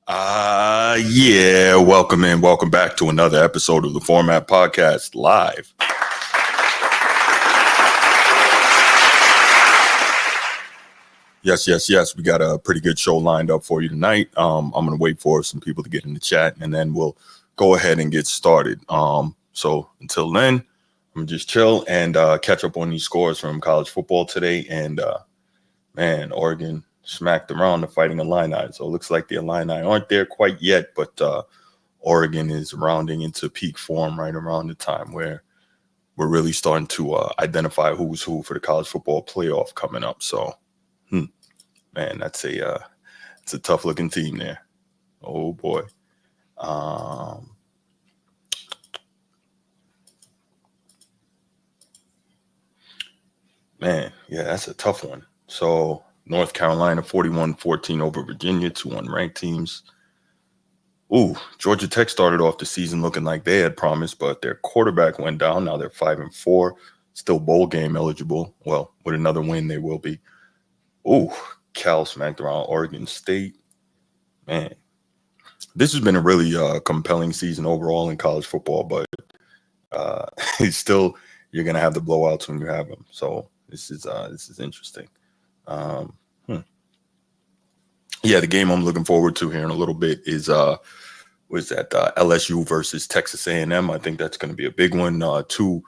Yeah, welcome in. Welcome back to another episode of the Format Podcast live. Yes. We got a pretty good show lined up for you tonight. I'm going to wait for some people to get in the chat, and then we'll go ahead and get started. So until then, I'm going to just chill and catch up on these scores from college football today. And man, Oregon smacked around the Fighting Illini. So it looks like the Illini aren't there quite yet, but Oregon is rounding into peak form right around the time where we're really starting to identify who's who for the college football playoff coming up. So, man, it's a tough looking team there. Oh boy. Man, yeah, that's a tough one. So North Carolina 41-14 over Virginia, 2 unranked teams. Ooh, Georgia Tech started off the season looking like they had promised, but their quarterback went down. Now they're 5-4, still bowl game eligible. Well, with another win, they will be. Ooh, Cal smacked around Oregon State. Man, this has been a really compelling season overall in college football, but it's still, you're gonna have the blowouts when you have them. So this is interesting. Yeah, the game I'm looking forward to here in a little bit is LSU versus Texas A&M. I think that's going to be a big one. Two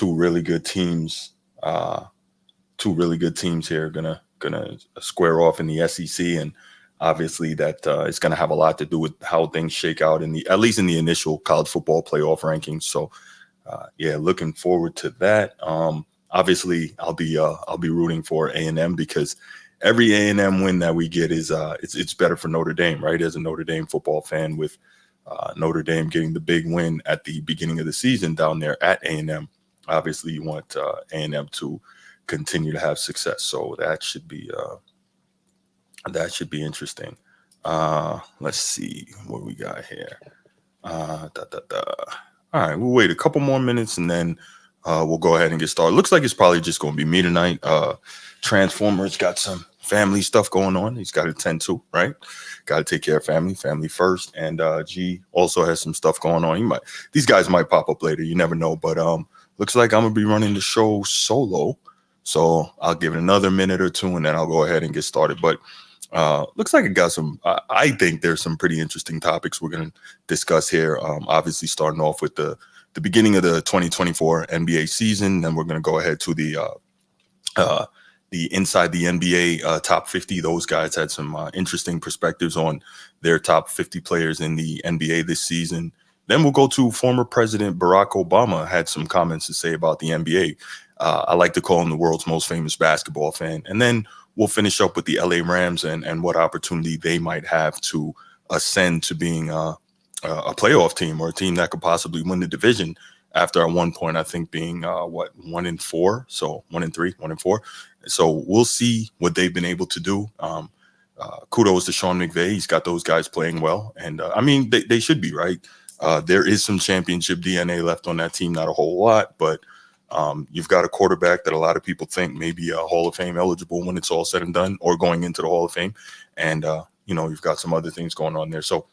really good teams. Two really good teams here gonna square off in the SEC, and obviously that is going to have a lot to do with how things shake out at least in the initial college football playoff rankings. So yeah, looking forward to that. Obviously, I'll be rooting for A&M because every A&M win that we get is it's better for Notre Dame, right? As a Notre Dame football fan, with Notre Dame getting the big win at the beginning of the season down there at A&M, obviously you want A&M to continue to have success. So that should be interesting. Let's see what we got here. All right, we'll wait a couple more minutes and then we'll go ahead and get started. Looks like it's probably just going to be me tonight. Transformers got some family stuff going on. He's got to tend to, right? Got to take care of family first. And G also has some stuff going on. These guys might pop up later. You never know. But looks like I'm going to be running the show solo. So I'll give it another minute or two and then I'll go ahead and get started. But looks like it got some, I think there's some pretty interesting topics we're going to discuss here. Obviously starting off with the beginning of the 2024 NBA season. Then we're going to go ahead to the Inside the NBA top 50. Those guys had some interesting perspectives on their top 50 players in the NBA this season. Then we'll go to former President Barack Obama had some comments to say about the NBA. I like to call him the world's most famous basketball fan. And then we'll finish up with the LA Rams and what opportunity they might have to ascend to being a playoff team or a team that could possibly win the division after at one point, I think being 1-4. So 1-3, 1-4. So we'll see what they've been able to do. Kudos to Sean McVay. He's got those guys playing well. And I mean, they should be, right? There is some championship DNA left on that team, not a whole lot, but you've got a quarterback that a lot of people think may be Hall of Fame eligible when it's all said and done, or going into the Hall of Fame. And, you've got some other things going on there. So,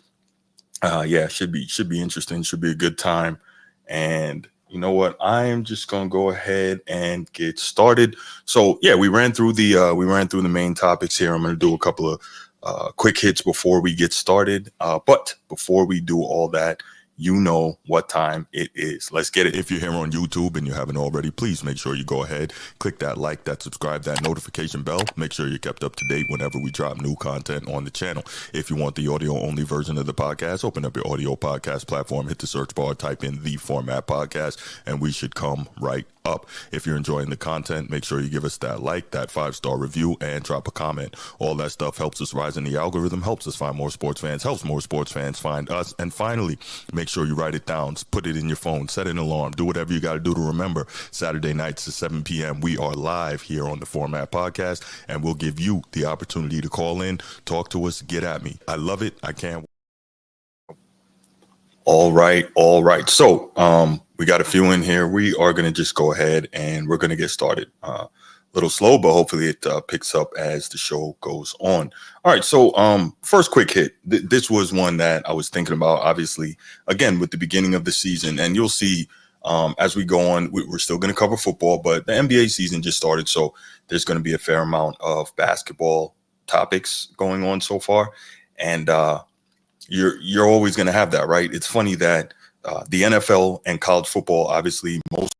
yeah, should be interesting. Should be a good time. And you know what? I am just going to go ahead and get started. So, yeah, we ran through the main topics here. I'm going to do a couple of quick hits before we get started. But before we do all that, you know what time it is. Let's get it. If you're here on YouTube and you haven't already, please make sure you go ahead, click that like, that subscribe, that notification bell. Make sure you're kept up to date whenever we drop new content on the channel. If you want the audio only version of the podcast, open up your audio podcast platform, hit the search bar, type in The Format Podcast, and we should come right up. If you're enjoying the content, make sure you give us that like, that 5-star review, and drop a comment. All that stuff helps us rise in the algorithm, helps us find more sports fans, helps more sports fans find us. And finally, make sure you write it down, put it in your phone, set an alarm, do whatever you got to do to remember. Saturday nights at 7 p.m. we are live here on the Format Podcast, and we'll give you the opportunity to call in, talk to us, get at me. I love it. I can't. All right. So we got a few in here. We are going to just go ahead and we're going to get started. little slow, but hopefully it picks up as the show goes on. All right, so first quick hit. This was one that I was thinking about, obviously, again, with the beginning of the season. And you'll see as we go on, we're still going to cover football, but the NBA season just started. So there's going to be a fair amount of basketball topics going on so far. And you're always going to have that, right? It's funny that the NFL and college football, obviously, most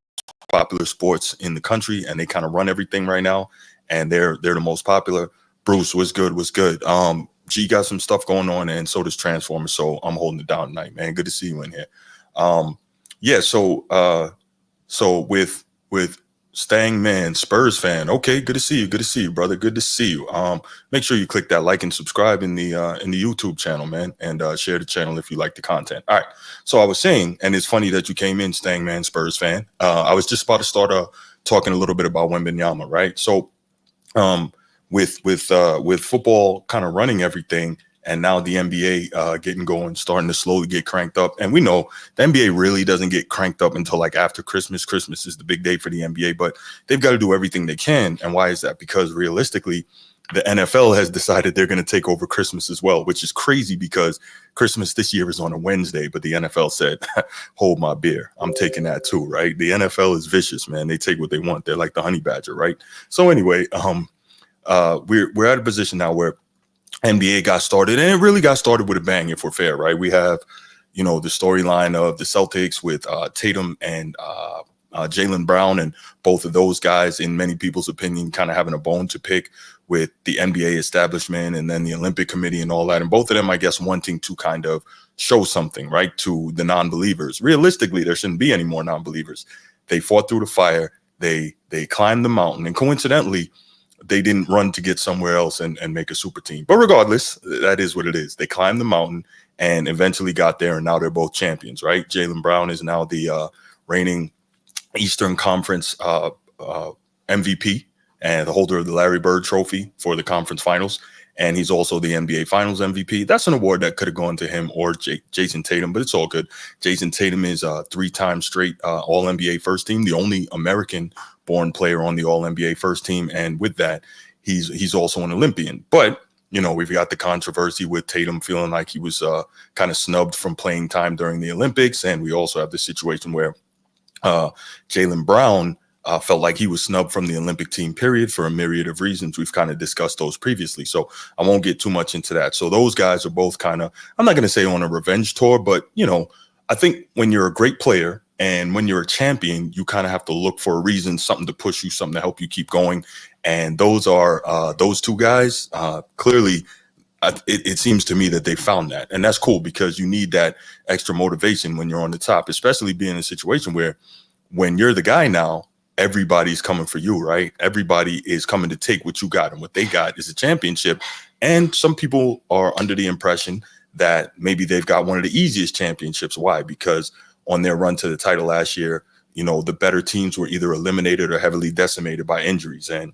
popular sports in the country, and they kind of run everything right now, and they're the most popular. Bruce, what's good? What's good? G got some stuff going on, and so does Transformers. So I'm holding it down tonight, man. Good to see you in here. Yeah. So with Stang Man, Spurs fan. Okay, good to see you. Good to see you, brother. Good to see you. Make sure you click that like and subscribe in the YouTube channel, man, and share the channel if you like the content. All right. So I was saying, and it's funny that you came in, Stang Man, Spurs fan. I was just about to start talking a little bit about Wembanyama, right? So with football kind of running everything, and now the NBA getting going, starting to slowly get cranked up. And we know the NBA really doesn't get cranked up until like after Christmas. Christmas is the big day for the NBA, but they've got to do everything they can. And why is that? Because realistically, the NFL has decided they're going to take over Christmas as well, which is crazy because Christmas this year is on a Wednesday, but the NFL said, hold my beer. I'm taking that too, right? The NFL is vicious, man. They take what they want. They're like the honey badger, right? So anyway, we're at a position now where NBA got started, and it really got started with a bang, if we're fair, right? We have, the storyline of the Celtics with Tatum and Jaylen Brown, and both of those guys, in many people's opinion, kind of having a bone to pick with the NBA establishment and then the Olympic Committee and all that. And both of them, I guess, wanting to kind of show something, right, to the non-believers. Realistically, there shouldn't be any more non-believers. They fought through the fire. They climbed the mountain, and coincidentally, they didn't run to get somewhere else and make a super team. But regardless, that is what it is. They climbed the mountain and eventually got there, and now they're both champions, right? Jaylen Brown is now the reigning Eastern Conference MVP and the holder of the Larry Bird Trophy for the conference finals. And he's also the NBA Finals MVP. That's an award that could have gone to him or Jason Tatum, but it's all good. Jason Tatum is a 3-time straight All-NBA first team, the only American-born player on the All-NBA first team. And with that, he's also an Olympian. But, we've got the controversy with Tatum feeling like he was kind of snubbed from playing time during the Olympics. And we also have the situation where Jaylen Brown felt like he was snubbed from the Olympic team, period, for a myriad of reasons. We've kind of discussed those previously, so I won't get too much into that. So those guys are both kind of, I'm not going to say on a revenge tour, but, I think when you're a great player and when you're a champion, you kind of have to look for a reason, something to push you, something to help you keep going. And those are those two guys. Clearly, it seems to me that they found that. And that's cool because you need that extra motivation when you're on the top, especially being in a situation where when you're the guy now, everybody's coming for you, right? Everybody is coming to take what you got, and what they got is a championship. And some people are under the impression that maybe they've got one of the easiest championships. Why? Because on their run to the title last year, the better teams were either eliminated or heavily decimated by injuries. And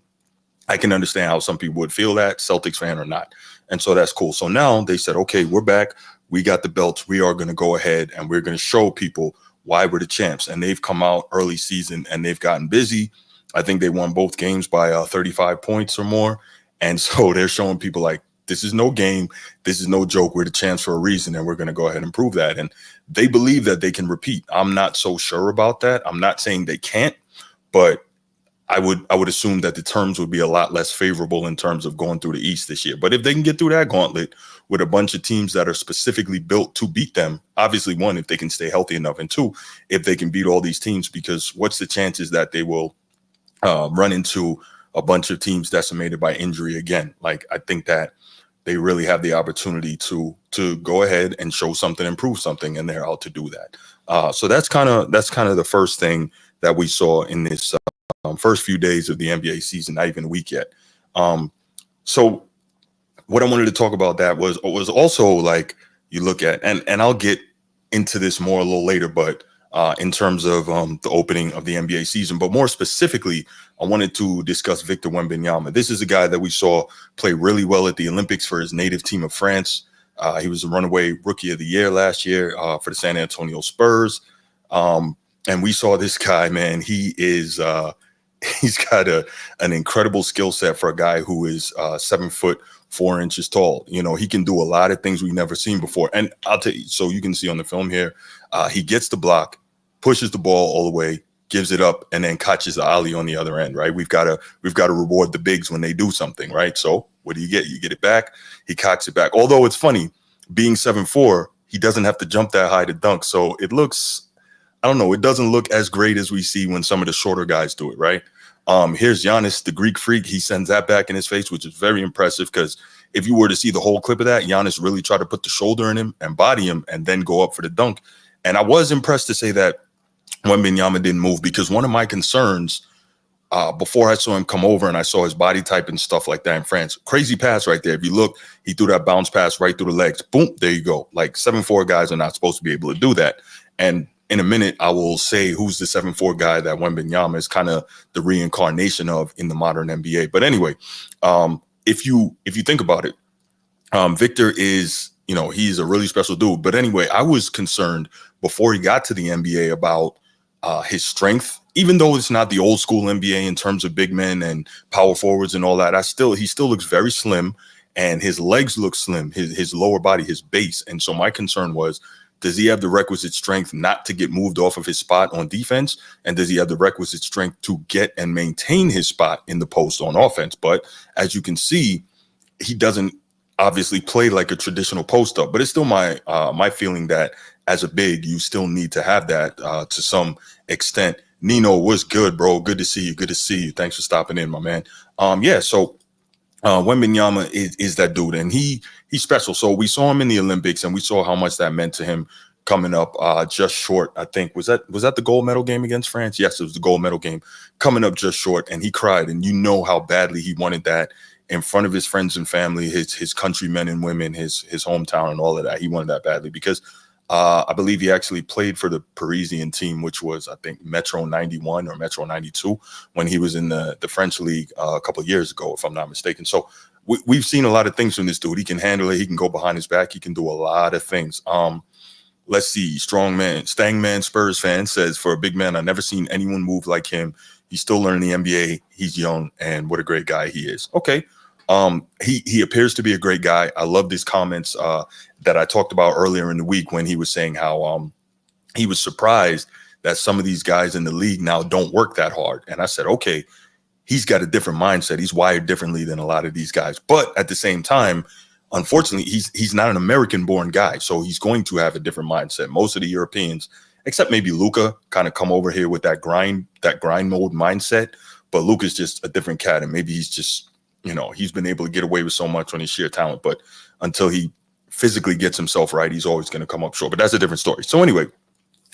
I can understand how some people would feel that, Celtics fan or not. And so that's cool. So now they said, okay, we're back. We got the belts. We are going to go ahead and we're going to show people why we're the champs. And they've come out early season and they've gotten busy. I think they won both games by 35 points or more. And so they're showing people like, this is no game. This is no joke. We're the champs for a reason. And we're going to go ahead and prove that. And they believe that they can repeat. I'm not so sure about that. I'm not saying they can't, but I would assume that the terms would be a lot less favorable in terms of going through the East this year. But if they can get through that gauntlet with a bunch of teams that are specifically built to beat them, obviously, one, if they can stay healthy enough, and two, if they can beat all these teams, because what's the chances that they will run into a bunch of teams decimated by injury again? Like, I think that they really have the opportunity to go ahead and show something, improve something, and they're out to do that. So that's kind of the first thing that we saw in this first few days of the NBA season, not even a week yet. So what I wanted to talk about that was also, like, you look at, and I'll get into this more a little later, but in terms of the opening of the NBA season, but more specifically, I wanted to discuss Victor Wembanyama. This is a guy that we saw play really well at the Olympics for his native team of France. He was a runaway rookie of the year last year for the San Antonio Spurs. And we saw this guy, man, he is he's got an incredible skill set for a guy who is 7 foot 4 inches tall. You know, he can do a lot of things we've never seen before. And I'll tell you, so you can see on the film here, he gets the block, pushes the ball all the way, gives it up, and then catches the ollie on the other end, right? We've got to reward the bigs when they do something, right? So what do? You get it back. He cocks it back. Although it's funny, being 7'4", he doesn't have to jump that high to dunk. So it looks, I don't know, it doesn't look as great as we see when some of the shorter guys do it, right? Here's Giannis, the Greek freak. He sends that back in his face, which is very impressive because if you were to see the whole clip of that, Giannis really tried to put the shoulder in him and body him and then go up for the dunk. And I was impressed to say that Wembanyama didn't move, because one of my concerns before I saw him come over and I saw his body type and stuff like that in France, crazy pass right there. If you look, he threw that bounce pass right through the legs. Boom, there you go. Like 7'4" guys are not supposed to be able to do that. And in a minute, I will say who's the 7'4" guy that Wembanyama is kind of the reincarnation of in the modern NBA. But anyway, if you think about it, Victor is, you know, he's a really special dude. But anyway, I was concerned before he got to the NBA about his strength, even though it's not the old school NBA in terms of big men and power forwards and all that. He still looks very slim, and his legs look slim, his lower body, his base. And so my concern was, does he have the requisite strength not to get moved off of his spot on defense? And does he have the requisite strength to get and maintain his spot in the post on offense? But as you can see, he doesn't obviously play like a traditional post up, but it's still my feeling that as a big, you still need to have that to some extent. Nino, was good, bro. Good to see you. Good to see you. Thanks for stopping in, my man. So Wembanyama is that dude, and he's special. So we saw him in the Olympics, and we saw how much that meant to him coming up just short. I think was that the gold medal game against France? Yes, it was the gold medal game, coming up just short, and he cried, and you know how badly he wanted that in front of his friends and family, his countrymen and women, his hometown, and all of that. He wanted that badly because I believe he actually played for the Parisian team, which was, I think, Metro 91 or Metro 92 when he was in the French league a couple of years ago, if I'm not mistaken. So we've seen a lot of things from this dude. He can handle it. He can go behind his back. He can do a lot of things. Let's see. Strong man, Stangman Spurs fan says, for a big man, I've never seen anyone move like him. He's still learning the NBA. He's young, and what a great guy he is. Okay. He appears to be a great guy. I love these comments that I talked about earlier in the week when he was saying how he was surprised that some of these guys in the league now don't work that hard. And I said, okay, he's got a different mindset. He's wired differently than a lot of these guys. But at the same time, unfortunately, he's not an American-born guy, so he's going to have a different mindset. Most of the Europeans, except maybe Luka, kind of come over here with that grind mode mindset. But Luka's just a different cat, and maybe he's just, you know, he's been able to get away with so much on his sheer talent, but until he physically gets himself right, he's always going to come up short. But that's a different story. So anyway,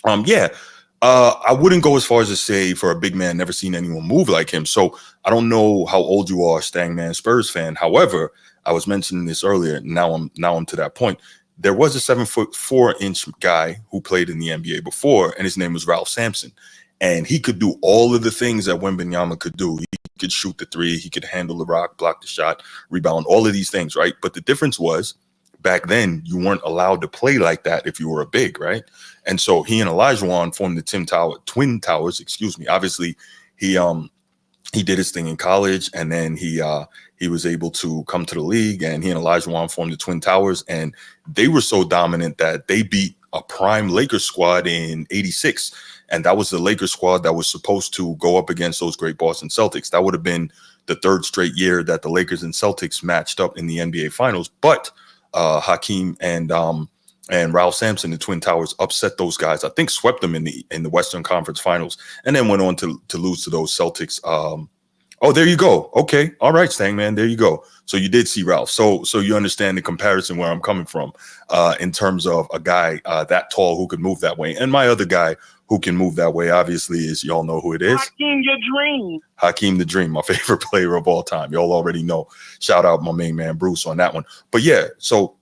I wouldn't go as far as to say for a big man, never seen anyone move like him. So I don't know how old you are, Stangman Spurs fan. However, I was mentioning this earlier. Now I'm to that point. There was a 7'4" guy who played in the NBA before, and his name was Ralph Sampson. And he could do all of the things that Wembanyama could do. He could shoot the three. He could handle the rock, block the shot, rebound, all of these things, right? But the difference was back then you weren't allowed to play like that if you were a big, right? And so he and Olajuwon formed the Twin Towers. Obviously, he did his thing in college, and then he was able to come to the league, and he and Olajuwon formed the Twin Towers, and they were so dominant that they beat a prime Lakers squad in '86. And that was the Lakers squad that was supposed to go up against those great Boston Celtics. That would have been the third straight year that the Lakers and Celtics matched up in the NBA Finals. But Hakeem and Ralph Sampson, the Twin Towers, upset those guys. I think swept them in the Western Conference Finals, and then went on to lose to those Celtics. Oh, there you go. Okay, all right, Stangman, there you go. So you did see Ralph. So you understand the comparison where I'm coming from in terms of a guy that tall who could move that way, and my other guy who can move that way, obviously, is, y'all know who it is. Hakeem the Dream, my favorite player of all time. Y'all already know. Shout out my main man, Bruce, on that one. But yeah, so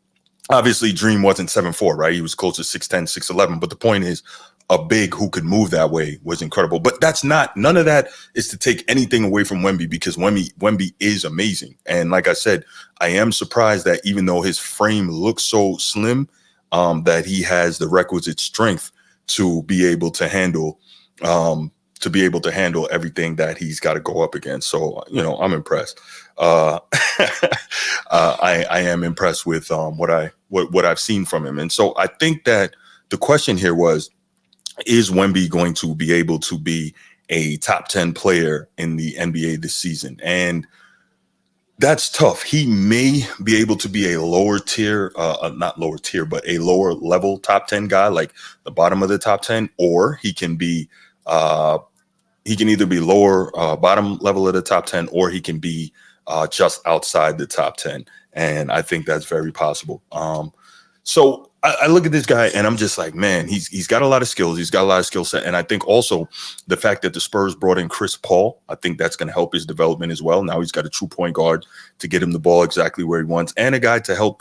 obviously Dream wasn't 7'4", right? He was closer to 6'10", 6'11". But the point is, a big who could move that way was incredible. But none of that is to take anything away from Wemby, because Wemby is amazing. And like I said, I am surprised that even though his frame looks so slim, that he has the requisite strength to be able to handle to be able to handle everything that he's got to go up against. So, I'm impressed. Uh, I am impressed with what I've seen from him. And so I think that the question here was, is Wemby going to be able to be a top 10 player in the NBA this season? And that's tough. He may be able to be a lower tier, not lower tier, but a lower level top 10 guy, like the bottom of the top 10, or he can either be lower, bottom level of the top 10, or he can be just outside the top 10. And I think that's very possible. So I look at this guy and I'm just like, man, he's got a lot of skills. He's got a lot of skill set. And I think also the fact that the Spurs brought in Chris Paul, I think that's going to help his development as well. Now he's got a true point guard to get him the ball exactly where he wants, and a guy to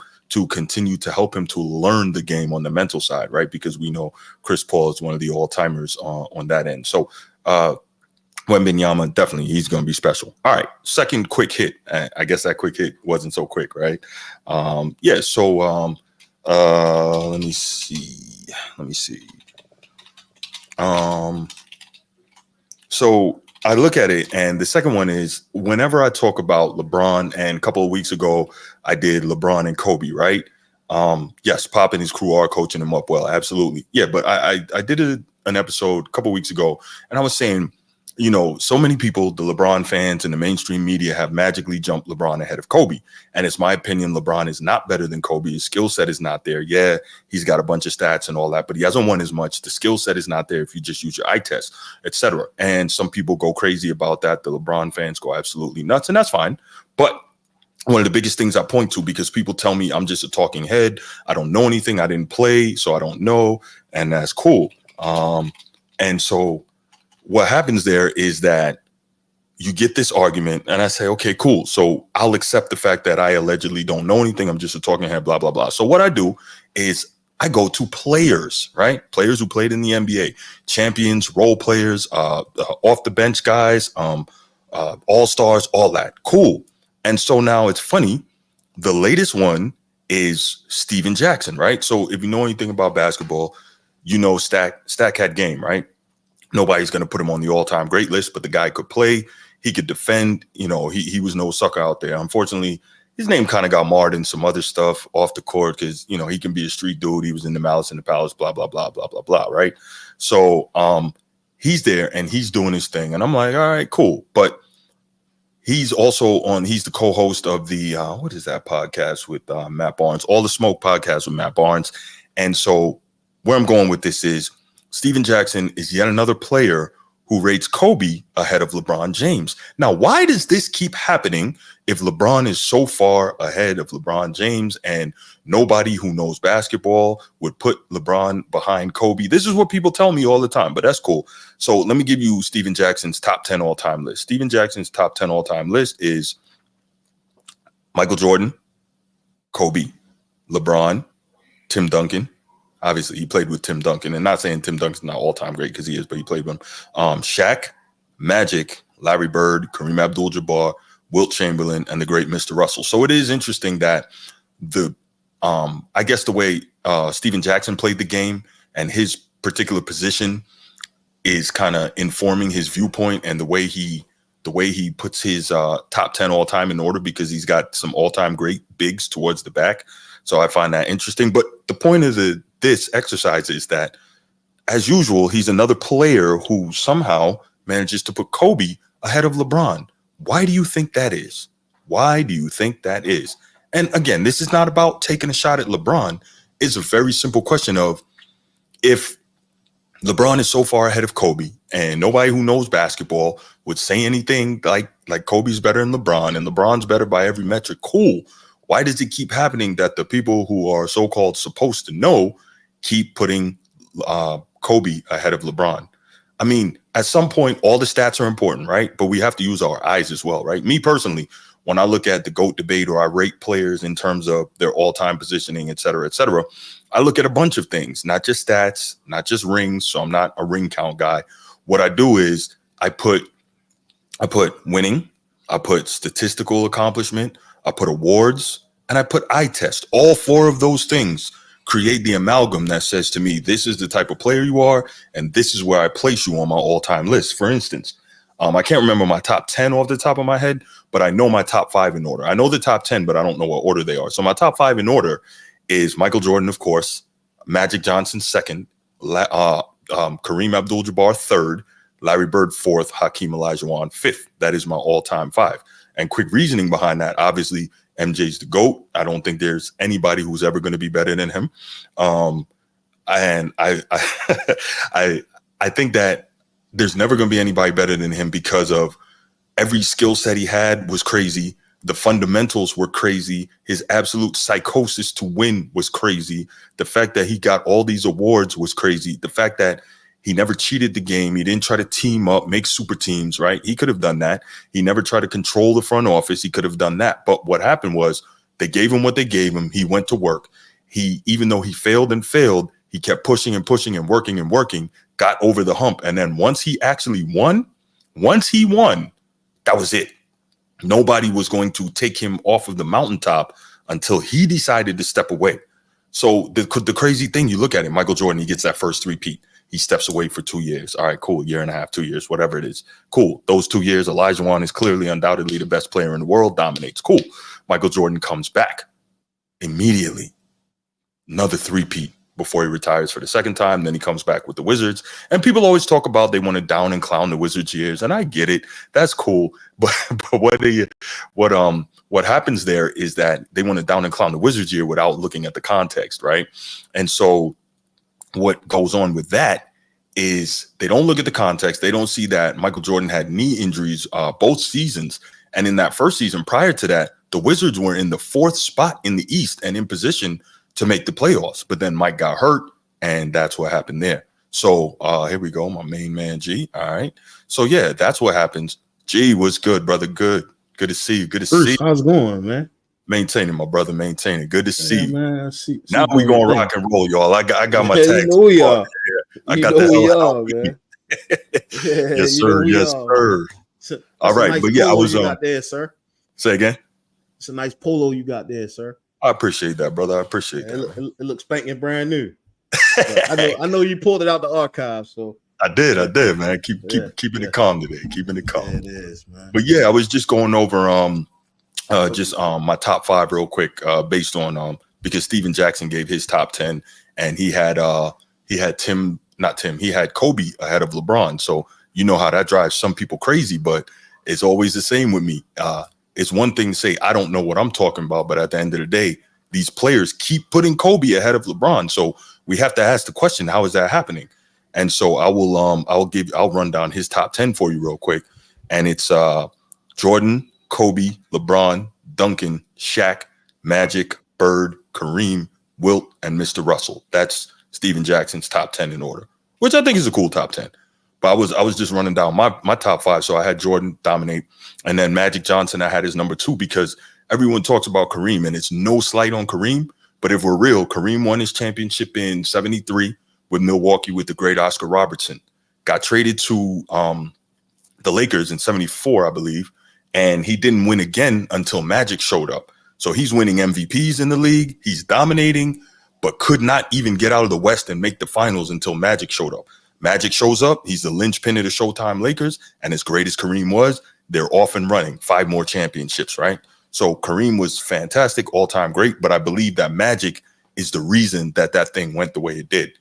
continue to help him to learn the game on the mental side, right? Because we know Chris Paul is one of the all-timers on that end. So Wembanyama, definitely, he's going to be special. All right, second quick hit. I guess that quick hit wasn't so quick, right? Let me see. So I look at it, and the second one is, whenever I talk about LeBron, and a couple of weeks ago, I did LeBron and Kobe, right? Yes, Pop and his crew are coaching him up well. Absolutely. Yeah, but I did an episode a couple of weeks ago, and I was saying, so many people, the LeBron fans and the mainstream media, have magically jumped LeBron ahead of Kobe. And it's my opinion, LeBron is not better than Kobe. His skill set is not there. Yeah, he's got a bunch of stats and all that, but he hasn't won as much. The skill set is not there if you just use your eye test, etc. And some people go crazy about that. The LeBron fans go absolutely nuts, and that's fine. But one of the biggest things I point to, because people tell me I'm just a talking head, I don't know anything, I didn't play, so I don't know, and that's cool. And so what happens there is that you get this argument, and I say, okay, cool. So I'll accept the fact that I allegedly don't know anything. I'm just a talking head, blah, blah, blah. So what I do is I go to players, right? Players who played in the NBA, champions, role players, off the bench guys, all-stars, all that. Cool. And so now it's funny. The latest one is Steven Jackson, right? So if you know anything about basketball, Stat Cat game, right? Nobody's going to put him on the all-time great list, but the guy could play. He could defend. He was no sucker out there. Unfortunately, his name kind of got marred in some other stuff off the court because, he can be a street dude. He was in the Malice in the Palace, blah, blah, blah, blah, blah, blah, right? So he's there and he's doing his thing. And I'm like, all right, cool. But he's the co-host of the, what is that podcast with Matt Barnes? All the Smoke podcast with Matt Barnes. And so where I'm going with this is, Steven Jackson is yet another player who rates Kobe ahead of LeBron James. Now, why does this keep happening if LeBron is so far ahead of LeBron James and nobody who knows basketball would put LeBron behind Kobe? This is what people tell me all the time, but that's cool. So let me give you Steven Jackson's top 10 all-time list. Steven Jackson's top 10 all-time list is Michael Jordan, Kobe, LeBron, Tim Duncan. Obviously, he played with Tim Duncan, and not saying Tim Duncan's not all-time great because he is, but he played with him. Shaq, Magic, Larry Bird, Kareem Abdul-Jabbar, Wilt Chamberlain, and the great Mr. Russell. So it is interesting that I guess the way Steven Jackson played the game and his particular position is kind of informing his viewpoint and the way he puts his top 10 all-time in order, because he's got some all-time great bigs towards the back. So I find that interesting. But the point of this exercise is that, as usual, he's another player who somehow manages to put Kobe ahead of LeBron. Why do you think that is? Why do you think that is? And again, this is not about taking a shot at LeBron. It's a very simple question of, if LeBron is so far ahead of Kobe and nobody who knows basketball would say anything like Kobe's better than LeBron and LeBron's better by every metric, cool. Why does it keep happening that the people who are so-called supposed to know keep putting Kobe ahead of LeBron? I mean, at some point, all the stats are important, right? But we have to use our eyes as well, right? Me personally, when I look at the GOAT debate, or I rate players in terms of their all-time positioning, et cetera, I look at a bunch of things, not just stats, not just rings. So I'm not a ring count guy. What I do is I put winning, I put statistical accomplishment, I put awards, and I put eye test. All four of those things create the amalgam that says to me, this is the type of player you are, and this is where I place you on my all-time list. For instance, I can't remember my top 10 off the top of my head, but I know my top 5 in order. I know the top 10, but I don't know what order they are. So my top 5 in order is Michael Jordan, of course, Magic Johnson second, Kareem Abdul-Jabbar third, Larry Bird fourth, Hakeem Olajuwon fifth. That is my all-time 5. And quick reasoning behind that, obviously, MJ's the GOAT. I don't think there's anybody who's ever going to be better than him. And I think that there's never going to be anybody better than him because of every skill set he had was crazy. The fundamentals were crazy. His absolute psychosis to win was crazy. The fact that he got all these awards was crazy. The fact that he never cheated the game. He didn't try to team up, make super teams, right? He could have done that. He never tried to control the front office. He could have done that. But what happened was they gave him what they gave him. He went to work. Even though he failed, he kept pushing and pushing and working, got over the hump. And then once he won, that was it. Nobody was going to take him off of the mountaintop until he decided to step away. So the crazy thing, you look at it, Michael Jordan, he gets that first three-peat. He steps away for 2 years. All right, cool. Year and a half, 2 years, whatever it is. Cool. Those 2 years, Olajuwon is clearly undoubtedly the best player in the world, dominates. Cool. Michael Jordan comes back immediately. Another three-peat before he retires for the second time. Then he comes back with the Wizards. And people always talk about they want to down and clown the Wizards years. And I get it. That's cool. But what happens there is that they want to down and clown the Wizards year without looking at the context, right? And so what goes on with that is they don't look at the context. They don't see that Michael Jordan had knee injuries both seasons. And in that first season prior to that, the Wizards were in the 4th spot in the East and in position to make the playoffs. But then Mike got hurt, and that's what happened there. So here we go, my main man, G. All right. So, yeah, that's what happens. G, was good, brother. Good. Good to see you. Good to see you. How's it going, man? Maintaining, my brother. Maintaining. Good to see you. Man, now we going rock and roll, y'all. I got my tags. You know we are. I got the hell out, man. Yes, sir. Yes, sir. All right, nice, but yeah, I was you got there, sir. Say again. It's a nice polo you got there, sir. I appreciate that, brother. I appreciate that. It looks spanking brand new. I know you pulled it out the archive, so I did, man. Keeping it calm today. Keeping it calm. It is, man. But yeah, I was just going over my top 5 real quick, based on because Steven Jackson gave his top 10, and he had Kobe ahead of LeBron. So you know how that drives some people crazy, but it's always the same with me. It's one thing to say I don't know what I'm talking about, but at the end of the day, these players keep putting Kobe ahead of LeBron. So we have to ask the question, how is that happening? And so I'll run down his top 10 for you real quick. And it's Jordan, Kobe, LeBron, Duncan, Shaq, Magic, Bird, Kareem, Wilt, and Mr. Russell. That's Steven Jackson's top 10 in order, which I think is a cool top 10. But I was just running down my top 5. So I had Jordan dominate, and then Magic Johnson, I had his number 2 because everyone talks about Kareem, and it's no slight on Kareem. But if we're real, Kareem won his championship in '73 with Milwaukee with the great Oscar Robertson. Got traded to the Lakers in '74, I believe, and he didn't win again until Magic showed up. So he's winning MVPs in the league. He's dominating, but could not even get out of the West and make the finals until Magic showed up. Magic shows up. He's the linchpin of the Showtime Lakers. And as great as Kareem was, they're off and running 5 more championships, right? So Kareem was fantastic, all-time great. But I believe that Magic is the reason that thing went the way it did.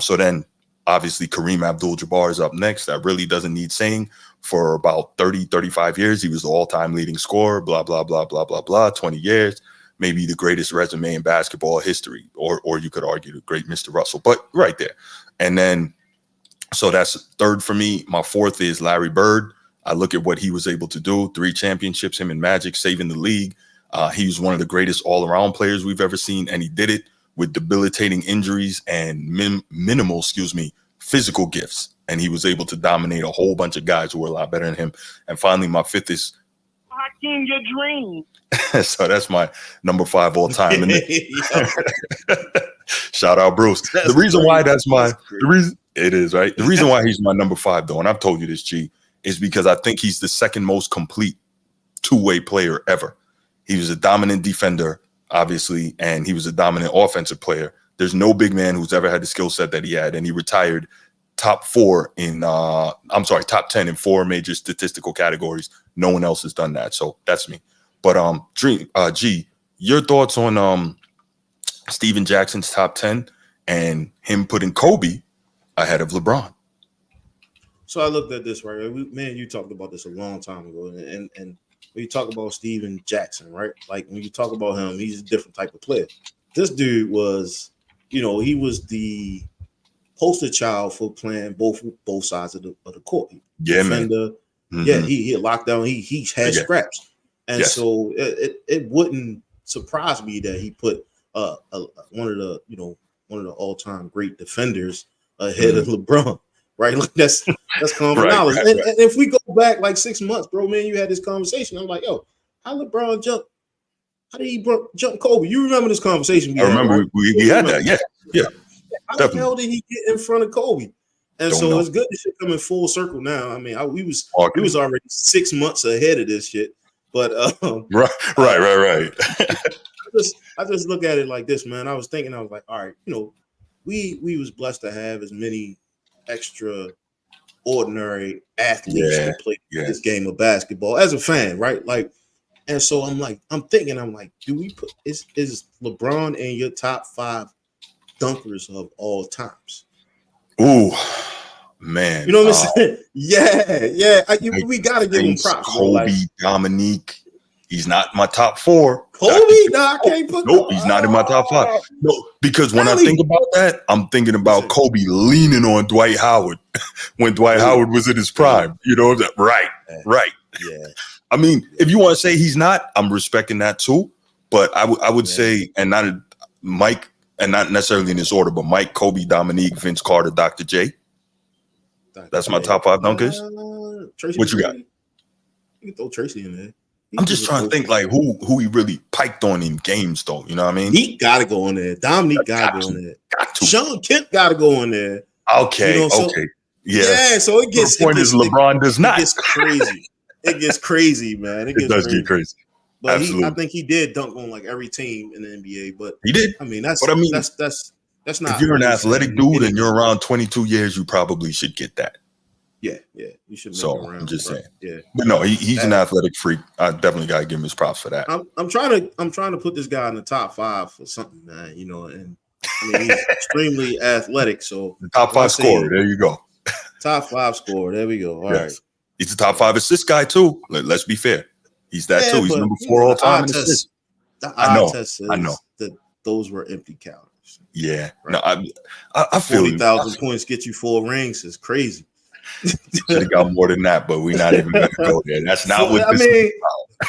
So then, obviously, Kareem Abdul-Jabbar is up next. That really doesn't need saying. For about 30, 35 years, he was the all-time leading scorer, blah, blah, blah, blah, blah, blah, 20 years. Maybe the greatest resume in basketball history, or you could argue the great Mr. Russell, but right there. And then, so that's third for me. My 4th is Larry Bird. I look at what he was able to do. 3 championships, him and Magic, saving the league. He was one of the greatest all-around players we've ever seen, and he did it with debilitating injuries and minimal, physical gifts. And he was able to dominate a whole bunch of guys who were a lot better than him. And finally, my 5th is Hakeem, your dream. So that's my number 5 all time. And shout out Bruce. The reason why it is, right? The reason why he's my number 5, though, and I've told you this, G, is because I think he's the second most complete two-way player ever. He was a dominant defender, obviously, and he was a dominant offensive player. There's no big man who's ever had the skill set that he had, and he retired top 10 in 4 major statistical categories. No one else has done that. So that's me. But G, your thoughts on Steven Jackson's top 10 and him putting Kobe ahead of LeBron? So I looked at this, right? You talked about this a long time ago. And when you talk about Steven Jackson, right? Like when you talk about him, he's a different type of player. This dude was, he was the poster child for playing both sides of the court. Yeah, defender. Man. Yeah, he had lockdown. He had scraps. And so it wouldn't surprise me that he put one of the all-time great defenders ahead of LeBron. Right, like that's common knowledge. Right. And if we go back like 6 months, bro, man, you had this conversation. I'm like, yo, how LeBron jump? How did he jump Kobe? You remember this conversation? I remember we had that. Yeah. How the hell did he get in front of Kobe? And so it's good this shit coming full circle now. I mean, we was already 6 months ahead of this shit. But right. I just look at it like this, man. I was like, all right, we was blessed to have as many extraordinary athletes to play this game of basketball as a fan, right? Like, and so I'm like, do we put is LeBron in your top 5 dunkers of all times? Ooh, man. You know what I'm saying? Yeah. We gotta give him props. Kobe, Dominique. He's not my top 4. Kobe? No, I can't put. Nope, he's not in my top 5. No, because when I think about that, I'm thinking about Kobe leaning on Dwight Howard when Dwight Howard was in his prime. Right. Yeah. I mean, if you want to say he's not, I'm respecting that too. But I would say, and not Mike, and not necessarily in this order, but Mike, Kobe, Dominique, Vince Carter, Dr. J. That's my top 5 dunkers. What you got? You can throw Tracy in there. I'm just trying to think like who he really piked on in games, though. You know what I mean? He got to go in there. Dominique got to go in there. Got to. Sean Kemp got to go in there. Okay. Yeah. So it gets. The point is LeBron does not. It gets crazy. It gets crazy, man. It does get crazy. But Absolutely. I think he did dunk on like every team in the NBA. But he did. I mean, that's not. If you're an athletic dude and you're around 22 years, you probably should get that. Yeah, you should. So I'm just saying. Yeah, but no, he's an athletic freak. I definitely gotta give him his props for that. I'm trying to put this guy in the top 5 for something, man. And I mean he's extremely athletic. So the top 5 scorer. There you go. Top 5 scorer. There we go. All right. He's the top 5 assist guy too. Let's be fair. He's that too. He's number 4 all time in assists. I know that those were empty calories. Yeah. Right? No, I feel 40,000 points get you 4 rings is crazy. Should have got more than that, but we're not even gonna go there. That's not what I mean.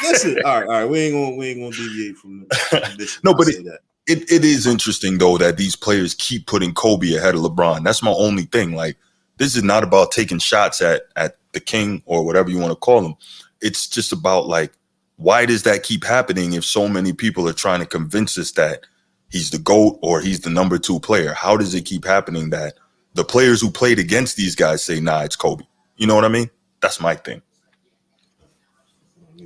Listen, all right. We ain't gonna deviate from this. No, but it is interesting though that these players keep putting Kobe ahead of LeBron. That's my only thing. Like, this is not about taking shots at the king or whatever you want to call him. It's just about like, why does that keep happening if so many people are trying to convince us that he's the GOAT or he's the number 2 player? How does it keep happening that the players who played against these guys say, nah, it's Kobe? You know what I mean? That's my thing.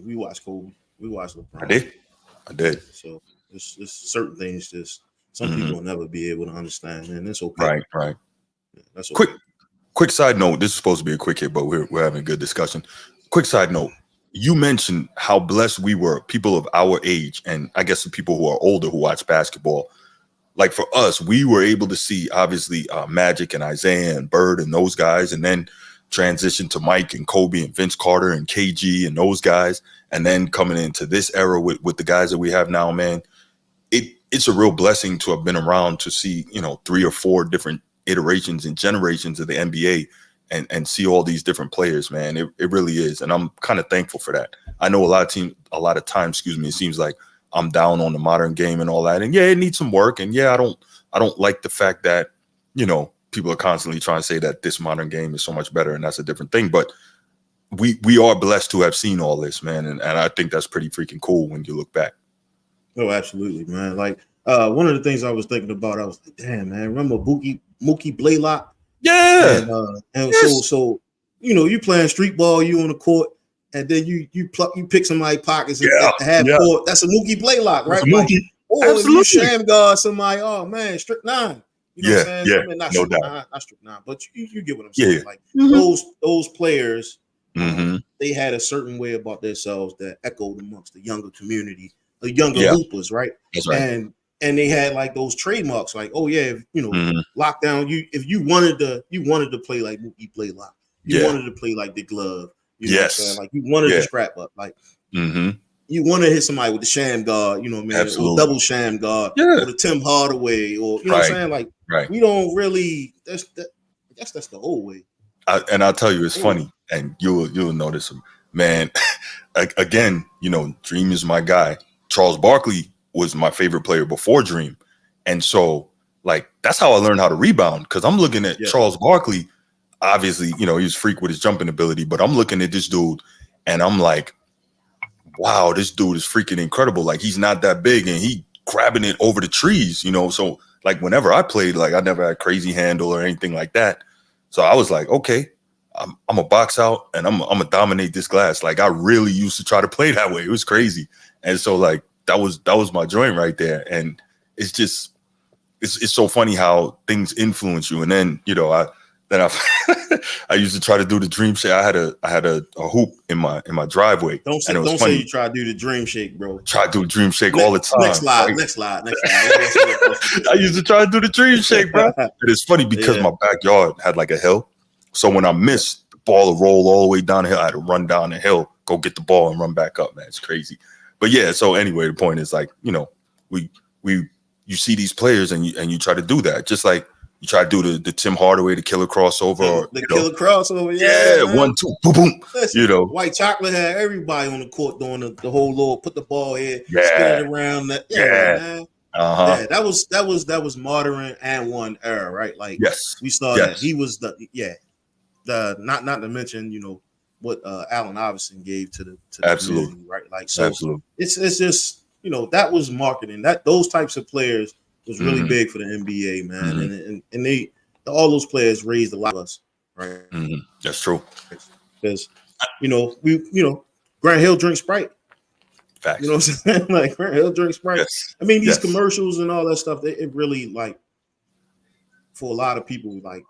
We watched Kobe. We watched LeBron. I did. So it's certain things just some people will never be able to understand, and it's okay. Right. Yeah, that's okay. Quick side note. This is supposed to be a quick hit, but we're having a good discussion. Quick side note. You mentioned how blessed we were, people of our age, and I guess the people who are older who watch basketball. Like for us, we were able to see obviously Magic and Isaiah and Bird and those guys, and then transition to Mike and Kobe and Vince Carter and KG and those guys, and then coming into this era with the guys that we have now, man. It's a real blessing to have been around to see 3 or 4 different iterations and generations of the NBA and see all these different players, man. It really is, and I'm kind of thankful for that. I know a lot of times, it seems like I'm down on the modern game and all that. And yeah, it needs some work. And yeah, I don't like the fact that, people are constantly trying to say that this modern game is so much better, and that's a different thing. But we are blessed to have seen all this, man. And I think that's pretty freaking cool when you look back. Oh, absolutely, man. Like one of the things I was thinking about, I was like, damn, man, remember Mookie Blaylock? Yeah. And yes. So you playing street ball, you on the court, and then you pick somebody's pockets and have court. That's a Mookie Blaylock, right? Or if Absolutely. you sham guard somebody, oh man, strict 9. You know what I'm saying? Yeah, I mean, not no strict doubt. 9, not strict 9, but you get what I'm saying. Yeah. Like Mhm. those players, Mhm. they had a certain way about themselves that echoed amongst the younger community, the younger Yeah. hoopers, right? That's right. And they had like those trademarks, like, oh yeah, Mhm. lockdown. If you wanted to play like Mookie play lock, you Yeah. wanted to play like the glove. You know what I'm saying? Yes. Like you wanted to Yeah. strap up, like Mhm. you want to hit somebody with the sham guard, you know what I mean, or Absolutely. double sham guard, Yeah. or the Tim Hardaway, or you know what I'm Right. saying? Like Right. we don't really. I guess that's the old way. And I'll tell you, it's Oh. funny, and you'll notice, man. Again, Dream is my guy. Charles Barkley was my favorite player before Dream, and so like that's how I learned how to rebound. Because I'm looking at Charles Barkley. Obviously, he was freak with his jumping ability, but I'm looking at this dude, and I'm like, wow, this dude is freaking incredible. Like he's not that big, and he grabbing it over the trees. So like whenever I played, like I never had crazy handle or anything like that. So I was like, okay, I'm a box out and I'm gonna dominate this glass. Like I really used to try to play that way. It was crazy. And so like that was my joint right there. And it's just it's so funny how things influence you. And then I used to try to do the dream shake. I had a hoop in my driveway. Don't say you try to do the dream shake, bro. Try to do a dream shake all the time. Next slide. I used to try to do the dream shake, bro. And it's funny because my backyard had like a hill. So when I missed, the ball would roll all the way down the hill. I had to run down the hill, go get the ball and run back up, man. It's crazy. But yeah, so anyway, the point is like, you see these players and you try to do that. Just like you try to do the Tim Hardaway, the killer crossover. The killer crossover, yeah, man. 1, 2, boom, boom. Listen, White Chocolate had everybody on the court doing the whole little put the ball here, spin it around. Man. Yeah, that was modern and one era, right? Like we saw that he was not to mention what Allen Iverson gave to the community, right? Like so, it's just that was marketing. That those types of players was really big for the NBA, man, and they all those players raised a lot of us, right? That's true. Because Grant Hill drinks Sprite. Facts. You know what I'm saying? Like Grant Hill drinks Sprite. Yes. I mean, these commercials and all that stuff, it really like for a lot of people, like,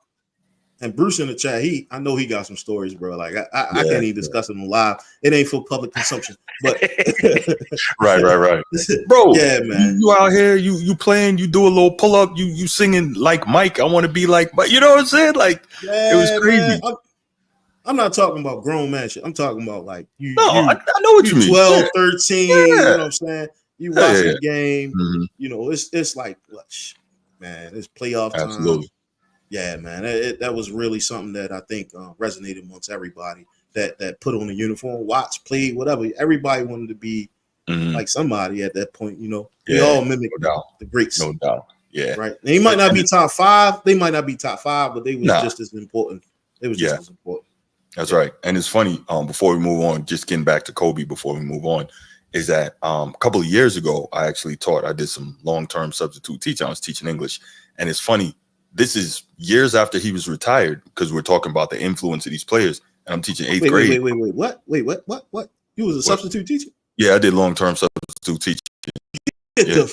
and Bruce in the chat, I know he got some stories, bro. Like I can't even discuss them live. It ain't for public consumption. But right. Bro, yeah, man. You out here, you playing, you do a little pull-up, you singing like Mike. I want to be like Mike. You know what I'm saying? Like it was crazy. I'm not talking about grown man shit. I'm talking about like you. No, I know what you mean. 12, 13, you know what I'm saying? You watching the game, it's like, man, it's playoff time. Absolutely. Yeah, man, that was really something that I think resonated amongst everybody that put on a uniform, watched, played, whatever. Everybody wanted to be like somebody at that point, We all mimic the greats. No doubt. Yeah. Right. And he might not be top 5. They might not be top 5, but they was just as important. It was just as important. That's right. And it's funny, before we move on, just getting back to Kobe before we move on, is that a couple of years ago, I did some long-term substitute teaching. I was teaching English. And it's funny, this is years after he was retired, because we're talking about the influence of these players. And I'm teaching 8th grade. Wait, what? What? You was a substitute teacher? Yeah, I did long-term substitute teaching. I didn't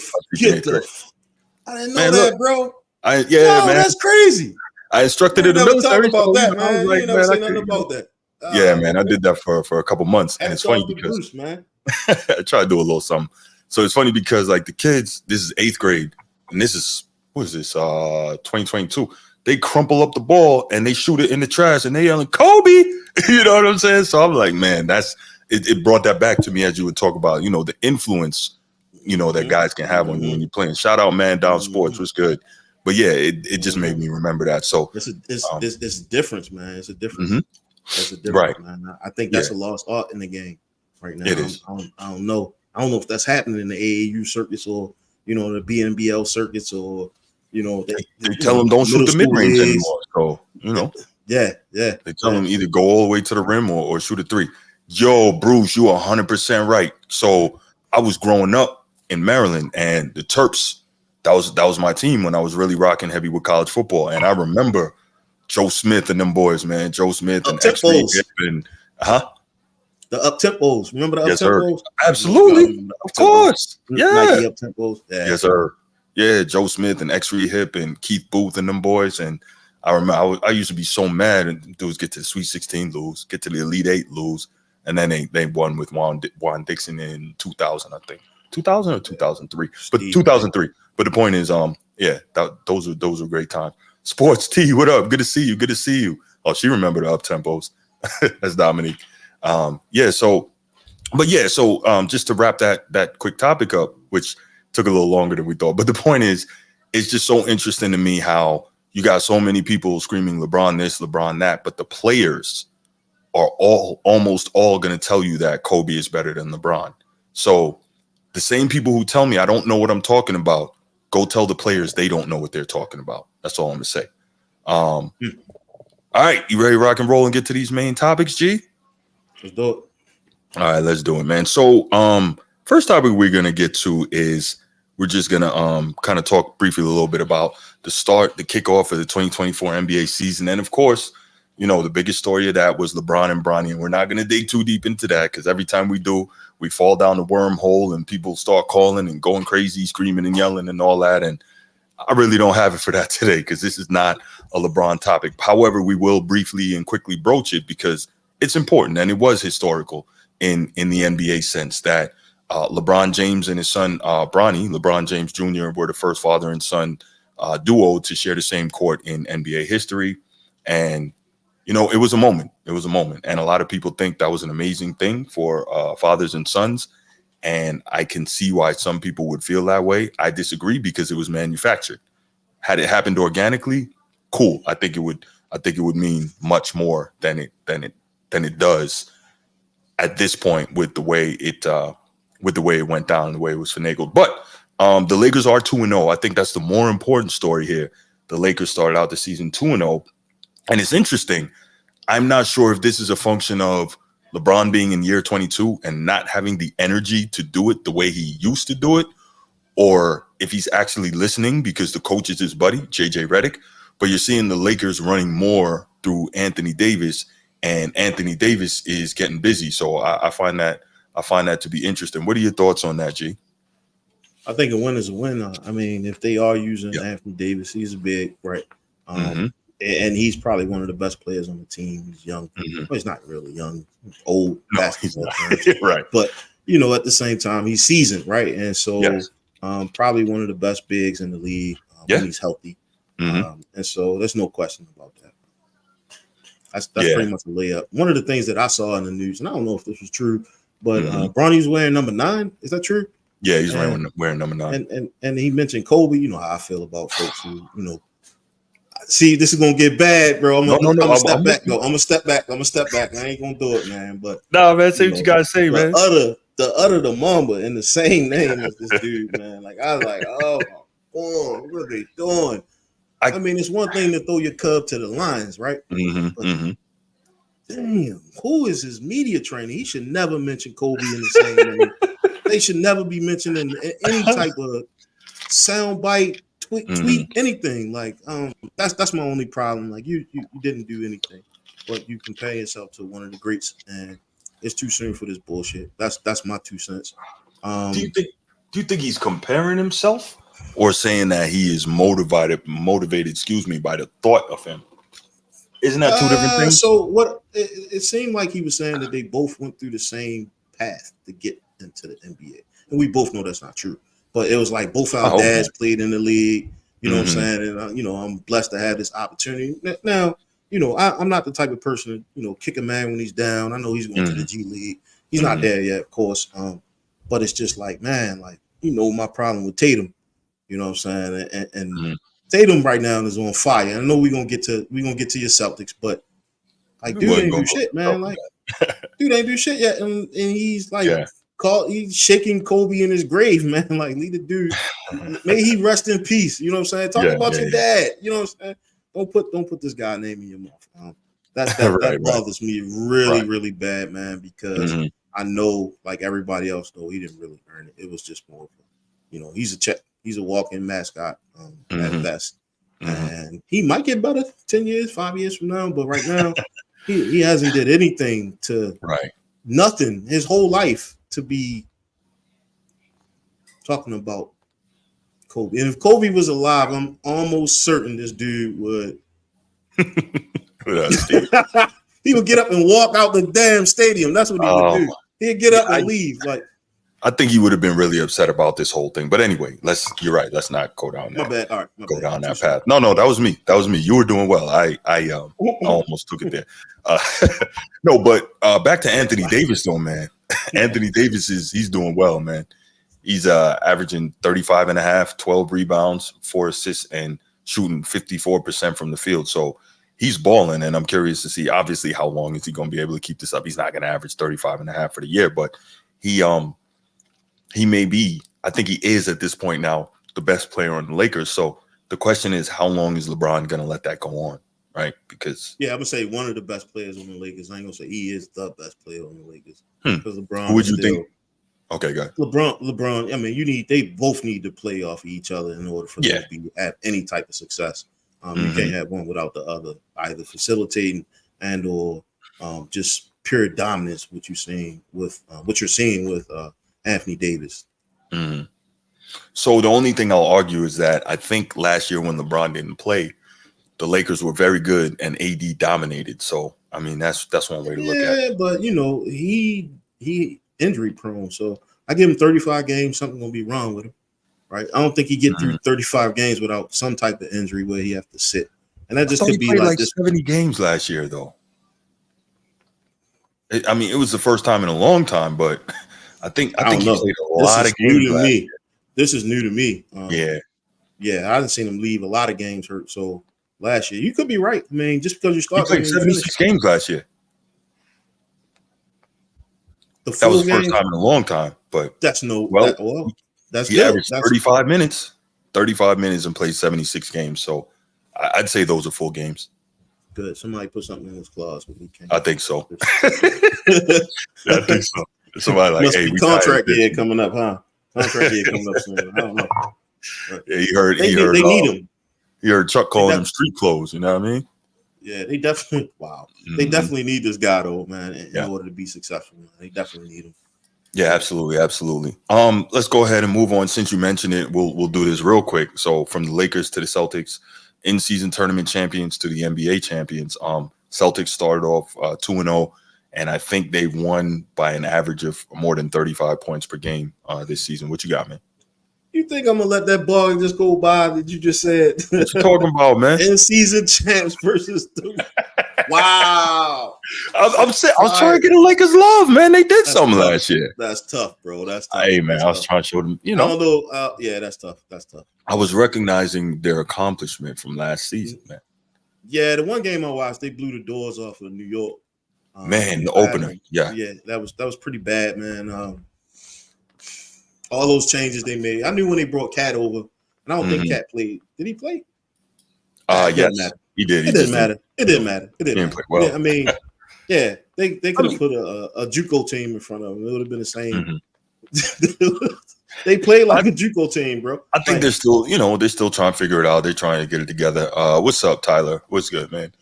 know that, bro. Man. That's crazy. I instructed in the military. About that, man. You never say nothing about that. Yeah, man, I did that for a couple months, and it's funny because Bruce, man. I try to do a little something. So it's funny because like the kids, this is 8th grade, and this is 2022. They crumple up the ball and they shoot it in the trash, and they yelling Kobe. You know what I'm saying? So I'm like, man, it brought that back to me as you would talk about, the influence, that guys can have on you when you're playing. Shout out, Man Down Sports, was good. But yeah, it just made me remember that. So it's a difference, man. It's a difference. It's a difference, man. I think that's a lost art in the game right now. It is. I don't know. I don't know if that's happening in the AAU circuits or the BNBL circuits or they tell them don't shoot the mid range anymore. So yeah. They tell them either go all the way to the rim or shoot a 3. Yo, Bruce, you 100% right. So I was growing up in Maryland, and the Terps. That was my team when I was really rocking heavy with college football. And I remember Joe Smith and them boys, man. Joe Smith and X-Ray and the The up tempos. Remember the up Yes, sir. tempos? Absolutely. Of course. Yeah. Nike up tempos. Yeah. Yes, sir. Yeah, Joe Smith and X-Ray Hip and Keith Booth and them boys. And I remember I used to be so mad and dudes get to the Sweet 16, lose, get to the Elite 8, lose. And then they won with Juan Dixon in 2000, I think. 2000 or 2003. But 2003. But the point is, those are great times. Sports T, what up? Good to see you. Good to see you. Oh, she remembered the up tempos. That's Dominique. So just to wrap that quick topic up, which took a little longer than we thought. But the point is, it's just so interesting to me how you got so many people screaming LeBron this, LeBron that, but the players are almost all going to tell you that Kobe is better than LeBron. So the same people who tell me I don't know what I'm talking about, go tell the players they don't know what they're talking about. That's all I'm going to say. All right, you ready to rock and roll and get to these main topics, G? Let's do it. All right, let's do it, man. So first topic we're going to get to is we're just going to kind of talk briefly a little bit about the kickoff of the 2024 NBA season. And of course, you know, the biggest story of that was LeBron and Bronny. And we're not going to dig too deep into that because every time we do, we fall down the wormhole and people start calling and going crazy, screaming and yelling and all that. And I really don't have it for that today because this is not a LeBron topic. However, we will briefly and quickly broach it because it's important and it was historical in the NBA sense that LeBron James and his son Bronny, LeBron James Jr., were the first father and son duo to share the same court in NBA history. And, you know, it was a moment. It was a moment. And a lot of people think that was an amazing thing for fathers and sons. And I can see why some people would feel that way. I disagree because it was manufactured. Had it happened organically, cool. I think it would mean much more than it does at this point with the way it went down, the way it was finagled. But the Lakers are 2-0. I think that's the more important story here. The Lakers started out the season 2-0. And it's interesting. I'm not sure if this is a function of LeBron being in year 22 and not having the energy to do it the way he used to do it, or if he's actually listening because the coach is his buddy, JJ Redick. But you're seeing the Lakers running more through Anthony Davis, and Anthony Davis is getting busy. So I find that to be interesting. What are your thoughts on that, G? I think a win is a win. I mean, if they are using Anthony Davis, he's a big, right? And he's probably one of the best players on the team. He's young. Well, he's not really young, old basketball player. Right. But, you know, at the same time, he's seasoned, right? And so probably one of the best bigs in the league when he's healthy. And so there's no question about that. That's pretty much a layup. One of the things that I saw in the news, and I don't know if this was true, but Bronny's wearing number 9. Is that true? Yeah, he's wearing number 9. And he mentioned Kobe. You know how I feel about folks who, you know, see, this is gonna get bad, bro. I'm gonna step back. I'm gonna step back. I ain't gonna do it, man. But man, say what you gotta say, man. The Mamba in the same name as this dude, man. Like I was like, oh my God, what are they doing? I mean, it's one thing to throw your cub to the Lions, right? Damn, who is his media trainer? He should never mention Kobe in the same name. They should never be mentioned in any type of soundbite, tweet, anything. Like, that's my only problem. Like, you didn't do anything, but you compare yourself to one of the greats, and it's too soon for this bullshit. That's my 2 cents. Do you think he's comparing himself, or saying that he is motivated, by the thought of him? Isn't that two different things? So what it seemed like he was saying that they both went through the same path to get into the NBA, and we both know that's not true. But it was like both our dads played in the league. You know what I'm saying? And you know, I'm blessed to have this opportunity. Now, you know, I'm not the type of person to, you know, kick a man when he's down. I know he's going to the G League. He's not there yet, of course. But it's just like, man, like, you know, my problem with Tatum. You know what I'm saying? And Tatum right now is on fire. I know we're gonna get to your Celtics, but like, dude ain't do shit, man. Like, dude ain't do shit yet, and he's like, he's shaking Kobe in his grave, man. Like, leave the dude. May he rest in peace. You know what I'm saying? Talk about your dad. You know what I'm saying? Don't put this guy's name in your mouth. That bothers me really bad, man. Because I know, like everybody else, though, he didn't really earn it. It was just more, you know, he's a walking mascot at best. And he might get better 10 years, 5 years from now, but right now he hasn't did anything to nothing his whole life to be talking about Kobe. And if Kobe was alive, I'm almost certain this dude would. He would get up and walk out the damn stadium. That's what he would do. He'd get up and leave. Like, I think he would have been really upset about this whole thing. But anyway, you're right. Let's not go down that. My bad. All right, go down that path. No, that was me. You were doing well. I almost took it there. No, but back to Anthony Davis though, man. Anthony Davis he's doing well, man. He's averaging 35 and a half, 12 rebounds, 4 assists, and shooting 54% from the field. So he's balling, and I'm curious to see, obviously, how long is he going to be able to keep this up? He's not going to average 35 and a half for the year, but he may be, I think he is at this point now, the best player on the Lakers. So the question is, how long is LeBron going to let that go on, right? Because I'm going to say one of the best players on the Lakers. I ain't going to say he is the best player on the Lakers. Because LeBron, who would you think? Okay, go ahead. LeBron. I mean, they both need to play off of each other in order for them to have any type of success. You can't have one without the other, either facilitating and or just pure dominance. What you're seeing with Anthony Davis. Mm-hmm. So the only thing I'll argue is that I think last year when LeBron didn't play, the Lakers were very good and AD dominated. So I mean, that's one way to look at it. Yeah, but he injury prone. So I give him 35 games. Something gonna be wrong with him, right? I don't think he get through 35 games without some type of injury where he have to sit, and that just could be like 70 games last year, though. I mean, it was the first time in a long time, but I think he played a lot of games last year. This is new to me. Yeah, I haven't seen him leave a lot of games hurt. So last year, you could be right. I mean, just because you start, he played 76 games last year. That was the first time in a long time, but that's he good. Averaged 35 minutes. 35 minutes and played 76 games. So I'd say those are full games. Good. Somebody put something in his clause, but we can't. I think so. I think so. Somebody like, must be contract year coming up, huh? Contract year coming up soon. I don't know. But yeah, he heard. They need him. You heard Chuck calling them street clothes. You know what I mean? Yeah, they definitely. Wow, they definitely need this guy though, man, in order to be successful. Man. They definitely need him. Yeah, absolutely. Let's go ahead and move on. Since you mentioned it, we'll do this real quick. So from the Lakers to the Celtics, in-season tournament champions to the NBA champions. Celtics started off 2-0, and I think they won by an average of more than 35 points per game this season. What you got, man? You think I'm gonna let that bug just go by that you just said? What you talking about, man? In-season champs versus wow. I was trying to get the Lakers love, man. They did something last year. That's tough, bro. That's tough. Hey, man, I was trying to show them, I don't know. Yeah, that's tough. I was recognizing their accomplishment from last season, man. Yeah, the one game I watched, they blew the doors off of New York. Man, the opener. Yeah, that was pretty bad, man. All those changes they made. I knew when they brought Cat over, and I don't think Cat played. Did he play? Yes, he did. It didn't matter. It didn't matter. Play well. Yeah, I mean, yeah, they could have put a JUCO team in front of them. It would have been the same. They play like a JUCO team, bro. I think they're still trying to figure it out. They're trying to get it together. What's up, Tyler? What's good, man?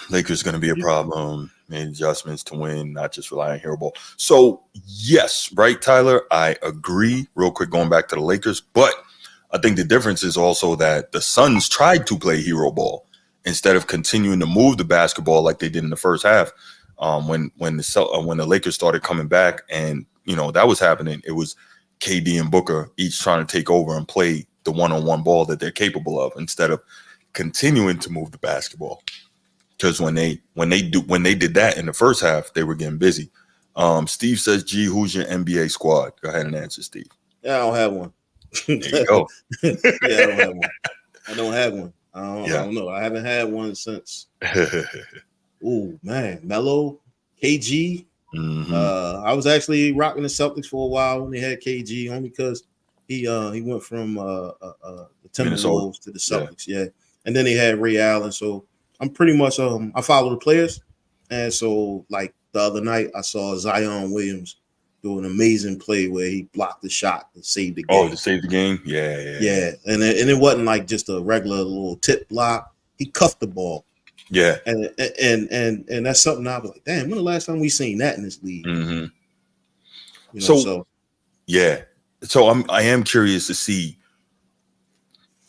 Lakers going to be a problem. Made adjustments to win, not just rely on hero ball. So yes, right, Tyler, I agree. Real quick, going back to the Lakers, but I think the difference is also that the Suns tried to play hero ball instead of continuing to move the basketball like they did in the first half. When the Lakers started coming back, and that was happening, it was KD and Booker each trying to take over and play the one-on-one ball that they're capable of instead of continuing to move the basketball. Because when they did that in the first half, they were getting busy. Steve says, "Gee, who's your NBA squad?" Go ahead and answer, Steve. Yeah, I don't have one. There you go. Yeah, I don't have one. I don't know. I haven't had one since. Oh man, Melo, KG. I was actually rocking the Celtics for a while when they had KG, only because he went from the Timberwolves to the Celtics. Yeah, and then they had Ray Allen. So I'm pretty much I follow the players, and so like the other night I saw Zion Williams do an amazing play where he blocked the shot and saved the game. Oh, to save the game? Yeah. And it wasn't like just a regular little tip block. He cuffed the ball. Yeah. And that's something I was like, damn, when the last time we seen that in this league? Mm-hmm. You know, So yeah. So I am curious to see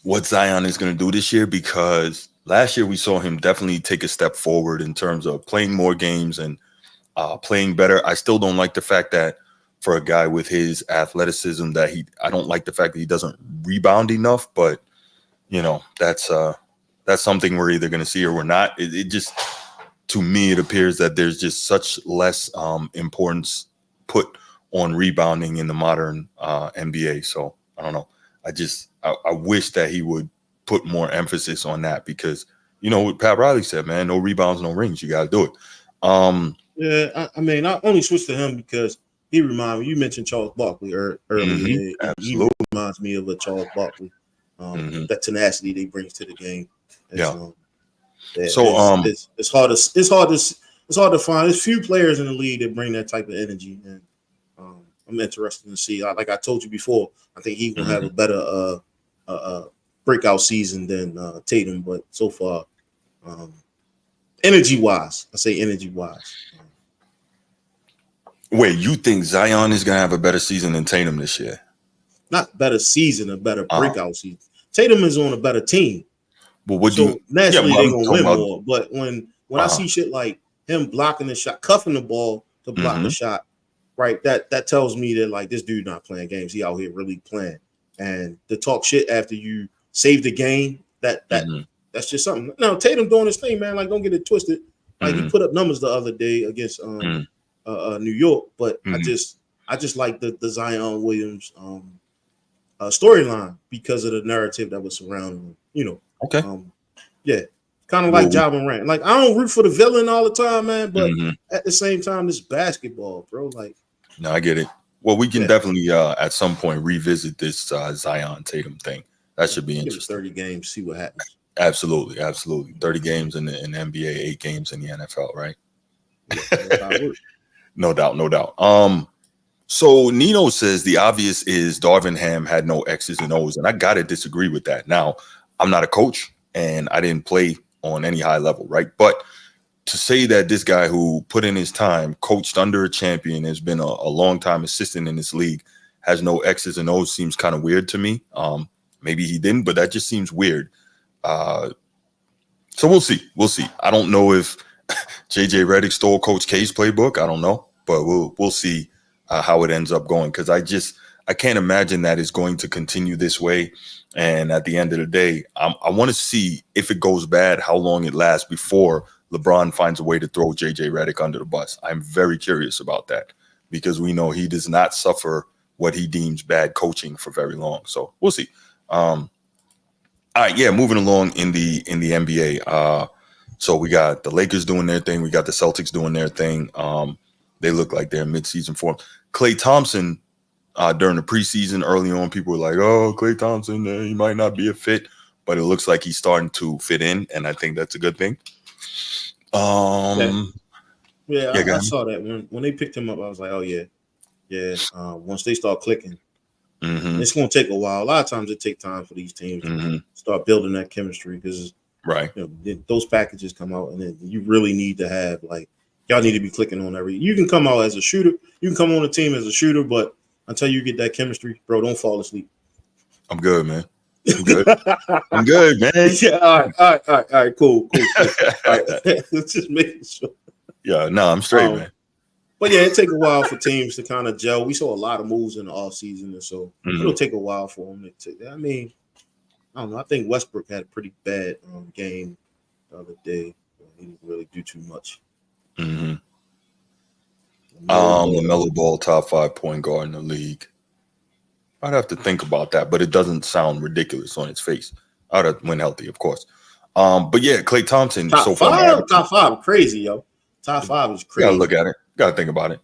what Zion is going to do this year, because last year we saw him definitely take a step forward in terms of playing more games and playing better. I still don't like the fact that for a guy with his athleticism I don't like the fact that he doesn't rebound enough, but you know, that's something we're either going to see or we're not. It just, to me, it appears that there's just such less importance put on rebounding in the modern NBA. So I don't know. I wish that he would put more emphasis on that, because, you know, what Pat Riley said, man, no rebounds, no rings. You got to do it. yeah, I mean, I only switched to him because he reminded me. You mentioned Charles Barkley earlier. He Absolutely. reminds me of a Charles Barkley. Mm-hmm. That tenacity they brings to the game. Yeah. So So it's hard to find. There's few players in the league that bring that type of energy, and I'm interested to see. Like I told you before, I think he's gonna have a better breakout season than Tatum, but so far, energy wise, I say energy wise. wait, you think Zion is gonna have a better season than Tatum this year? Not better season, a better breakout season. Tatum is on a better team. Well, what do you? So naturally Yeah, they're I'm gonna talking win about. more. But when I see shit like him blocking the shot, cuffing the ball to block the shot, right? That tells me that like this dude not playing games. He out here really playing. And to talk shit after you save the game, that's just something. Now Tatum doing his thing, man. Like, don't get it twisted. Like he put up numbers the other day against New York, but I just like the Zion Williams storyline because of the narrative that was surrounding him. You know, Okay. Yeah, kind of like Ja Morant. Like, I don't root for the villain all the time, man, but at the same time, this basketball, bro. Like, no, I get it. Well, we can definitely at some point revisit this Zion Tatum thing. That should be interesting. 30 games, see what happens. Absolutely. 30 games in the NBA, 8 games in the NFL, right? Yeah, no doubt. So Nino says the obvious is Darvin Ham had no X's and O's, and I gotta disagree with that. Now, I'm not a coach and I didn't play on any high level, right? But to say that this guy who put in his time, coached under a champion, has been a long time assistant in this league, has no X's and O's seems kind of weird to me. Maybe he didn't, but that just seems weird. So we'll see. I don't know if JJ Redick stole Coach K's playbook. I don't know, but we'll see how it ends up going, because I can't imagine that it's going to continue this way. And at the end of the day, I want to see if it goes bad, how long it lasts before LeBron finds a way to throw JJ Redick under the bus. I'm very curious about that, because we know he does not suffer what he deems bad coaching for very long. So we'll see. All right, yeah, moving along in the NBA. So we got the Lakers doing their thing. We got the Celtics doing their thing. They look like they're in mid-season form. Klay Thompson, during the preseason, early on, people were like, "Oh, Klay Thompson, he might not be a fit," but it looks like he's starting to fit in, and I think that's a good thing. I saw that when they picked him up. I was like, "Oh yeah." Once they start clicking, it's going to take a while. A lot of times it takes time for these teams to start building that chemistry, because those packages come out, and then you really need to have, like, y'all need to be clicking on every. You can come out as a shooter, you can come on the team as a shooter, but until you get that chemistry, bro, don't fall asleep. I'm good, man. I'm good, man. Yeah, all right, cool. All right, let's just make sure. Yeah, no, I'm straight, man. But yeah, it take a while for teams to kind of gel. We saw a lot of moves in the offseason, and so it'll take a while for them to. I mean, I don't know. I think Westbrook had a pretty bad game the other day. He didn't really do too much. LaMelo Ball, top 5 point guard in the league. I'd have to think about that, but it doesn't sound ridiculous on its face. I'd have when healthy, of course. But yeah, Klay Thompson. Top five, crazy, yo. Top 5 is crazy. Gotta look at it. Gotta think about it.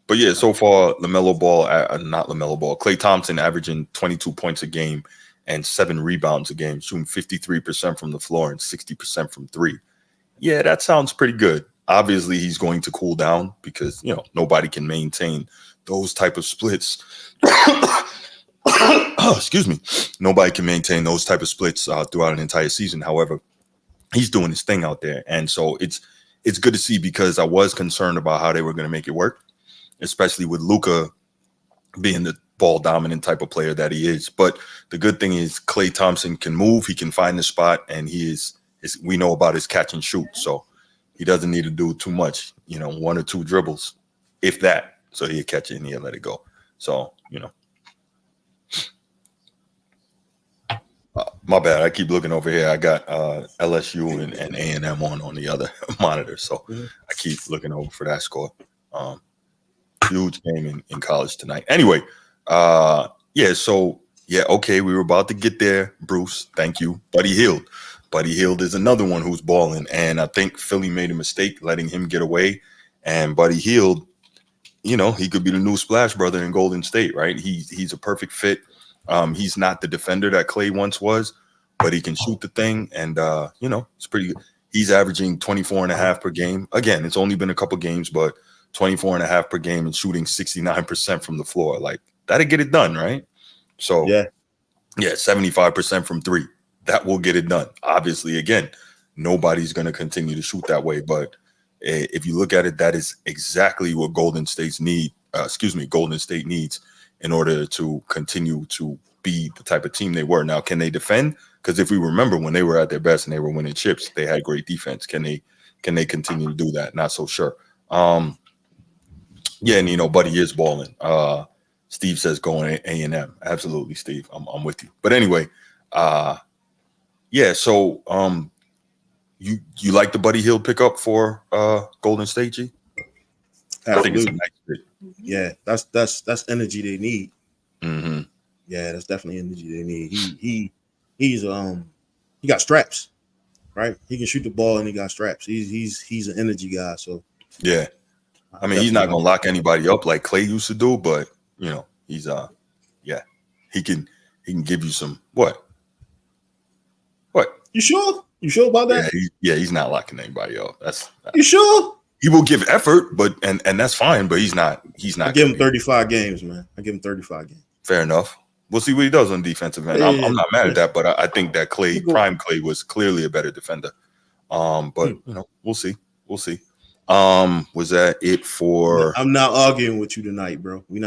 But yeah, so far, Klay Thompson averaging 22 points a game and 7 rebounds a game, shooting 53% from the floor and 60% from 3. Yeah, that sounds pretty good. Obviously, he's going to cool down because, nobody can maintain those type of splits. Excuse me. Nobody can maintain those type of splits throughout an entire season. However, he's doing his thing out there. And so it's good to see, because I was concerned about how they were going to make it work, especially with Luka being the ball dominant type of player that he is. But the good thing is Klay Thompson can move, he can find the spot, and we know about his catch and shoot. So he doesn't need to do too much, 1 or 2 dribbles, if that. So he'll catch it and he'll let it go. So, my bad. I keep looking over here. I got LSU and A&M on the other monitor. So I keep looking over for that score. Huge game in college tonight. Anyway, okay, we were about to get there, Bruce. Thank you. Buddy Hield. Buddy Hield is another one who's balling, and I think Philly made a mistake letting him get away. And Buddy Hield, he could be the new Splash Brother in Golden State, right? He's a perfect fit. He's not the defender that Klay once was, but he can shoot the thing, and it's pretty good. He's averaging 24.5 per game. Again, it's only been a couple games, but 24.5 per game and shooting 69% from the floor. Like, that'll get it done, right? So yeah, 75% from 3. That will get it done. Obviously, again, nobody's going to continue to shoot that way, but if you look at it, that is exactly what Golden State needs in order to continue to be the type of team they were. Now, can they defend? Because if we remember, when they were at their best and they were winning chips, they had great defense. Can they continue to do that? Not so sure. And Buddy is balling. Steve says going A&M. Absolutely, Steve. I'm with you. But anyway, so you like the Buddy Hield pickup for Golden State, G? Absolutely. I think it's a nice fit. Yeah, that's energy they need. Mm-hmm. Yeah, that's definitely energy they need. He got straps, right? He can shoot the ball and he got straps. He's an energy guy. So yeah, I mean, he's not gonna lock anybody up like Klay used to do, but he's he can give you some what? You sure? You sure about that? He's not locking anybody up. You sure? He will give effort, but and that's fine, but he's not. I give him 35 games, man. I give him 35 games. Fair enough. We'll see what he does on defensive end. I'm not mad at that, but I think that Prime Klay was clearly a better defender. But we'll see. Was that it for? I'm not arguing with you tonight, bro. We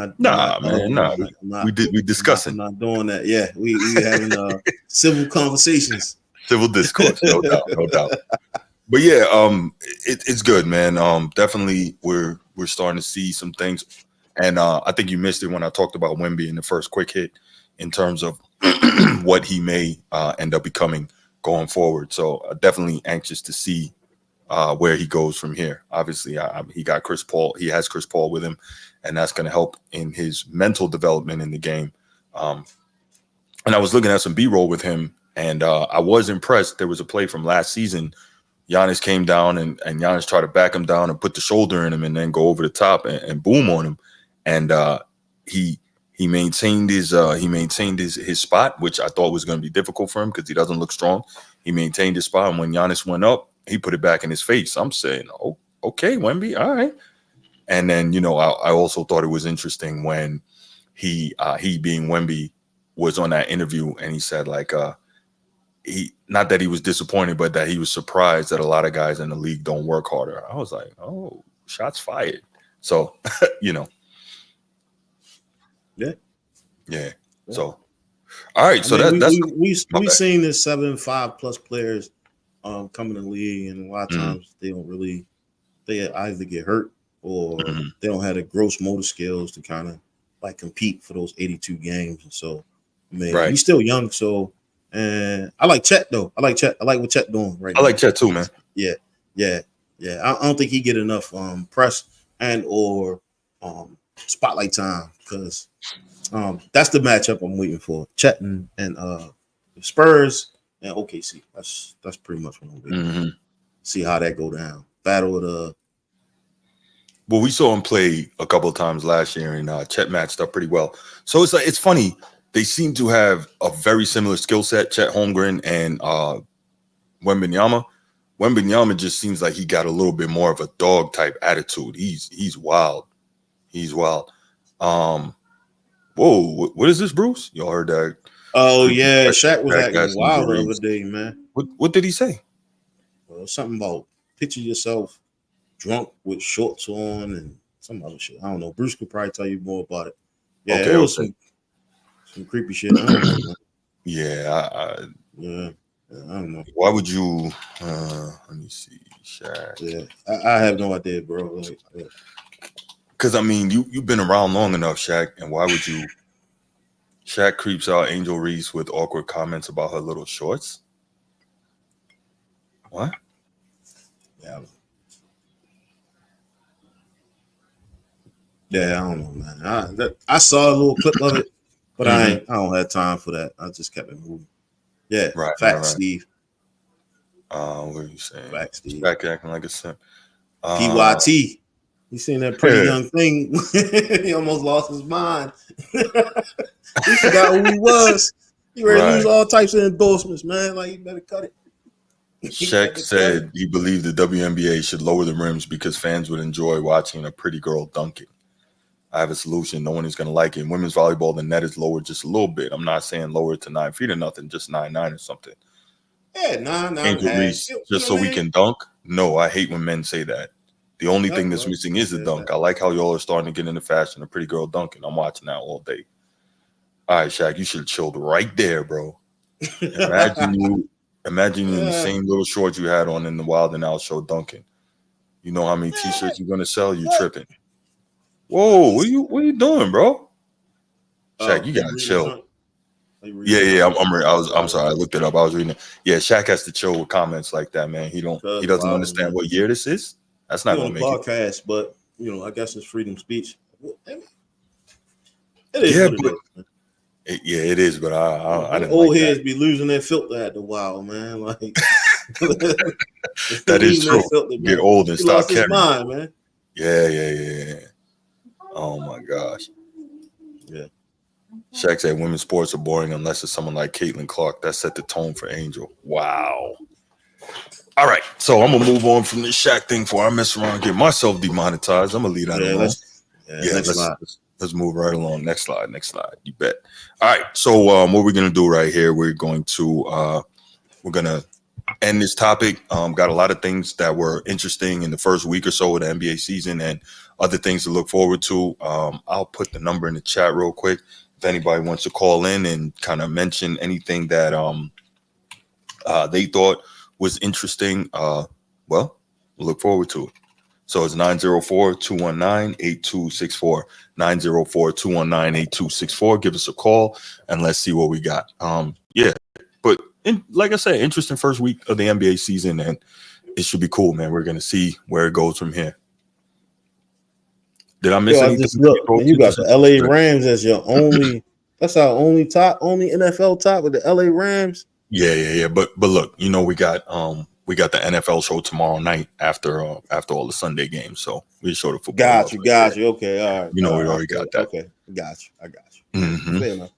discussing. I'm not doing that. Yeah, we having civil conversations. Civil discourse, no doubt. But yeah, it's good, man. Definitely, we're starting to see some things, and I think you missed it when I talked about Wemby in the first quick hit in terms of what he may end up becoming going forward. So definitely anxious to see where he goes from here. Obviously, he got Chris Paul. He has Chris Paul with him, and that's going to help in his mental development in the game. And I was looking at some B-roll with him, and I was impressed. There was a play from last season. Giannis came down and Giannis tried to back him down and put the shoulder in him and then go over the top and boom on him. And he maintained his spot, which I thought was going to be difficult for him because he doesn't look strong. He maintained his spot, and when Giannis went up, he put it back in his face. I'm saying, oh, okay, Wemby, all right. And then I also thought it was interesting when he being Wemby was on that interview and he said not that he was disappointed, but that he was surprised that a lot of guys in the league don't work harder. I was like, oh, shots fired. So, Yeah. So, all right. So we've seen this 7-5+ players come in the league, and a lot of times they either get hurt or they don't have the gross motor skills to kind of compete for those 82 games. And so, he's still young. So, and I like Chet though. I like what Chet doing right now. I like Chet too, man. Yeah. I don't think he get enough press and or spotlight time because that's the matchup I'm waiting for. Chet and Spurs and OKC. That's pretty much what I'm waiting for. See how that go down. Battle of the. Well, we saw him play a couple of times last year, and Chet matched up pretty well. So it's funny. They seem to have a very similar skill set, Chet Holmgren and Wembanyama. Wembanyama just seems like he got a little bit more of a dog type attitude. He's wild. Whoa, what is this, Bruce? Y'all heard that? Oh yeah, Shaq was acting wild the other day, man. What did he say? something about picture yourself drunk with shorts on and some other shit. I don't know. Bruce could probably tell you more about it. Yeah, Okay, it was some creepy shit. I don't know, man. Yeah, Yeah, I don't know. why would you? Let me see, Shaq. Yeah, I have no idea, bro. Like, Because I mean, you've been around long enough, Shaq, and why would you? Shaq creeps out Angel Reese with awkward comments about her little shorts. What? yeah, I don't know, man. I saw a little clip of it, but I don't have time for that. I just kept it moving. Yeah, Right. Steve. What are you saying? Facts, Steve. Shaq acting like a simp. PYT. You seen that pretty young thing? He almost lost his mind. He forgot who he was. He ready to lose all types of endorsements, man. Like, you better cut it. Shaq said he believed the WNBA should lower the rims because fans would enjoy watching a pretty girl dunking. I have a solution. No one is going to like it. In women's volleyball, the net is lowered just a little bit. I'm not saying lower it to 9 feet or nothing, just 9'9" or something. Yeah, 9'9" Angel Reese, just so we can dunk? No, I hate when men say that. The only thing that's missing is the dunk. I like how y'all are starting to get into fashion. A pretty girl dunking. I'm watching that all day. All right, Shaq, you should have chilled right there, bro. Imagine you in the same little shorts you had on in the Wild and Out show dunking. You know how many t-shirts you're gonna sell? You tripping. Whoa, what are you doing, bro? Shaq, you gotta chill. Yeah. I'm sorry, I looked it up. I was reading it. Yeah, Shaq has to chill with comments like that, man. He doesn't understand what year this is. That's not gonna make podcast, but I guess it's freedom speech. It is what it is. It is, but I didn't old like heads that. be losing their filter at the Wild, man. Like that is true. Filter, get old and stop caring. Mind, man. Yeah. Oh my gosh. Yeah. Shaq said women's sports are boring unless it's someone like Caitlin Clark. That set the tone for Angel. Wow. All right, so I'm gonna move on from this Shaq thing before I mess around and get myself demonetized. I'm gonna leave that alone. Let's move right along. Next slide. You bet. All right. So what we're gonna do right here, we're gonna end this topic. Got a lot of things that were interesting in the first week or so of the NBA season, and other things to look forward to. I'll put the number in the chat real quick if anybody wants to call in and kind of mention anything that they thought was interesting. We'll look forward to it. So it's 904-219-8264. 904-219-8264. Give us a call and let's see what we got. But like I said, interesting first week of the NBA season, and it should be cool, man. We're gonna see where it goes from here. Did I miss anything? You got the LA Rams as your only. That's our only NFL top with the LA Rams. Yeah. But look, we got the NFL show tomorrow night after all the Sunday games. So we show the football. Got you. Okay, all right. We already got that. Okay, got you. I got you. Mm-hmm. Fair enough.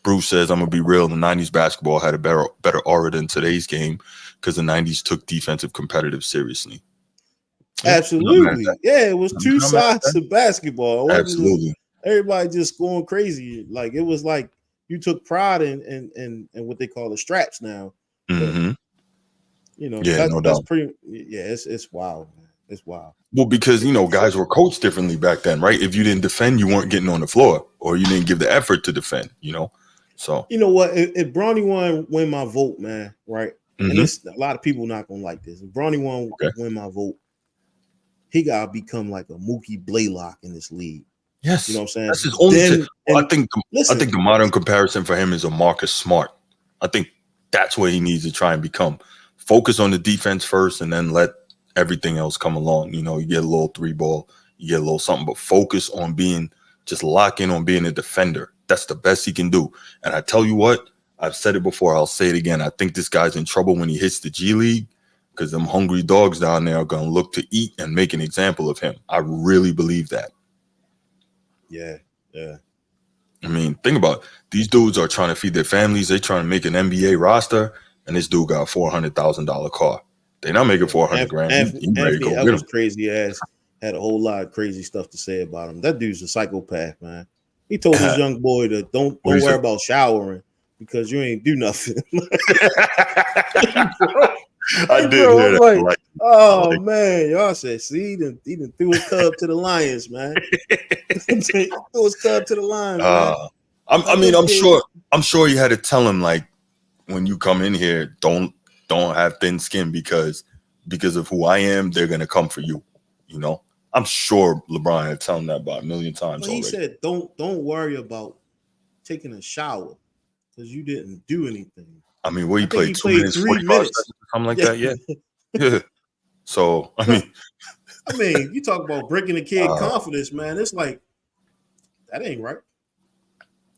Bruce says, I'm gonna be real. The 90s basketball had a better aura than today's game because the 90s took defensive competitive seriously. Absolutely. Yeah, it was two sides of basketball. Absolutely. Everybody just going crazy. Like, it was like you took pride in what they call the straps now. Mm-hmm. But, no that's doubt. pretty. Yeah, it's wild, man. It's wild. Well, because guys were coached differently back then, right? If you didn't defend, you weren't getting on the floor, or you didn't give the effort to defend. So you know what? If Bronny won, win my vote, man, right? Mm-hmm. And it's a lot of people not gonna like this. If Bronny won, win my vote, he gotta become like a Mookie Blaylock in this league. Yes, you know what I'm saying. That's his only. I think the modern comparison for him is a Marcus Smart. I think that's what he needs to try and become. Focus on the defense first, and then let everything else come along. You get a little 3-ball, you get a little something, but focus on lock in on being a defender. That's the best he can do. And I tell you what, I've said it before, I'll say it again. I think this guy's in trouble when he hits the G League because them hungry dogs down there are going to look to eat and make an example of him. I really believe that. Yeah. I mean, think about it. These dudes are trying to feed their families. They're trying to make an NBA roster, and this dude got a $400,000 car. They're not making $400,000. Anthony Edwards crazy ass had a whole lot of crazy stuff to say about him. That dude's a psychopath, man. He told his young boy to don't worry about showering because you ain't do nothing. I Hey, did bro, hear I'm that. like, Like, oh man, y'all said, see, he done threw his cub to the Lions, man. Threw his cub to the Lions, man. I mean, I'm sure you had to tell him like when you come in here, don't have thin skin because of who I am, they're gonna come for you. You know, I'm sure LeBron had told him that about a million times Well, he already. said, don't worry about taking a shower because you didn't do anything. I mean, what I he think played he 2 played minutes 3 45 minutes. seconds or something like that. Yeah, yeah. So I mean, you talk about breaking the kid confidence, man. It's like that ain't right.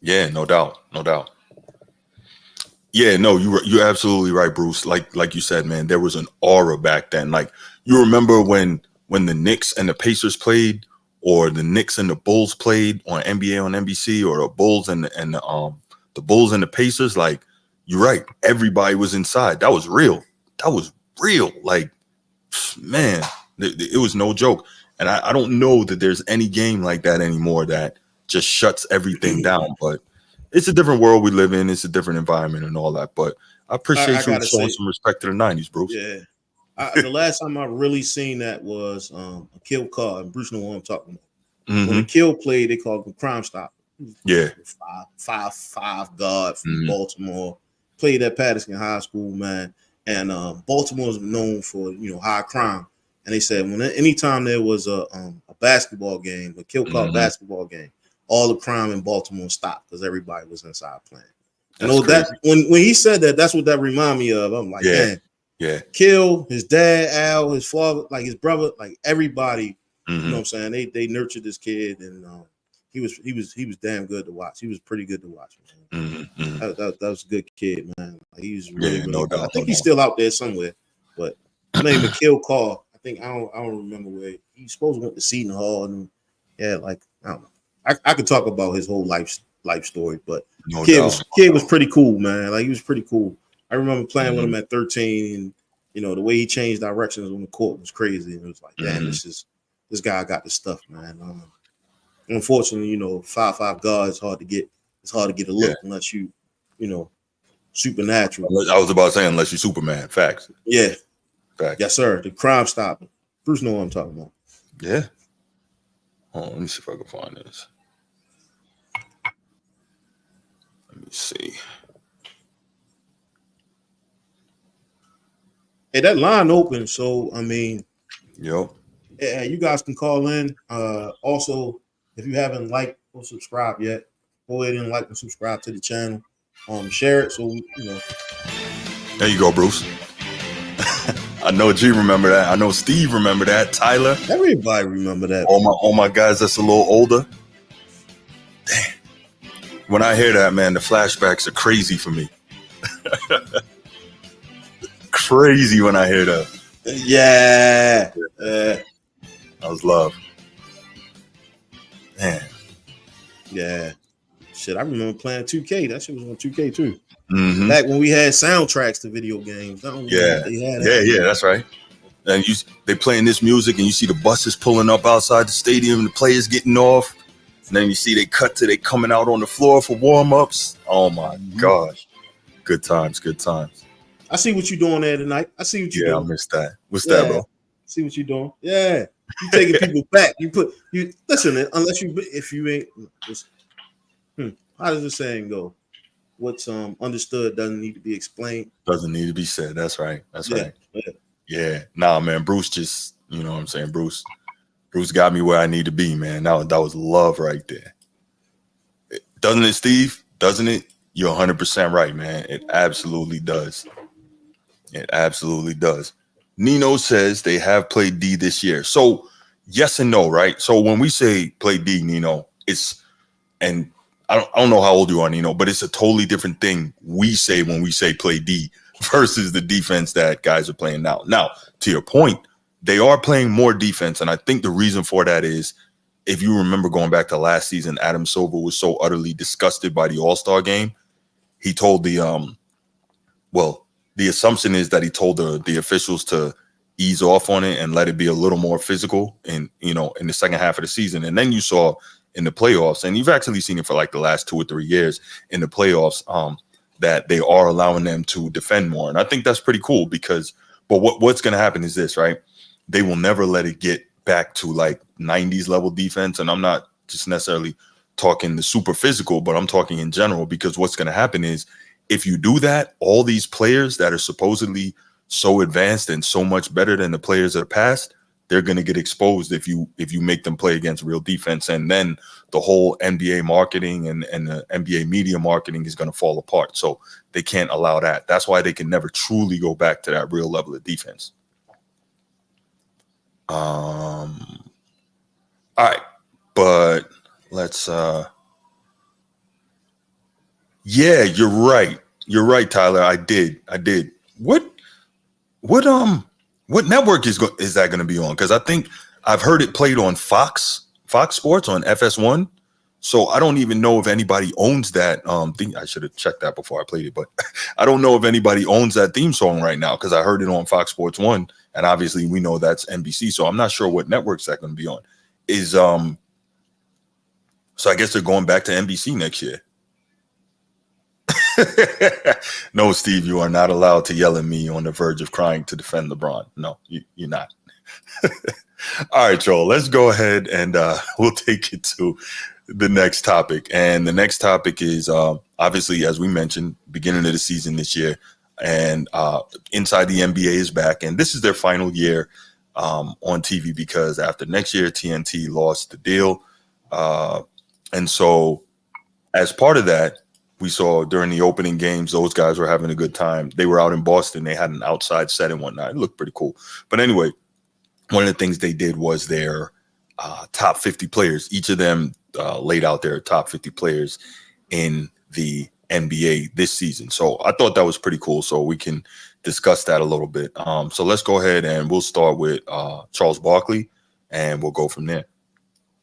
yeah, no doubt. Yeah, no, you're absolutely right, Bruce. Like you said, man, there was an aura back then. Like you remember when the Knicks and the Pacers played, or the Knicks and the Bulls played on NBA on NBC, or the Bulls and the Bulls and the Pacers. Like you're right, everybody was inside. That was real. Like man, it was no joke. And I don't know that there's any game like that anymore that just shuts everything down. But it's a different world we live in. It's a different environment and all that. But I appreciate you showing some respect to the 90s, Bruce. Yeah. The last time I really seen that was a Kill Car, and Bruce know what I'm talking about. Mm-hmm. When the Kill played, they called him Crime Stopper. Yeah. 5'5" guard from Baltimore. Played at Patterson High School, man. And Baltimore is known for high crime. And they said anytime there was a basketball game, a Kill Car basketball game, all the crime in Baltimore stopped because everybody was inside playing. And that when he said that, that's what that reminded me of. I'm like, man, yeah. Kill, his dad, Al, his father, like his brother, like everybody. Mm-hmm. You know what I'm saying? They nurtured this kid, and he was damn good to watch. He was pretty good to watch, man. Mm-hmm. That was a good kid, man. Like, he was really good. No doubt, I think he's still out there somewhere, but his name is Kill Call. I think I don't remember where he's supposed to went to Seton Hall, and like I don't know. I could talk about his whole life story, but kid was pretty cool, man. Like he was pretty cool. I remember playing with him at 13, and the way he changed directions on the court was crazy. And it was like, damn, this guy got the stuff, man. Unfortunately, 5'5" guard is hard to get. It's hard to get a look unless you, supernatural. I was about to say unless you Superman. Facts. Yeah. Facts. Yes, sir. The Crime Stopper. Bruce know what I'm talking about. Yeah. Hold on, let me see if I can find this. Let me see. Hey, that line open, so I mean, yep. Yeah, you guys can call in. Also, if you haven't liked or subscribed yet, go ahead and like and subscribe to the channel. Share it so There you go, Bruce. I know G remember that. I know Steve remember that. Tyler. Everybody remember that. All my guys that's a little older. Damn. When I hear that, man, the flashbacks are crazy for me. Crazy when I hear that. Yeah. That was love. Man. Yeah. Shit, I remember playing 2K. That shit was on 2K too. Mm-hmm. Back when we had soundtracks to video games. Yeah, that's right. And they playing this music and you see the buses pulling up outside the stadium and the players getting off. And then you see they coming out on the floor for warm-ups. Oh my gosh. Good times. I see what you're doing there tonight. I see what you're doing. Yeah, I missed that. What's that, bro? See what you're doing. Yeah. You taking people back. You listen, unless if you ain't how does the saying go? What's understood doesn't need to be explained. Doesn't need to be said. That's right. Right. Yeah. Nah, man. Bruce just, you know what I'm saying? Bruce got me where I need to be, man. That was love right there. Doesn't it, Steve? Doesn't it? You're 100% right, man. It absolutely does. It absolutely does. Nino says they have played D this year. So yes and no, right? So when we say play D, Nino, and I don't know how old you are, Nino, but it's a totally different thing we say when we say play D versus the defense that guys are playing now. Now, to your point, they are playing more defense. And I think the reason for that is, if you remember going back to last season, Adam Silver was so utterly disgusted by the All-Star game. He told the assumption is that he told the officials to ease off on it and let it be a little more physical in the second half of the season. And then you saw in the playoffs, and you've actually seen it for like the last 2 or 3 years in the playoffs, that they are allowing them to defend more. And I think that's pretty cool because But what's going to happen is this, right? They will never let it get back to like 90s level defense. And I'm not just necessarily talking the super physical, but I'm talking in general, because what's going to happen is if you do that, all these players that are supposedly so advanced and so much better than the players of the past, they're going to get exposed if you make them play against real defense. And then the whole NBA marketing and the NBA media marketing is going to fall apart. So they can't allow that. That's why they can never truly go back to that real level of defense. All right, but let's yeah, you're right. You're right, Tyler. I did. What network is that going to be on? Because I think I've heard it played on Fox Sports on FS1. So I don't even know if anybody owns that thing. I should have checked that before I played it, but I don't know if anybody owns that theme song right now, because I heard it on Fox Sports 1, and obviously we know that's NBC. So I'm not sure what networks that's going to be on. So I guess they're going back to NBC next year. No, Steve, you are not allowed to yell at me on the verge of crying to defend LeBron. No, you're not. All right, Joel, let's go ahead and we'll take it to the next topic. And the next topic is obviously, as we mentioned, beginning of the season this year, and Inside the NBA is back, and this is their final year on TV, because after next year, TNT lost the deal. And so as part of that, we saw during the opening games, those guys were having a good time. They were out in Boston. They had an outside set and whatnot. It looked pretty cool. But anyway, one of the things they did was their top 50 players. Each of them laid out their top 50 players in the NBA this season. So I thought that was pretty cool. So we can discuss that a little bit. So let's go ahead and we'll start with Charles Barkley, and we'll go from there.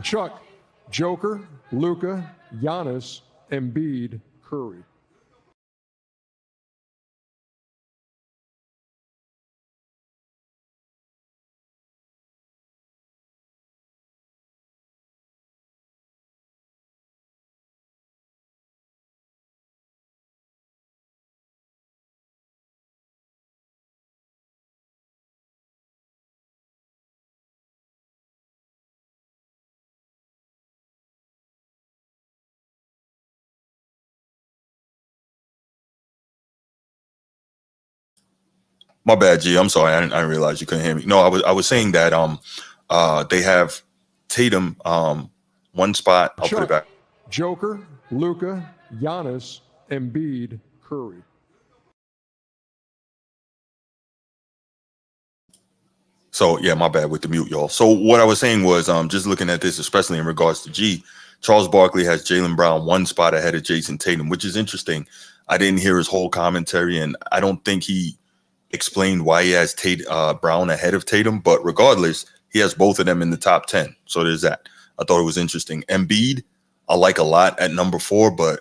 Chuck, Joker, Luka, Giannis, Embiid, Curry. My bad, G. I'm sorry. I didn't realize you couldn't hear me. No, I was saying that they have Tatum one spot. I'll put it back. Joker, Luka, Giannis, Embiid, Curry. So yeah, my bad with the mute, y'all. So what I was saying was just looking at this, especially in regards to G, Charles Barkley has Jaylen Brown one spot ahead of Jason Tatum, which is interesting. I didn't hear his whole commentary, and I don't think he explained why he has Brown ahead of Tatum, but regardless, he has both of them in the top 10. So there's that. I thought it was interesting. Embiid, I like a lot at number 4, but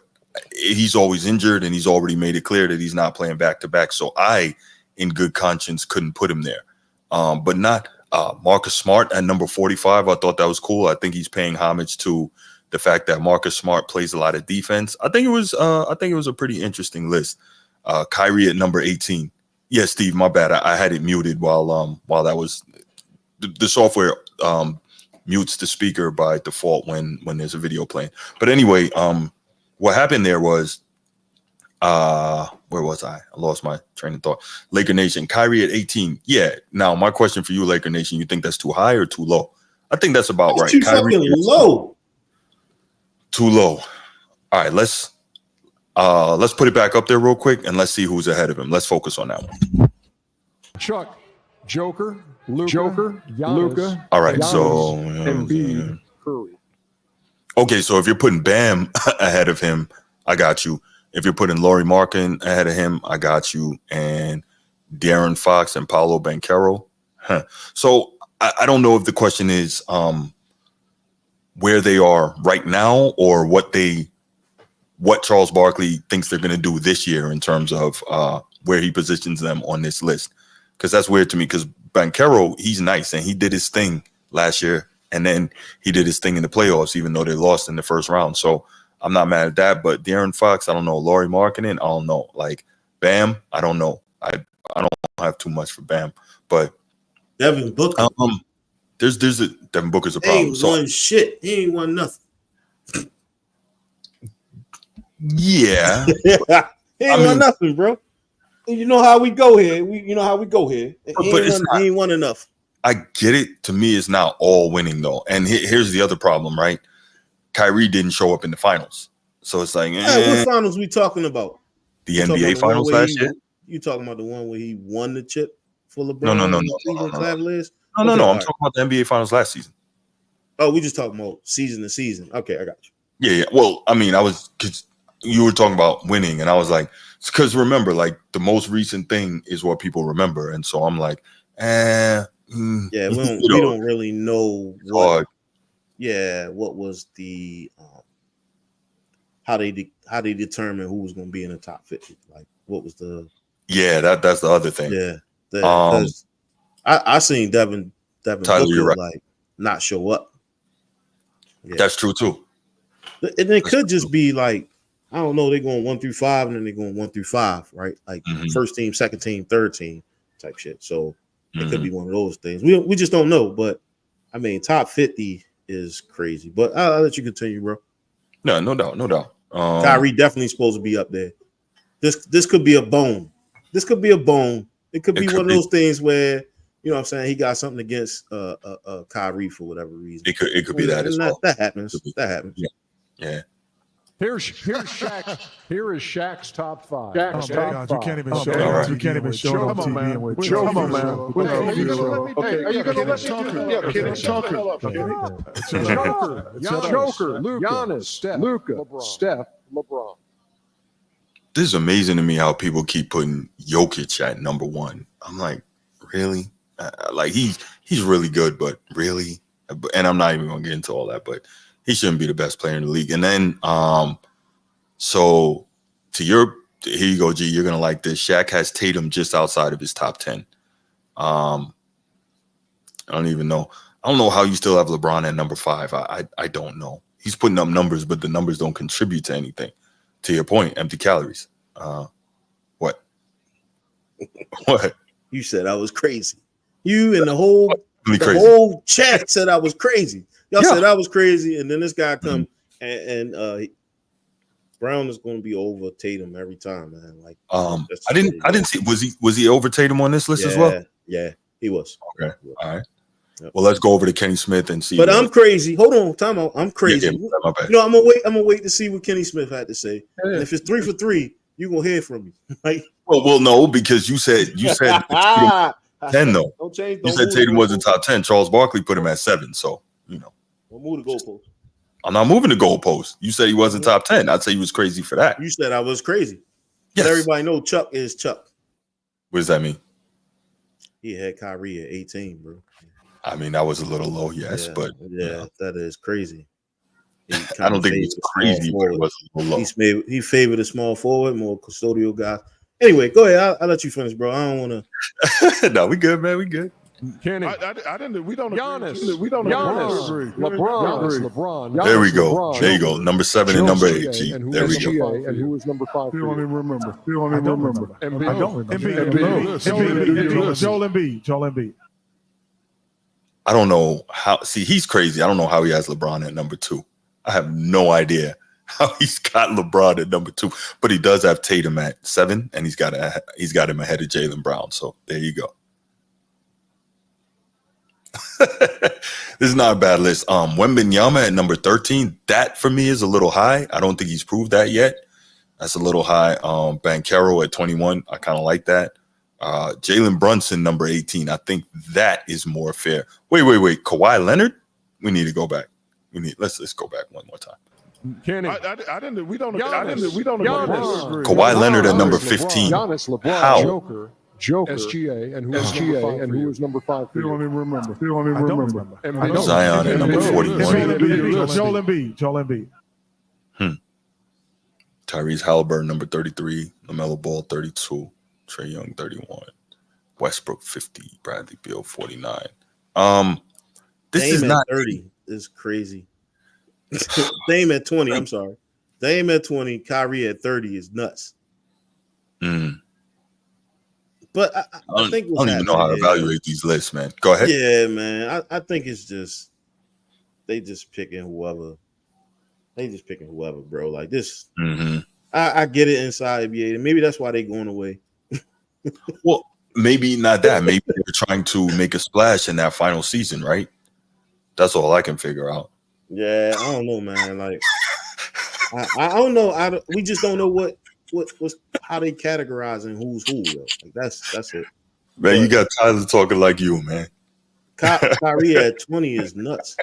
he's always injured, and he's already made it clear that he's not playing back-to-back. So I, in good conscience, couldn't put him there. But not Marcus Smart at number 45. I thought that was cool. I think he's paying homage to the fact that Marcus Smart plays a lot of defense. I think it was a pretty interesting list. Kyrie at number 18. Yeah, Steve, my bad. I had it muted while that was the software mutes the speaker by default when there's a video playing. But anyway, what happened there was where was I? I lost my train of thought. Laker Nation, Kyrie at 18. Yeah. Now my question for you, Laker Nation, you think that's too high or too low? I think that's about right. Too fucking low. Too low. All right, let's put it back up there real quick and let's see who's ahead of him. Let's focus on that one. Chuck, Joker, Luka, Giannis, all right, so Embiid, Curry. Okay, so if you're putting Bam ahead of him, I got you. If you're putting Lauri Markkanen ahead of him, I got you. And De'Aaron Fox and Paolo Banchero. So I don't know if the question is where they are right now or what Charles Barkley thinks they're going to do this year in terms of where he positions them on this list. Because that's weird to me, because Banchero, he's nice, and he did his thing last year, and then he did his thing in the playoffs, even though they lost in the first round. So I'm not mad at that. But De'Aaron Fox, I don't know. Lauri Markkanen, I don't know. Like Bam, I don't know. I don't have too much for Bam, but Devin Booker there's Devin Booker's a he problem. ain't So won shit. He ain't won nothing. yeah, he ain't won nothing, bro. You know how we go here. He ain't won enough. I get it. To me, it's not all winning though. And here's the other problem, right? Kyrie didn't show up in the finals, so it's like What finals we talking about? The NBA finals last year. You talking about the one where he won the chip for LeBron? No. Cleveland Cavaliers? No. I'm talking about the NBA finals last season. Oh, we just talking about season to season. Okay, I got you. Yeah. Well, I mean, because you were talking about winning, and I was like, because remember, like the most recent thing is what people remember, and so I'm like, yeah, we don't really know what. Yeah, what was the how they determine who was going to be in the top 50? Like, what was the? Yeah, that's the other thing. Yeah, because I seen Devin Tyler, Booker right. like not show up. Yeah. That's true too. And it could just be like, I don't know, they're going 1 through 5, and then they're going 1 through 5, right? Like first team, second team, third team type shit. So it could be one of those things. We just don't know. But I mean, top 50 is crazy. But I'll let you continue, bro. No doubt. Kyrie definitely supposed to be up there. This could be a bone. It could be one of those things where, you know what I'm saying, he got something against Kyrie for whatever reason. It could be that as well. That happens. Yeah. Here's Shaq. Here is Shaq's top 5. Oh my God, you can't even show it. Right. You can't even show it on TV and with you. Come on, man. Are you gonna let me talk? Joker, Giannis, Luka, Steph, LeBron. This is amazing to me how people keep putting Jokic at number 1. I'm like, really? Like he's really good, but really? And I'm not even gonna get into all that, but he shouldn't be the best player in the league. And then, so here you go, G. You're gonna like this. Shaq has Tatum just outside of his top 10. I don't even know. I don't know how you still have LeBron at number 5. I don't know. He's putting up numbers, but the numbers don't contribute to anything. To your point, empty calories. What? What? You said I was crazy. You and the whole chat said I was crazy. Y'all said I was crazy, and then this guy come and Brown is going to be over Tatum every time, man. Like, I didn't see. Was he over Tatum on this list as well? Yeah, he was. Okay, all right. Yep. Well, let's go over to Kenny Smith and see. But I'm crazy. Hold on, time out. I'm crazy. Yeah, my bad. You know, I'm gonna wait to see what Kenny Smith had to say. Yeah. And if it's 3 for 3, you gonna hear from me. Like, well, no, because you said 10 though. Don't change. You said Tatum wasn't top 10. Charles Barkley put him at 7. So don't move the goalpost. I'm not moving the goalpost. You said he wasn't top 10. I'd say he was crazy for that. You said I was crazy. Yes. But everybody know Chuck is Chuck. What does that mean? He had Kyrie at 18, bro. I mean, that was a little low, yes, but that is crazy. I don't think it was crazy, but it was a little low. He favored a small forward, more custodial guy. Anyway, go ahead. I'll let you finish, bro. I don't want to. No, we good, man. We good. Kenny, I didn't. We don't. Giannis, We don't agree. LeBron. There we go. There you go. Number 7 and number 8. G. There we go. And who was number 5? You don't even remember. I don't remember. Embiid. Joel Embiid. I don't know how. See, he's crazy. I don't know how he has LeBron at number 2. I have no idea how he's got LeBron at number 2, but he does have Tatum at 7, and he's got him ahead of Jaylen Brown. So there you go. This is not a bad list. Wembanyama at number 13. That for me is a little high. I don't think he's proved that yet. That's a little high. Banchero at 21. I kind of like that. Jalen Brunson, number 18. I think that is more fair. Wait. Kawhi Leonard? We need to go back. Let's go back one more time. Kenny, I didn't. We don't. Giannis, We don't agree. Kawhi Leonard at number 15. Giannis, LeBron, How? Joker, SGA, and who was number 5? You don't even remember. I don't remember. Zion at number 41. Joel Embiid. Tyrese Haliburton, number 33. LaMelo Ball, 32. Trae Young, 31. Westbrook, 50. Bradley Beal, 49. This Dame is at not 30 is crazy. Dame at 20. I'm sorry. Dame at 20. Kyrie at 30 is nuts. But I think I what's don't even know how to happening is, evaluate these lists, man. Go ahead. yeah, man. I think it's just they just picking whoever. They just picking whoever, bro. Like this. Mm-hmm. I get it inside NBA, and maybe that's why they going away. Well, maybe not that. Maybe they're trying to make a splash in that final season, right? That's all I can figure out. Yeah, I don't know, man. Like I don't know. We just don't know what's how they categorizing who's who. Yo. Like that's it. Man, you But got Tyler talking like you, man. Kyrie at 20 is nuts.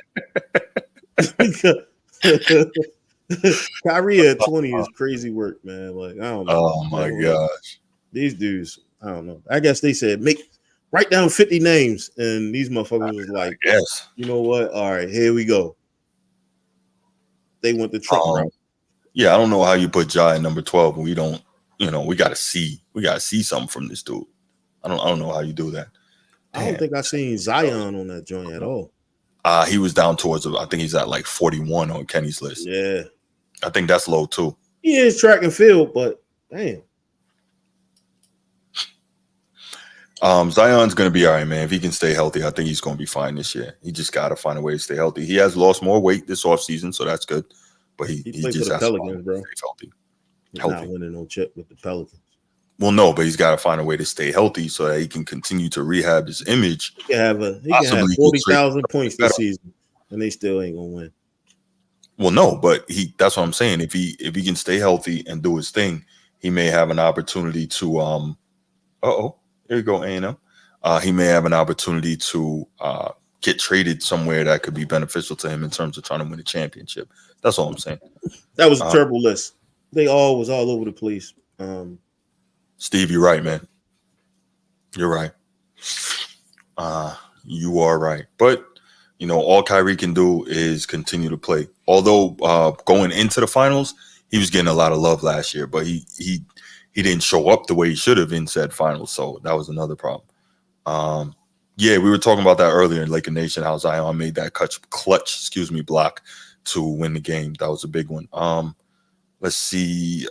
Kyrie at 20 is crazy work, man. Like I don't know. Oh my gosh. These dudes, I don't know. I guess they said write down 50 names, and these motherfuckers was like, Yes. you know what? All right, here we go. They went the Trump route. Yeah, I don't know how you put Ja at number 12 and we don't, we gotta see something from this dude. I don't know how you do that. I don't think I seen Zion on that joint at all. He was down towards, I think he's at like 41 on Kenny's list. Yeah. I think that's low too. He is track and field, but damn. Zion's gonna be all right, man. If he can stay healthy, I think he's gonna be fine this year. He just gotta find a way to stay healthy. He has lost more weight this offseason, so that's good. But he played just for the has Pelicans, bro. to stay healthy. He's not winning no chip with the Pelicans. Well, no, but he's got to find a way to stay healthy so that he can continue to rehab his image. He can have 40,000 points this season, and they still ain't gonna win. Well, no, but that's what I'm saying. If he can stay healthy and do his thing, he may have an opportunity to here you go, A&M. He may have an opportunity to get traded somewhere that could be beneficial to him in terms of trying to win a championship. That's all I'm saying. That was a terrible list. They was all over the place. Steve, you're right, man. You're right. You are right. But, all Kyrie can do is continue to play. Although going into the finals, he was getting a lot of love last year, but he didn't show up the way he should have in said finals. So that was another problem. Yeah, we were talking about that earlier in Laker Nation, how Zion made that clutch block to win the game. That was a big one. Let's see.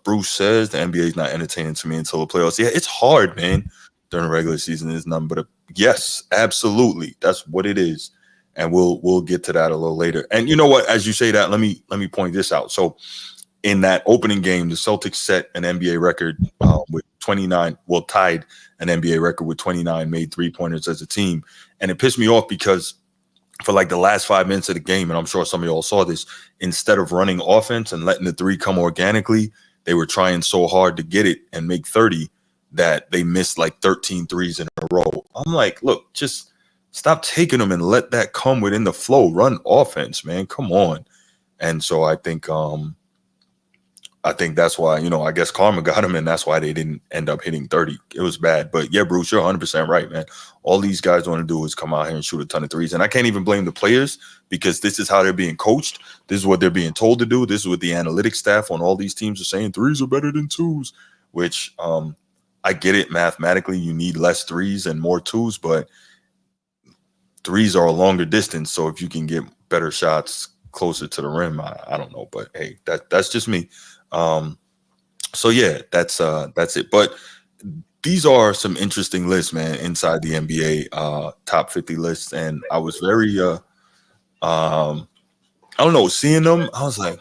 Bruce says the NBA is not entertaining to me until the playoffs. Yeah, it's hard, man. During the regular season, is nothing but yes, absolutely. That's what it is, and we'll get to that a little later. And you know what? As you say that, let me point this out. So, in that opening game, the Celtics set an NBA record with 29. Well, tied an NBA record with 29 made 3-pointers as a team, and it pissed me off because for like the last 5 minutes of the game, and I'm sure some of y'all saw this, instead of running offense and letting the three come organically, they were trying so hard to get it and make 30 that they missed like 13 threes in a row. I'm like, look, just stop taking them and let that come within the flow. Run offense, man. Come on. And so I think that's why, I guess karma got them, and that's why they didn't end up hitting 30. It was bad. But yeah, Bruce, you're 100% right, man. All these guys want to do is come out here and shoot a ton of threes. And I can't even blame the players because this is how they're being coached. This is what they're being told to do. This is what the analytics staff on all these teams are saying. Threes are better than twos, which I get it. Mathematically, you need less threes and more twos, but threes are a longer distance. So if you can get better shots closer to the rim, I don't know. But hey, that's just me. So yeah, that's it. But these are some interesting lists, man, inside the NBA top 50 lists. And I was very I don't know, seeing them, I was like,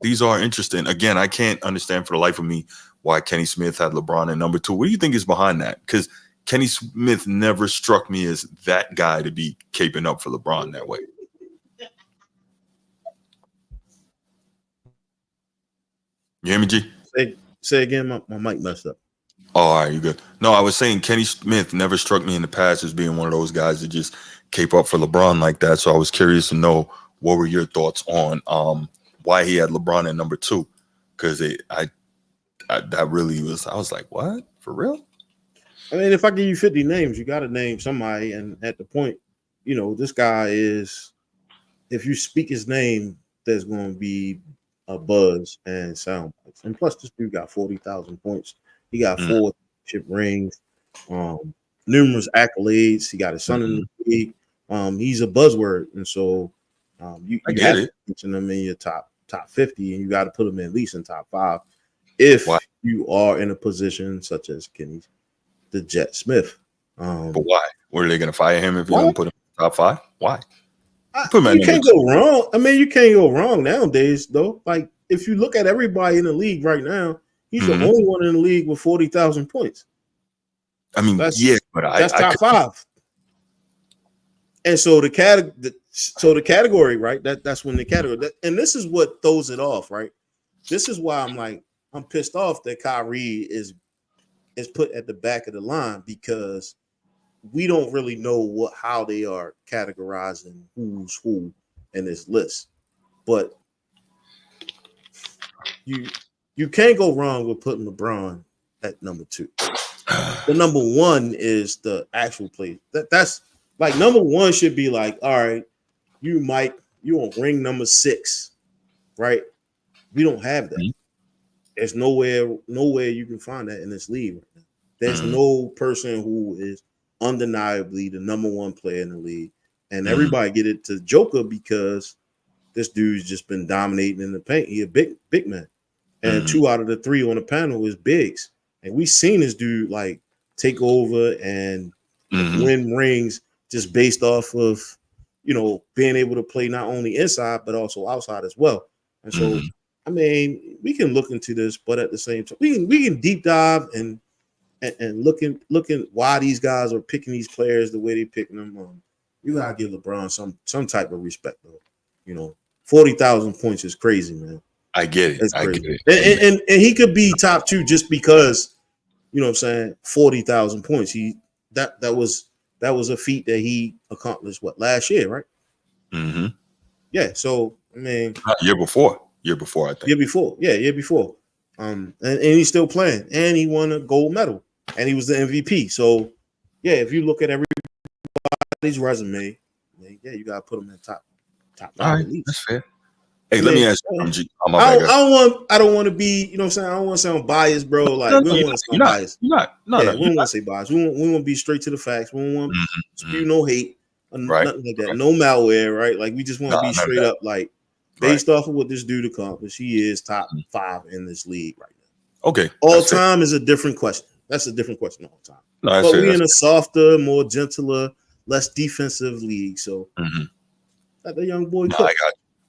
these are interesting. Again, I can't understand for the life of me why Kenny Smith had LeBron at number 2. What do you think is behind that? Because Kenny Smith never struck me as that guy to be caping up for LeBron that way. You hear me, G? Say again, my mic messed up. Oh, all right, you good. No, I was saying Kenny Smith never struck me in the past as being one of those guys that just cape up for LeBron like that. So I was curious to know what were your thoughts on why he had LeBron at number 2? Because that really was, I was like, what? For real? I mean, if I give you 50 names, you got to name somebody. And at the point, this guy is, if you speak his name, there's going to be a buzz and sound bites. And plus, this dude got 40,000 points. He got 4 chip rings, numerous accolades. He got his son in the league. He's a buzzword. And so you have to mention him in your top 50, and you got to put him at least in top 5 if you are in a position such as Kenny's. the Jet Smith. But why? Were they going to fire him if you Why? don't put him in the top 5? Why? Put him at You number can't 2. go wrong. I mean, you can't go wrong nowadays, though. Like, if you look at everybody in the league right now, he's the only one in the league with 40,000 points. I mean, That's but top 5. And so the category, right? That's when the category, and this is what throws it off, right? This is why I'm pissed off that Kyrie is put at the back of the line, because we don't really know how they are categorizing who's who in this list. But you can't go wrong with putting LeBron at number 2. The number 1 is the actual play. That's like number 1 should be like, all right, you on ring number 6, right? We don't have that. There's nowhere you can find that in this league right now. There's no person who is undeniably the number 1 player in the league. And everybody get it to Joker because this dude's just been dominating in the paint. He a big man. And 2 out of the 3 on the panel is bigs. And we seen this dude like take over and win rings just based off of, being able to play not only inside but also outside as well. And so, I mean, we can look into this, but at the same time, we can deep dive and looking why these guys are picking these players the way they picking them. You gotta give LeBron some type of respect, though. 40,000 points is crazy, man. I get it. It's I crazy. get it. And he could be top 2 just because, 40,000 points. That was a feat that he accomplished last year, right? Mm-hmm. Yeah. So I mean, year before, I think. Year before. And he's still playing, and he won a gold medal, and he was the MVP. So yeah, if you look at everybody's resume, you gotta put him in top 5 All right, at least. that's fair. Hey, let me ask you, I don't want to be, you know what I'm saying? I don't want to sound biased, bro. Like, we don't want to sound biased. We don't want to say biased. We want to be straight to the facts. We don't want to spew no hate, nothing like that. No malware, right? Like, we just want to be straight up, like, based off of what this dude accomplished, he is top 5 in this league right now. Okay. All time is a different question. That's a different question all the time. No, but we're in a softer, more gentler, less defensive league. So, let the young boy cook.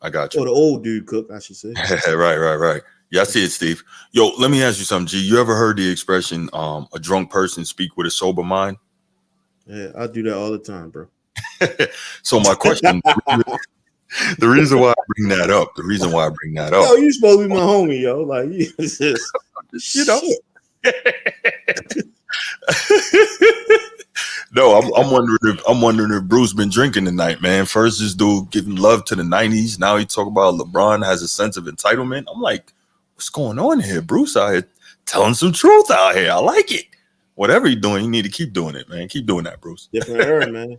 I got you. Or the old dude cook, I should say. Right. Yeah, I see it, Steve. Yo, let me ask you something, G. You ever heard the expression, a drunk person speak with a sober mind? Yeah, I do that all the time, bro. So my question, the reason why I bring that up, Yo, you supposed to be my homie, yo. Like, it's just, No, I'm wondering if Bruce been drinking tonight, man. First, this dude giving love to the 90s. Now he talk about LeBron has a sense of entitlement. I'm like, what's going on here? Bruce out here telling some truth out here. I like it. Whatever you're doing, you need to keep doing it, man. Keep doing that, Bruce. Different era, man.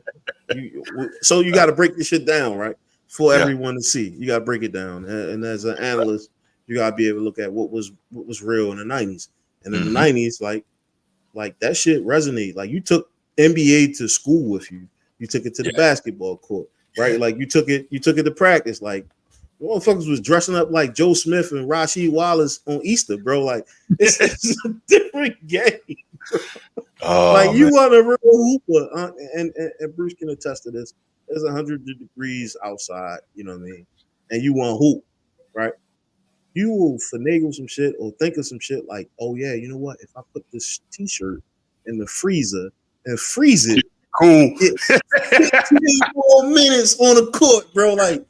So you got to break this shit down, right? For everyone to see. You got to break it down. And as an analyst, you got to be able to look at what was real in the 90s. And in the 90s, like that shit resonate. Like, you took NBA to school with you. You took it to the basketball court, right? Like, you took it to practice. Like, motherfuckers was dressing up like Joe Smith and Rasheed Wallace on Easter, bro. Like, it's a different game. Like, you want a real hooper, and Bruce can attest to this. There's 100 degrees outside, you know what I mean? And you want hoop, right? You will finagle some shit or think of some shit like, oh yeah, you know what? If I put this t-shirt in the freezer and freeze it, cool. 15 more minutes on the court, bro. Like,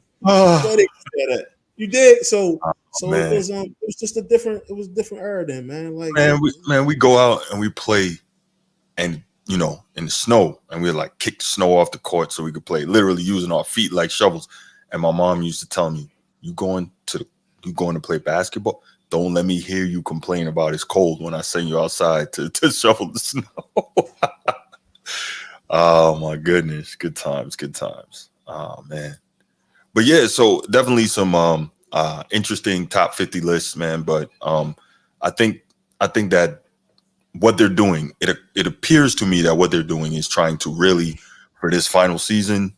you did. So it was just a different era then, man. Like, we go out and we play, and in the snow, and we like kick the snow off the court so we could play, literally using our feet like shovels. And my mom used to tell me, you going to play basketball? Don't let me hear you complain about it's cold when I send you outside to shovel the snow. Oh my goodness. Good times. Oh man. But yeah, so definitely some interesting top 50 lists, man. But I think that what they're doing, it appears to me that what they're doing is trying to really, for this final season,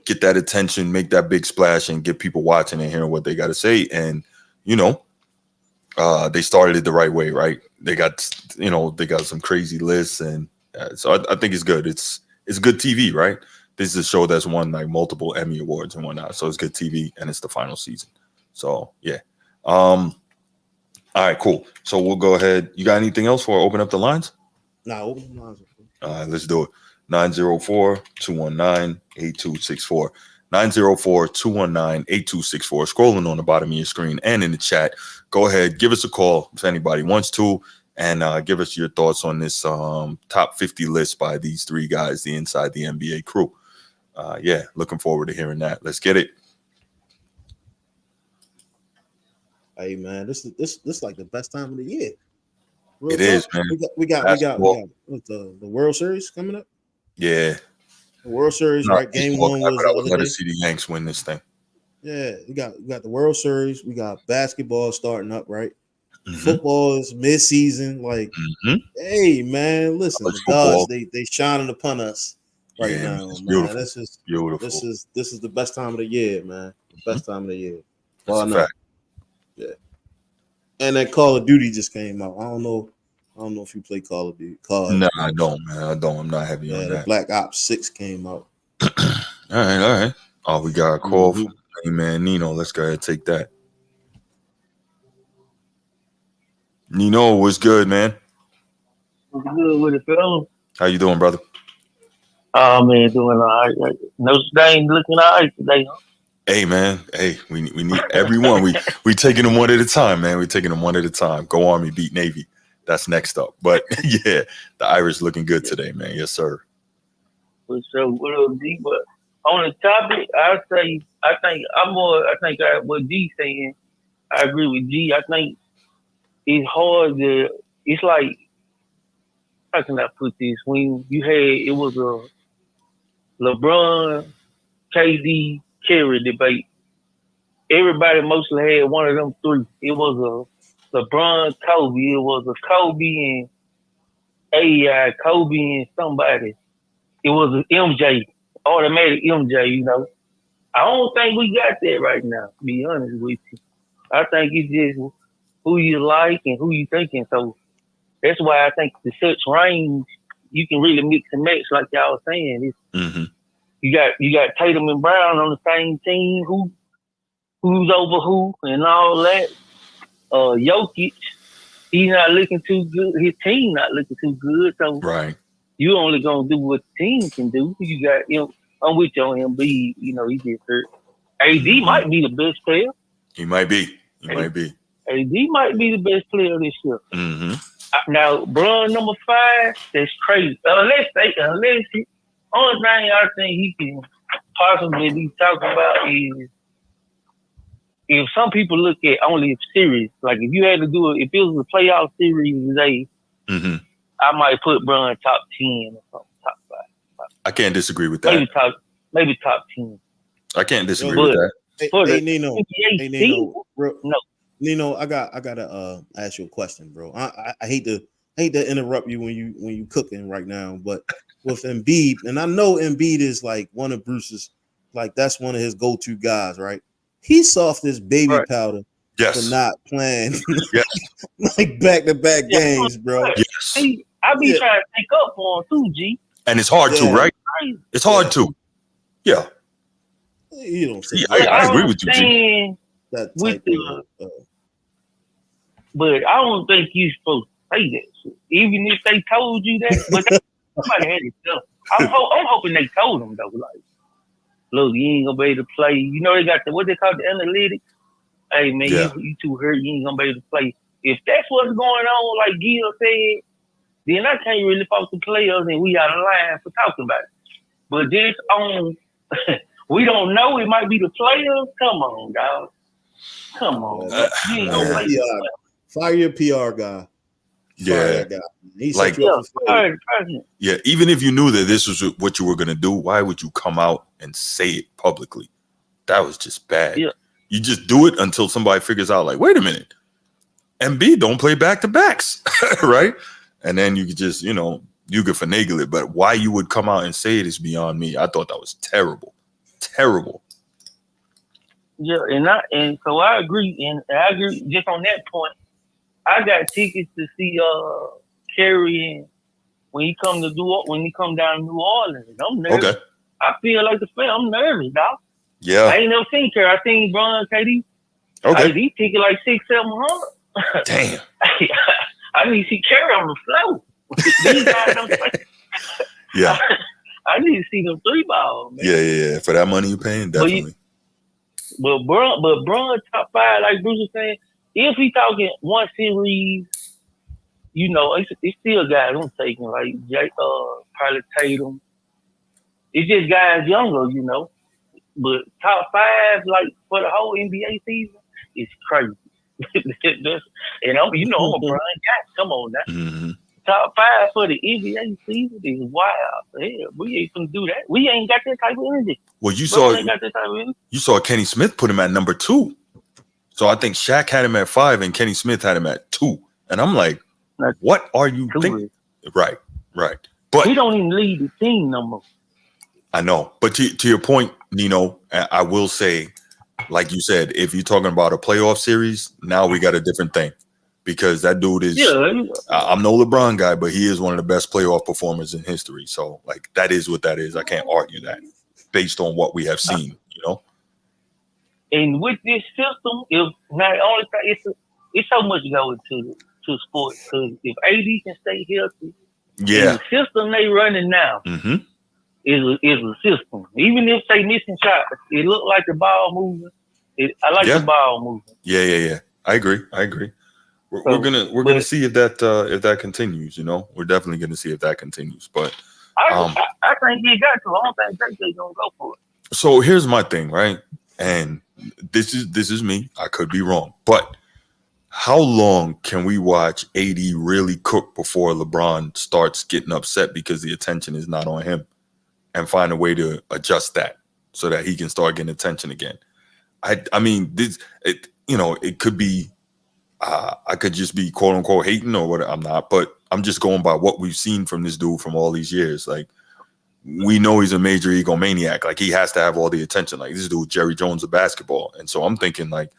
get that attention, make that big splash, and get people watching and hearing what they got to say. And they started it the right way, right? They got some crazy lists, and So I think it's good. It's good TV, right? This is a show that's won like multiple Emmy awards and whatnot. So it's good TV, and it's the final season. So yeah. All right, cool. So we'll go ahead. You got anything else for open up the lines? Nah, open the lines. All right, let's do it. 904-219-8264. 904-219-8264. Scrolling on the bottom of your screen and in the chat. Go ahead, give us a call if anybody wants to, and give us your thoughts on this top 50 list by these three guys, the Inside the NBA crew. Yeah, looking forward to hearing that. Let's get it. Hey man, this is like the best time of the year. It is, man. We got what's the World Series coming up. Yeah, the World Series, right? Game one was the other let day. us see the Yanks win this thing. Yeah, we got the World Series. We got basketball starting up, right? Mhm. Football is mid-season. Like, hey man, listen, College the gods football. they shining upon us right Yeah, now, it's man. beautiful. This is Beautiful. this is the best time of the year, man. The best time of the year. That's a no. fact. Yeah. And that Call of Duty just came out. I don't know if you play Call of Duty. No, I don't, man. I don't. I'm not heavy on The that. Black Ops 6 came out. All right. Oh, we got a call Mhm. from hey man Nino. Let's go ahead and take that. Nino, what's good, man? What's good with it, fella? How you doing, brother? Oh man, doing all right. Notre Dame looking all right today, huh? Hey, man. Hey, we need everyone. We taking them one at a time, man. We taking them one at a time. Go Army, beat Navy. That's next up. But yeah, the Irish looking good today, man. Yes, sir. For sure. What up, D? But on the topic, I think what D saying, I agree with G. I think it's hard it's like, how can I put this? When it was a LeBron, KD, Kerry debate. Everybody mostly had one of them three. It was a LeBron, Kobe. It was a Kobe and AI, Kobe and somebody. It was an MJ, automatic MJ, I don't think we got that right now, to be honest with you. I think it's just who you like and who you thinking. So that's why I think the such range, you can really mix and match like y'all was saying. You got Tatum and Brown on the same team, who's over who and all that. Jokic, he's not looking too good. His team not looking too good. So right, you only gonna do what the team can do. You got I'm with you on Embiid. He just hurt. AD might be the best player. He might be. AD might be the best player this year. Now, Bron number 5, that's crazy. Only thing I think he can possibly be talking about is if some people look at only a series, like if you had to do it, if it was a playoff series today, I might put Bron top 10 or something, top 5. I can't disagree with that. Maybe top 10. I can't disagree with that. Hey, Nino. Nino, I gotta ask you a question, bro. I hate to interrupt you when you cooking right now, but with Embiid, and I know Embiid is like one of Bruce's, like that's one of his go-to guys, right? He's soft as baby powder for not playing like back-to-back games, bro. Yes. I be trying to take up for him too, G. And it's hard to, right? It's hard to. Yeah. You don't say I agree with you, G. That type but I don't think you're supposed to say that shit. Even if they told you that, but somebody had to tell. I'm hoping they told them though, like, look, you ain't gonna be able to play. They got what they call the analytics. Hey man, you too hurt, you ain't gonna be able to play. If that's what's going on, like Gil said, then I can't really fault the players and we out of line for talking about it. But this on we don't know, it might be the players. Come on, dog. Come on. You ain't gonna play. Fire your PR guy. Fire that guy. He's like, yeah, even if you knew that this was what you were going to do, why would you come out and say it publicly? That was just bad. Yeah. You just do it until somebody figures out, like, wait a minute, Embiid don't play back-to-backs, right? And then you could just, you could finagle it. But why you would come out and say it is beyond me. I thought that was terrible. Terrible. Yeah, and so I agree. And I agree just on that point. I got tickets to see Kerry when he come down to New Orleans. I'm nervous. Okay. I feel like the fan. I'm nervous, dog. Yeah. I ain't never seen Kerr. I seen Bron, KD. Okay. He ticket like 600-700. Damn. I need to see Kerr on the floor. These guys don't play. Yeah. I need to see them 3 balls, man. Yeah. For that money you're paying, definitely. But Bron top 5, like Bruce was saying, if he talking one series, you know, it's still guys I'm taking, like probably Tatum. It's just guys younger, you know. But top 5, like for the whole NBA season, it's crazy. And I'm a Bron guy. Come on now. Mm-hmm. Top 5 for the NBA season is wild. Hell, we ain't gonna do that. We ain't got that type of energy. Well, you saw Kenny Smith put him at number 2. So I think Shaq had him at 5 and Kenny Smith had him at 2. And I'm like, what are you thinking? Right. But he don't even lead the team no more. I know. But to your point, Nino, I will say, like you said, if you're talking about a playoff series, now we got a different thing. Because that dude is, I'm no LeBron guy, but he is one of the best playoff performers in history. So, like, that is what that is. I can't argue that based on what we have seen, you know? And with this system, it's so much going to sports. Because if AD can stay healthy, the system they running now is a system. Even if they missing shots, it look like the ball moving. I like the ball moving. Yeah. I agree. We're gonna see if that continues. You know, we're definitely gonna see if that continues. But I think he got to. I don't think they're gonna go for it. So here's my thing, right? And this is me. I could be wrong, but how long can we watch AD really cook before LeBron starts getting upset because the attention is not on him, and find a way to adjust that so that he can start getting attention again? I mean, it could be. I could just be quote unquote hating or what. I'm not, but I'm just going by what we've seen from this dude from all these years. Like, we know he's a major egomaniac. Like, he has to have all the attention. Like, this dude, Jerry Jones of basketball. And so I'm thinking, like,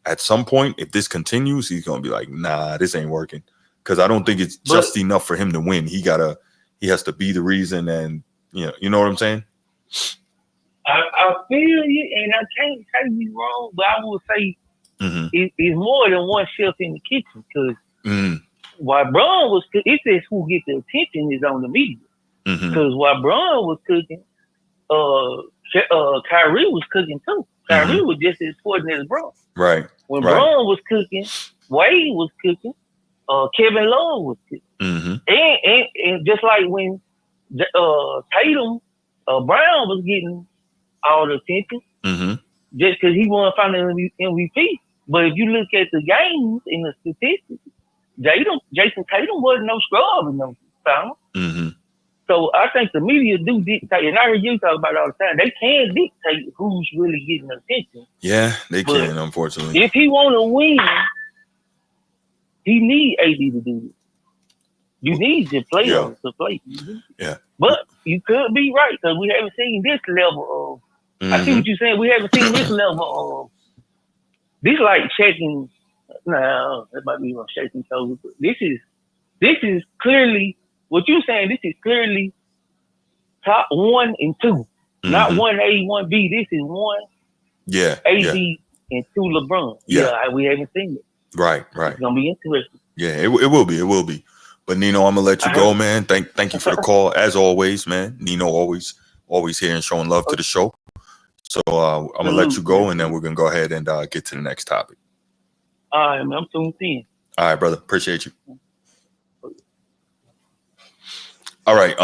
at some point, if this continues, he's gonna be like, nah, this ain't working. Because I don't think it's just enough for him to win. He has to be the reason. And you know what I'm saying? I feel you, and I can't say you wrong, but I will say. It's more than one chef in the kitchen, because while Bron was cooking, it says who get the attention is on the media. Because while Bron was cooking, Kyrie was cooking too. Kyrie was just as important as Bron. Right. When Bron was cooking, Wade was cooking, Kevin Love was cooking. And just like when Tatum, Brown was getting all the attention, just because he won final MVP. But if you look at the games and the statistics, Jason Tatum wasn't no scrub in those finals. So I think the media do dictate, and I hear you talk about it all the time. They can dictate who's really getting attention. Yeah, they can, unfortunately. If he want to win, he need AD to do it. You need your players to play. Yeah. But you could be right, because we haven't seen this level of. I see what you're saying. We haven't seen this level of. This like shaking. No, that might be shaking toes. This is clearly what you're saying. This is clearly top 1 and 2, not 1A, 1B. This is 1. AD and 2 LeBron. We haven't seen it. Right. It's gonna be interesting. Yeah, it will be. But Nino, I'm gonna let you go, man. Thank you for the call as always, man. Nino always here and showing love to the show. So I'm gonna let you go, and then we're gonna go ahead and get to the next topic. All right, man. I'm tuned in. All right, brother. Appreciate you. All right.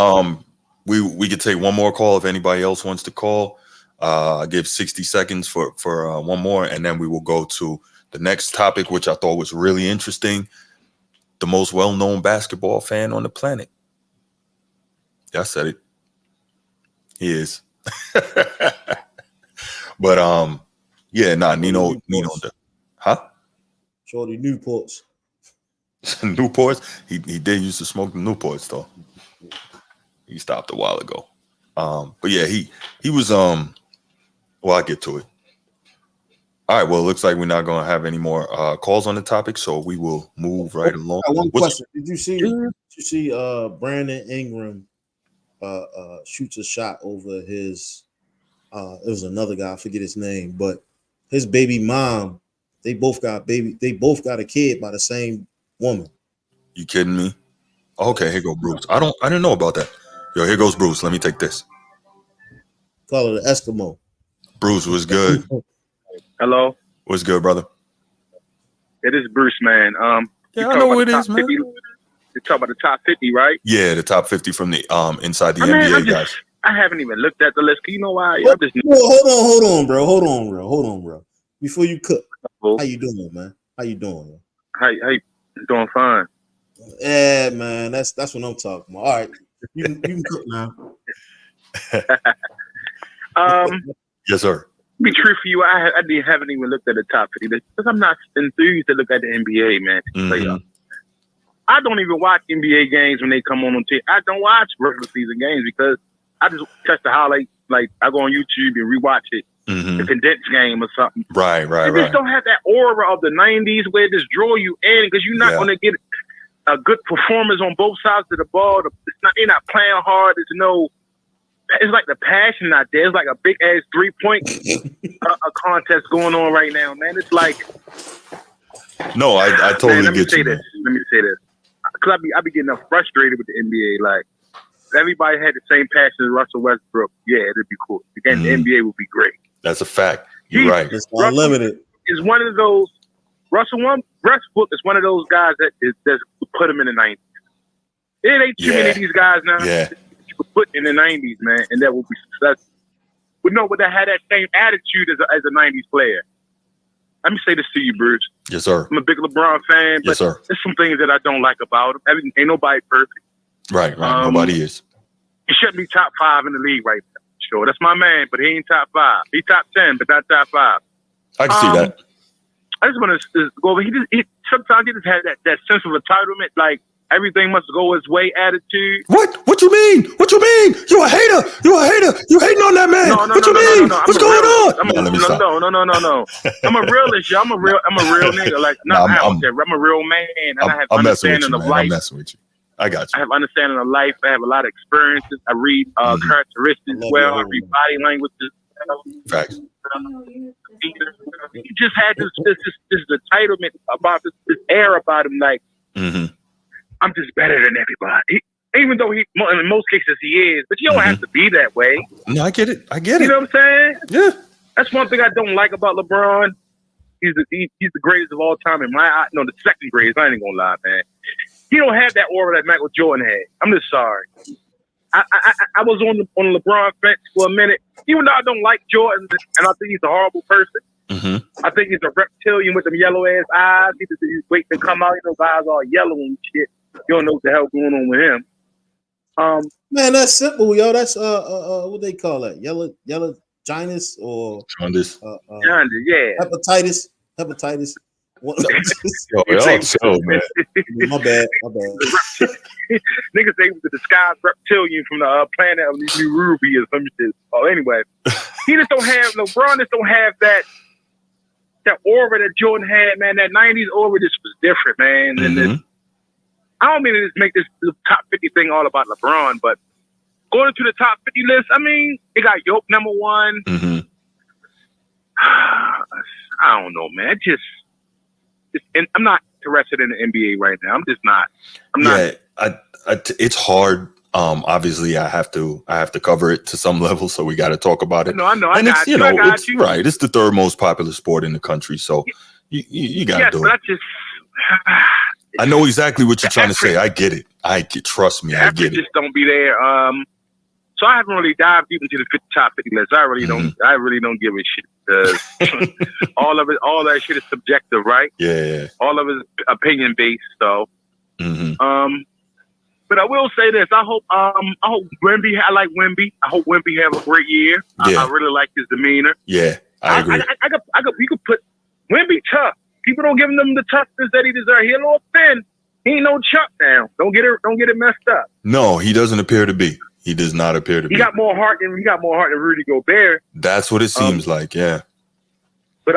We could take one more call if anybody else wants to call. I give 60 seconds for one more, and then we will go to the next topic, which I thought was really interesting. The most well-known basketball fan on the planet. Yeah, I said it. He is. But Nino, huh? Shorty Newports. Newports. He did used to smoke the Newports though. He stopped a while ago. But yeah, he was Well, I'll get to it. All right. Well, it looks like we're not going to have any more calls on the topic, so we will move right along. I got one question. Did you see Brandon Ingram shoots a shot over his it was another guy, I forget his name, but his baby mom, they both got a kid by the same woman. You kidding me? Okay, here go Bruce. I didn't know about that. Yo, here goes Bruce. Let me take this. Call it an Eskimo. Bruce, what's good? Hello. What's good, brother? It is Bruce, man. Yeah, I know who it is, man. You talk about the top 50, right? Yeah, the top 50 from the inside the NBA guys. I haven't even looked at the list. You know why? Hold on, bro. Before you cook, how you doing, man? How you doing? How you doing? Fine. Yeah, man. That's what I'm talking about. All right, you can cook now. Yes, sir. Be true for you, I haven't even looked at the top 50 list because I'm not enthused to look at the NBA, man. Mm-hmm. I don't even watch NBA games when they come on TV. I don't watch regular season games because I just catch the highlight. Like I go on YouTube and rewatch it, the condensed game or something. Right. They just don't have that aura of the '90s where it just draw you in because you're not going to get a good performance on both sides of the ball. They're not playing hard. It's like the passion out there. It's like a big ass 3-point a contest going on right now, man. It's like no, I totally get you. Let me say this, because I be getting frustrated with the NBA. Like everybody had the same passion as Russell Westbrook. Yeah, it'd be cool. Again, the NBA would be great. That's a fact. You're right. It's unlimited. Is one of those Westbrook is one of those guys that put him in the 90s. It ain't too many of these guys now. Yeah. Put in the 90s, man, and that will be successful. But no, but that had that same attitude as a 90s player. Let me say this to you, Bruce. Yes, sir. I'm a big LeBron fan, but there's some things that I don't like about him. Ain't nobody perfect. Right. Nobody is. He shouldn't be top 5 in the league right now. Sure, that's my man, but he ain't top 5. He top 10, but not top 5. I can see that. I just want to go over. Sometimes he just had that sense of entitlement, like everything must go his way attitude. What you mean? You a hater. You hating on that man. No, what you mean? What's going on? No. I'm a realist, yo. I'm a real nigga. Like, I'm a real man, and I have understanding of life. I'm messing with you. I got you. I have understanding of life. I have a lot of experiences. I read characteristics well. I read body languages. Facts. He just had this entitlement about this air about him, like I'm just better than everybody. Even though in most cases he is, but you don't have to be that way. No, I get it. You know what I'm saying? Yeah. That's one thing I don't like about LeBron. He's the greatest of all time in my eye. No, the second greatest. I ain't gonna lie, man. He don't have that aura that Michael Jordan had. I'm just sorry. I was on the LeBron fence for a minute, even though I don't like Jordan, and I think he's a horrible person. I think he's a reptilian with them yellow ass eyes. He's waiting to come out. You know, eyes all yellow and shit. You don't know what the hell going on with him. Man, that's simple, yo. That's what they call that? Yellow jaundice or jaundice? Yeah. Hepatitis. Yo, man. My bad. Niggas able to disguise reptilian from the planet of New Ruby or some shit. Oh, anyway, LeBron just don't have that aura that Jordan had, man. That 90s aura just was different, man. And I don't mean to just make this top 50 thing all about LeBron, but going to the top 50 list, I mean, it got Yoke number 1. I don't know, man. And I'm not interested in the NBA right now. I'm just not. It's hard. Obviously, I have to cover it to some level, so we got to talk about it. No, I know. And I got you. Right. It's the third most popular sport in the country, so you got to do it. I know exactly what you're trying to say. I get it. Trust me, I get it. Just don't be there. So I haven't really dived deep into the top 50 list. I really don't give a shit. All that shit is subjective, right? Yeah. All of it is opinion based. So, but I will say this: I hope Wemby. I like Wemby. I hope Wemby have a great year. Yeah. I really like his demeanor. Yeah, I agree. We could put Wemby tough. People don't give him the toughness that he deserves. He a little thin. He ain't no Chuck now. Don't get it messed up. No, he doesn't appear to be. He does not appear to be. He got more heart than Rudy Gobert. That's what it seems like, yeah. But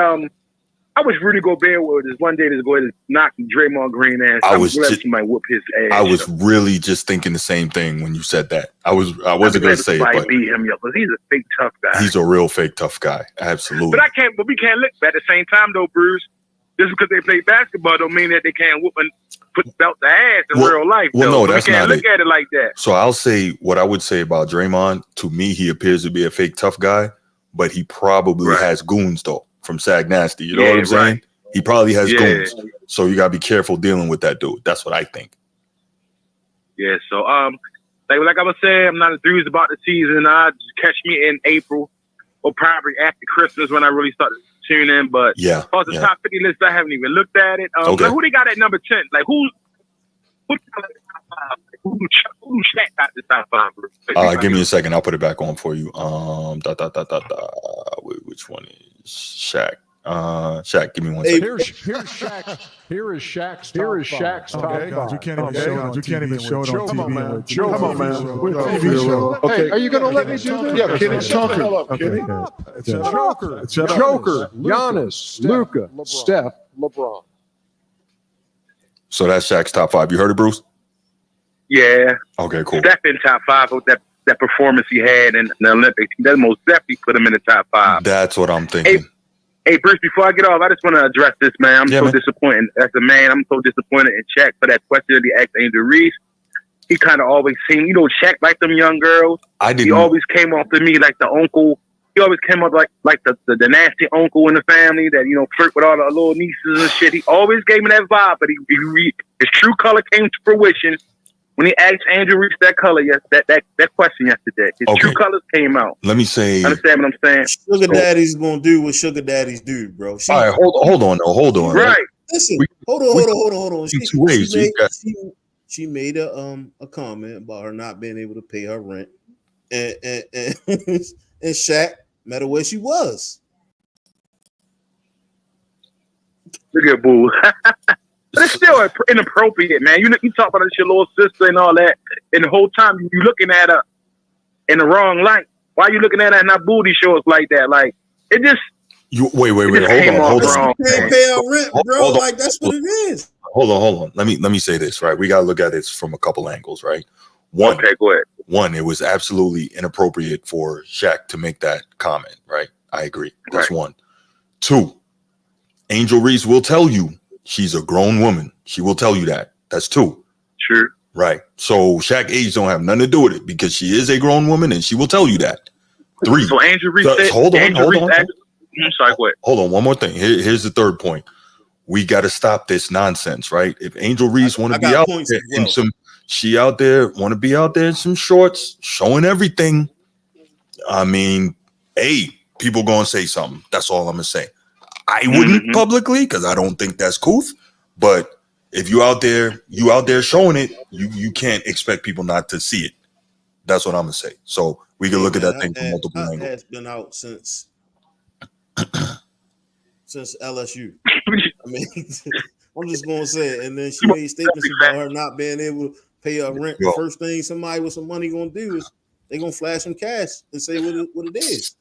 I wish Rudy Gobert would just one day just go ahead and knock Draymond Green ass. I I'm was glad just- somebody whoop his ass. I was really just thinking the same thing when you said that. I wasn't going to say it, somebody but beat him up because he's a fake tough guy. he's a real fake tough guy. Absolutely. But we can't look. But at the same time, though, Bruce, just because they play basketball don't mean that they can't whoop and put belt the ass in real life. Well, though. no, that's we can't not look at it like that. So I'll say what I would say about Draymond. To me, he appears to be a fake tough guy, but he probably has goons though from Sag Nasty. You know what I'm saying? Right. He probably has goons. So you gotta be careful dealing with that dude. That's what I think. Yeah. So like I was saying, I'm not enthused about the season. Just catch me in April or probably after Christmas when I really start to tune in. But Yeah. as far as the top 50 list, I haven't even looked at it. Okay. Like, who they got at number 10? Like who Shaq got the top 5? Give me a second. I'll put it back on for you. Which one is Shaq? Shaq, give me one second. Here is Shaq's top Okay, five. you can't even show it on Come on, TV. man. Come on, man. We're Come on, TV man. show. Hey, are you going to let me do this? Yeah, Kenny, Joker. Okay. Joker, Giannis, Luka, Steph, LeBron. So that's Shaq's top 5. You heard it, Bruce? Yeah. Okay, cool. Steph in top 5 with that performance he had in the Olympics. That most definitely put him in the top 5. That's what I'm thinking. Hey, Bruce, before I get off, I just want to address this, man. I'm so disappointed. As a man, I'm so disappointed in Shaq for that question that he asked Angel Reese. He kind of always seemed, Shaq like them young girls. He always came off to me like the uncle. He always came up like the nasty uncle in the family that, flirt with all the little nieces and shit. He always gave me that vibe, but his true color came to fruition when he asked Andrew Reese that color, that question yesterday. His true colors came out. Let me say. Understand what I'm saying? Sugar daddies gonna do what sugar daddies do, bro. All right, hold on. Right. Listen, hold on. Two ways. She made a comment about her not being able to pay her rent, and Shaq met her where she was. Look at boo. But it's still inappropriate, man. You talk about your little sister and all that, and the whole time you looking at her in the wrong light. Why are you looking at her in her booty shorts like that? Like it just. Wait. Hold on. She can't pay her rent, bro. Like that's what it is. Hold on. Let me say this, right? We gotta look at this from a couple angles, right? One, okay, go ahead. One, it was absolutely inappropriate for Shaq to make that comment, right? I agree. That's one. Two, Angel Reese will tell you she's a grown woman. She will tell you that. That's two. Sure. Right. So Shaq age don't have nothing to do with it because she is a grown woman and she will tell you that. Three. So Angel Reese said, hold on. I'm sorry, go ahead. Hold on, one more thing. Here's the third point. We got to stop this nonsense, right? If Angel Reese want to be out there in some, she out there want to be out there in some shorts, showing everything. I mean, hey, people gonna say something. That's all I'm gonna say. I wouldn't publicly because I don't think that's cool. But if you out there showing it, you can't expect people not to see it. That's what I'm gonna say. So we can look at that thing from multiple angles. Has been out since LSU. I mean, I'm just gonna say it. And then she made statements about her not being able to pay her rent. The first thing somebody with some money gonna do is they gonna flash some cash and say what it is.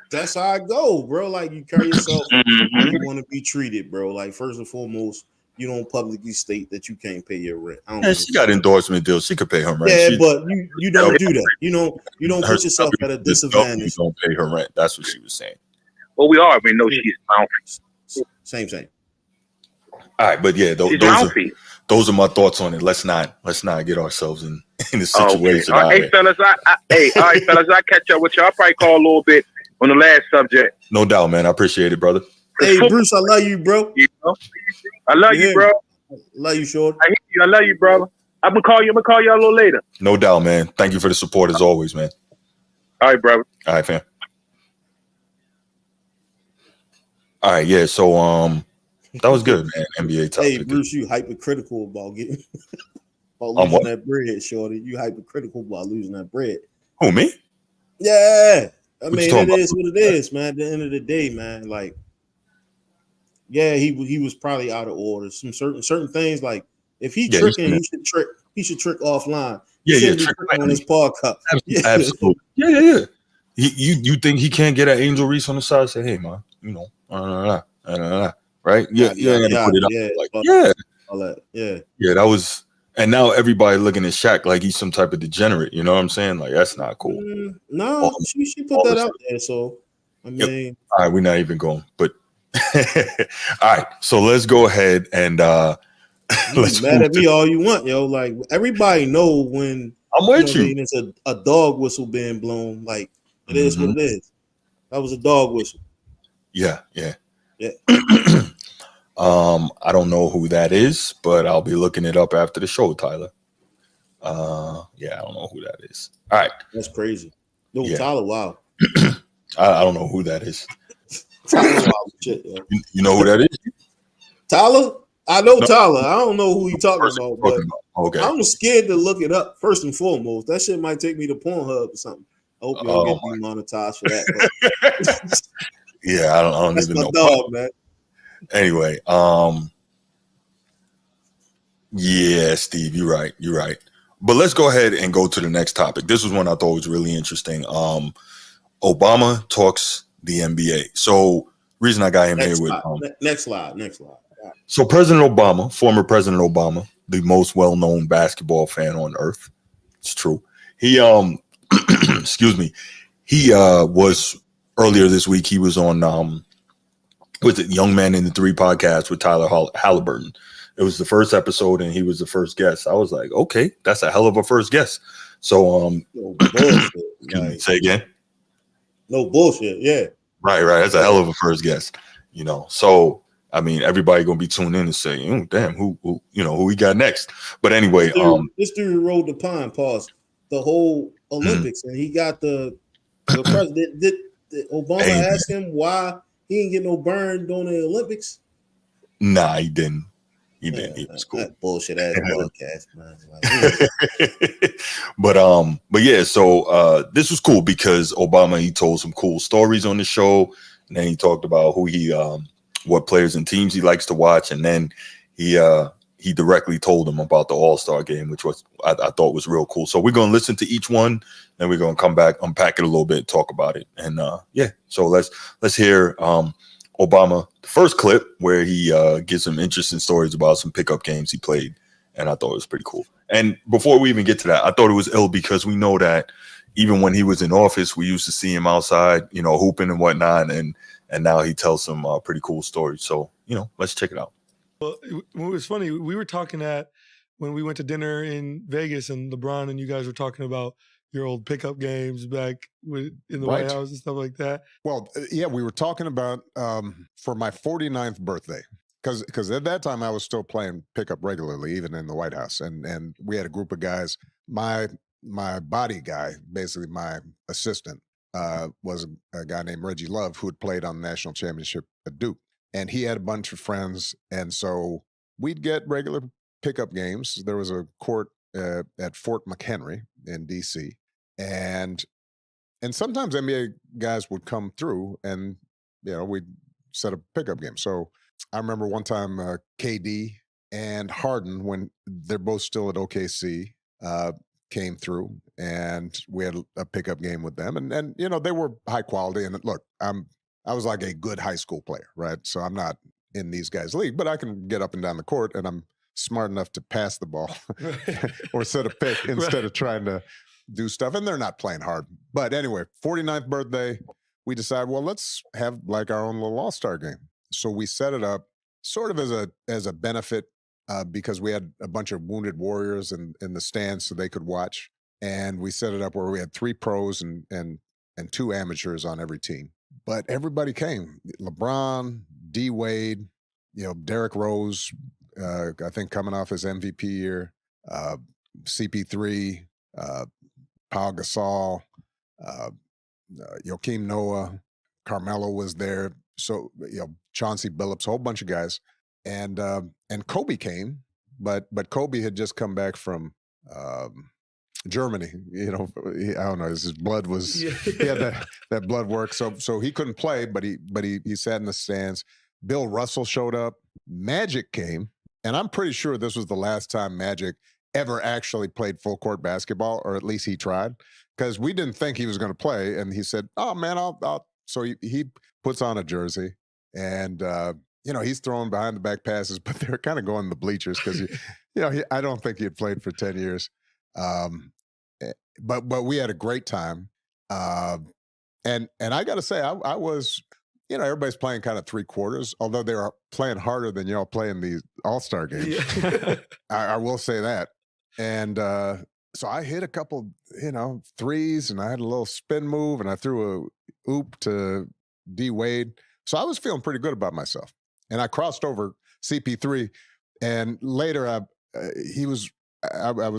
That's how I go, bro. Like you carry yourself how you want to be treated, bro. Like first and foremost, you don't publicly state that you can't pay your rent. She got endorsement deals. She could pay her rent. Yeah, but you don't do that. You don't put yourself at a disadvantage. You don't pay her rent. That's what she was saying. Well, we know she's mouthy. Same. All right, but yeah, those are my thoughts on it. Let's not get ourselves in a situation. Okay. Hey, fellas, I catch up with you. I'll probably call a little bit on the last subject. No doubt, man. I appreciate it, brother. Hey, Bruce, I love you, bro. I love you, bro. Love you, Short. I hear you. I love you, brother. I'm gonna call you a little later. No doubt, man. Thank you for the support as always, man. All right, brother. All right, fam. All right, yeah. So that was good, man. NBA topic. Hey, Bruce, you hypercritical about losing that bread, Shorty. You hypercritical about losing that bread. Who, me? Yeah. I mean, it is what it is, man. At the end of the day, man, like, yeah, he was probably out of order. Some certain things, like if he tricking, he should trick offline. Trick on his podcast. Absolutely. Yeah. You think he can't get an Angel Reese on the side? Say, hey, man, Right? Yeah, you ain't got to put it up. Like, all that. Yeah, that was, and now everybody looking at Shaq like he's some type of degenerate. You know what I'm saying? Like, that's not cool. No, she put that out there. So, I mean, all right, we're not even going, but all right. So let's go ahead and let's mad at me all you want, yo. Like, everybody know when I'm with you. It's a dog whistle being blown. Like, it is what it is. That was a dog whistle. Yeah. I don't know who that is, but I'll be looking it up after the show, Tyler. I don't know who that is. All right. That's crazy. No, yeah. Tyler, wow. I don't know who that is. Tyler, wow, shit, yo. You know who that is? Tyler? I know Tyler. I don't know who you talking about, but okay. I'm scared to look it up first and foremost. That shit might take me to Pornhub or something. I hope you don't get demonetized for that. But yeah, I don't even know. Dog, man. Anyway, yeah, Steve, you're right. But let's go ahead and go to the next topic. This was one I thought was really interesting. Obama talks the NBA. So reason I got him here with next slide. So President Obama, former President Obama, the most well-known basketball fan on earth. It's true. He excuse me. He was earlier this week, he was on with the Young Man in the Three podcast with Tyler Haliburton. It was the first episode and he was the first guest. I was like, okay, that's a hell of a first guest. So no bullshit. Like, say again. No bullshit. Yeah. Right. That's a hell of a first guest. So I mean, everybody gonna be tuned in and say, damn, who we got next? But anyway, this dude rode the pine, the whole Olympics, and he got the president. Did Obama ask him why he didn't get no burn during the Olympics? Nah, he didn't. He didn't. He was cool. That bullshit ass podcast, man. But yeah, so this was cool because Obama, he told some cool stories on the show, and then he talked about who what players and teams he likes to watch, and then he directly told them about the All-Star game, which was I thought was real cool. So we're gonna listen to each one, then we're gonna come back, unpack it a little bit, talk about it, and so let's hear Obama, the first clip where he gives some interesting stories about some pickup games he played, and I thought it was pretty cool. And before we even get to that, I thought it was ill because we know that even when he was in office, we used to see him outside, hooping and whatnot, and now he tells some pretty cool stories. So, let's check it out. Well, it was funny. We were talking when we went to dinner in Vegas, and LeBron and you guys were talking about your old pickup games back in the White House and stuff like that. Well, yeah, we were talking about for my 49th birthday, because at that time I was still playing pickup regularly, even in the White House, and we had a group of guys. My body guy, basically my assistant, was a guy named Reggie Love who had played on the national championship at Duke, and he had a bunch of friends, and so we'd get regular pickup games. There was a court at Fort McHenry in D.C. And sometimes NBA guys would come through and, we'd set up a pickup game. So I remember one time KD and Harden, when they're both still at OKC, came through and we had a pickup game with them. And they were high quality. And look, I was like a good high school player, right? So I'm not in these guys' league, but I can get up and down the court, and I'm smart enough to pass the ball or set a pick instead of trying to do stuff. And they're not playing hard. But anyway, 49th birthday, we decided, well, let's have like our own little all-star game. So we set it up sort of as a benefit because we had a bunch of wounded warriors in the stands so they could watch. And we set it up where we had 3 pros and 2 amateurs on every team. But everybody came. LeBron, D Wade, Derrick Rose, I think coming off his MVP year, CP3, Pau Gasol, Joakim Noah, Carmelo was there. So, Chauncey Billups, a whole bunch of guys. And Kobe came, but Kobe had just come back from Germany. I don't know, his blood was, he had that blood work. So he couldn't play, but he sat in the stands. Bill Russell showed up. Magic came. And I'm pretty sure this was the last time Magic ever actually played full court basketball, or at least he tried, because we didn't think he was going to play. And he said, "Oh man, I'll." So he puts on a jersey And he's throwing behind the back passes, but they're kind of going to the bleachers because I don't think he had played for 10 years. But we had a great time. And I got to say, I was, everybody's playing kind of three quarters, although they were playing harder than y'all playing these All-Star games. Yeah. I will say that. And so I hit a couple, threes, and I had a little spin move, and I threw a oop to D Wade. So I was feeling pretty good about myself. And I crossed over CP3, and later I was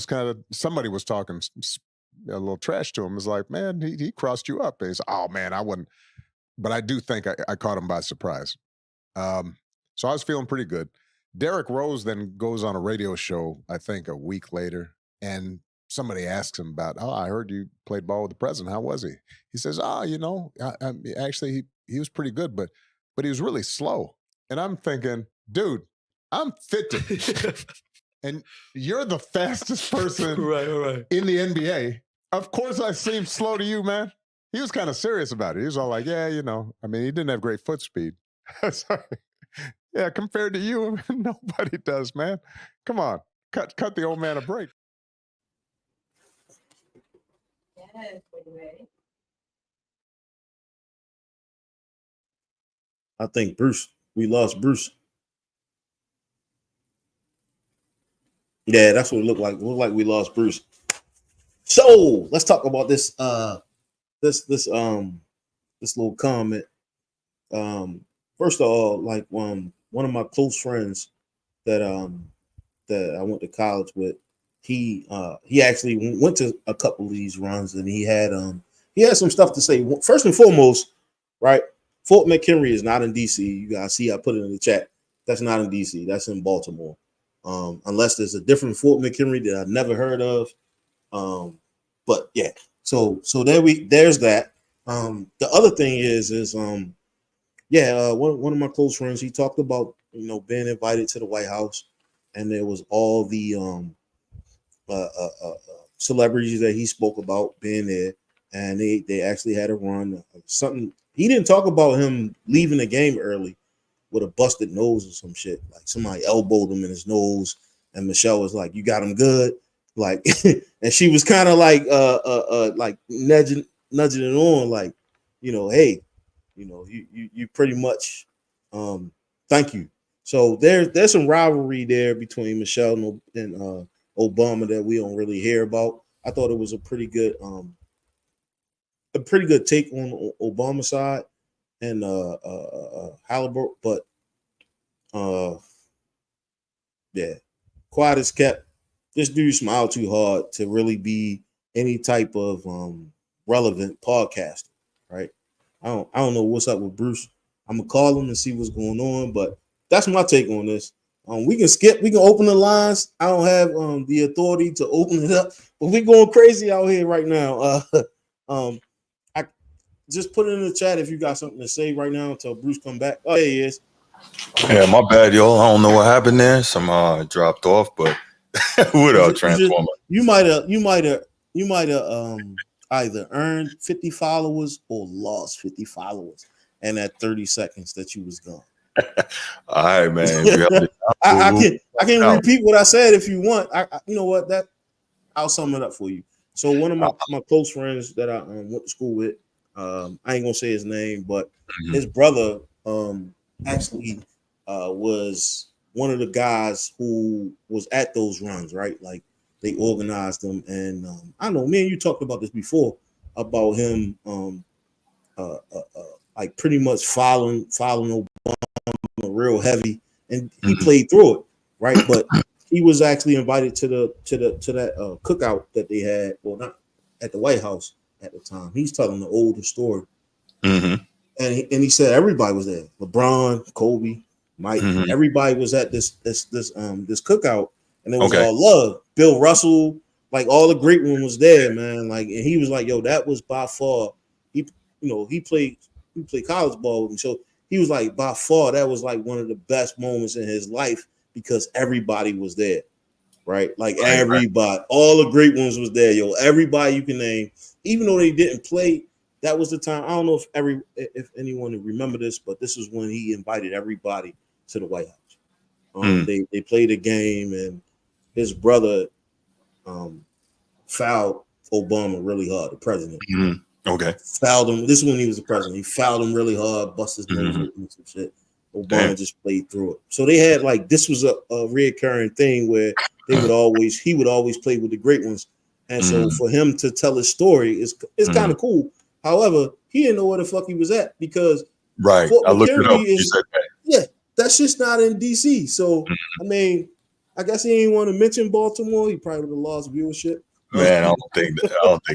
kind of, somebody was talking a little trash to him. It was like, man, he crossed you up. And he's, oh man, I wouldn't. But I do think I caught him by surprise. So I was feeling pretty good. Derrick Rose then goes on a radio show, I think a week later, and somebody asks him about, I heard you played ball with the president. How was he? He says, actually he was pretty good, but he was really slow. And I'm thinking, dude, I'm 50. And you're the fastest person right. in the NBA. Of course I seem slow to you, man. He was kind of serious about it. He was all like, yeah, he didn't have great foot speed. Sorry. Yeah, compared to you, nobody does, man. Come on. Cut the old man a break. Yes, are you ready? I think we lost Bruce. Yeah, that's what it looked like. It looked like we lost Bruce. So let's talk about this this little comment. First of all, like one of my close friends that I went to college with, he actually went to a couple of these runs, and he had some stuff to say. First and foremost, right? Fort McHenry is not in DC. You guys see I put it in the chat. That's not in DC. That's in Baltimore. Unless there's a different Fort McHenry that I've never heard of. But yeah, so there's that. The other thing is one of my close friends, he talked about being invited to the White House, and there was all the celebrities that he spoke about being there, and they actually had a run. Something he didn't talk about him leaving the game early with a busted nose or some shit. Like somebody elbowed him in his nose, and Michelle was like, "You got him good." Like, and she was kind of like nudging it on, like, hey, you pretty much, thank you. So there's some rivalry there between Michelle and Obama that we don't really hear about. I thought it was a pretty good take on Obama's side and Haliburton, but yeah, quiet as kept. This dude smiled too hard to really be any type of relevant podcaster, right? I don't know what's up with Bruce. I'm gonna call him and see what's going on, but that's my take on this. We can open the lines. I don't have the authority to open it up, but we're going crazy out here right now. I just put it in the chat if you got something to say right now until Bruce come back. Oh, there he is. Yeah, my bad, y'all. I don't know what happened there. Somehow I dropped off, but what up, Transformer? You might have either earned 50 followers or lost 50 followers, and at 30 seconds that you was gone. All right, man. I can repeat what I said if you want. You know what, that I'll sum it up for you. So one of my close friends that I went to school with, I ain't gonna say his name, but his brother actually was one of the guys who was at those runs, right? Like they organized them, and I know me and you talked about this before about him, like pretty much following Obama real heavy, and he played through it, right? But he was actually invited to that cookout that they had, well, not at the White House at the time. He's telling the older story, and he said everybody was there: LeBron, Kobe, Mike, everybody was at this cookout, and it was all love. Bill Russell, like all the great one was there, man. Like, and he was like, "Yo, that was by far." He played college ball, and so he was like, by far, that was like one of the best moments in his life because everybody was there, right? Like everybody, all the great ones was there, yo. Everybody you can name, even though they didn't play that was the time. I don't know if anyone remember this, but this is when he invited everybody to the White House. They played a game, and his brother fouled Obama really hard, the president. Okay. Fouled him. This is when he was the president. He fouled him really hard, bust his nose open and some shit. Obama just played through it. So they had like, this was a reoccurring thing where he would always play with the great ones. And so for him to tell his story is kind of cool. However, he didn't know where the fuck he was at because Fort McHenry that's just not in DC. So I mean, I guess he didn't want to mention Baltimore. He probably would have lost viewership. Man, I don't think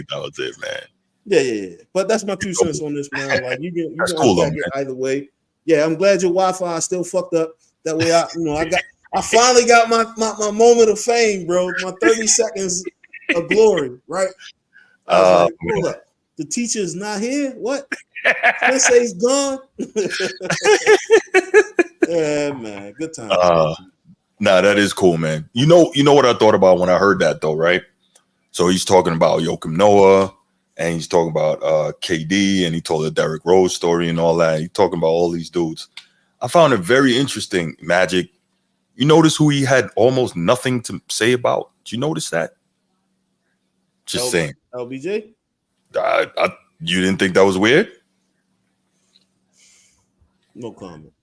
that was it, man. Yeah. But that's my 2 cents on this, man. Like you can cool, though, get either way. Yeah, I'm glad your Wi-Fi is still fucked up. That way, I finally got my moment of fame, bro. My 30 seconds of glory, right? I was like, hold up, the teacher is not here. What? Sensei's gone. Yeah, man, good time. Nah, that is cool, man. You know what I thought about when I heard that though, right? So he's talking about Joakim Noah, and he's talking about KD, and he told the Derrick Rose story and all that. He's talking about all these dudes. I found it very interesting, Magic. You notice who he had almost nothing to say about? Did you notice that? Just saying. LBJ? You didn't think that was weird? No comment.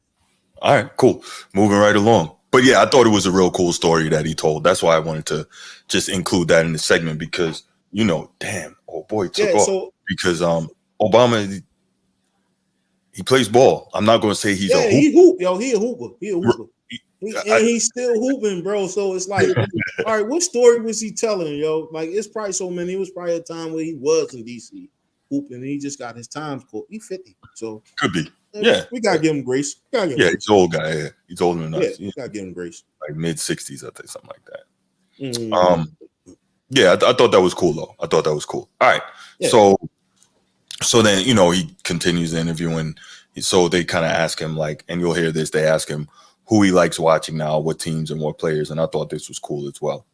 All right, cool. Moving right along. But yeah, I thought it was a real cool story that he told. That's why I wanted to just include that in the segment because, damn, old boy took off. Because Obama, he plays ball. I'm not going to say he's a hoop. He hoop. Yo, he a hooper. And he's still hooping, bro. So it's like, all right, what story was he telling, yo? Like, it's probably so many. It was probably a time where he was in DC hooping, and he just got his times caught. He 50, so could be. Yeah, we gotta give him grace. He's an old guy. Yeah, he's older than us. Yeah, gotta give him grace. Like mid-60s, I think, something like that. Yeah, I thought that was cool though. I thought that was cool. All right, so then he continues the interview, and so they kind of ask him like, and you'll hear this. They ask him who he likes watching now, what teams and what players, and I thought this was cool as well.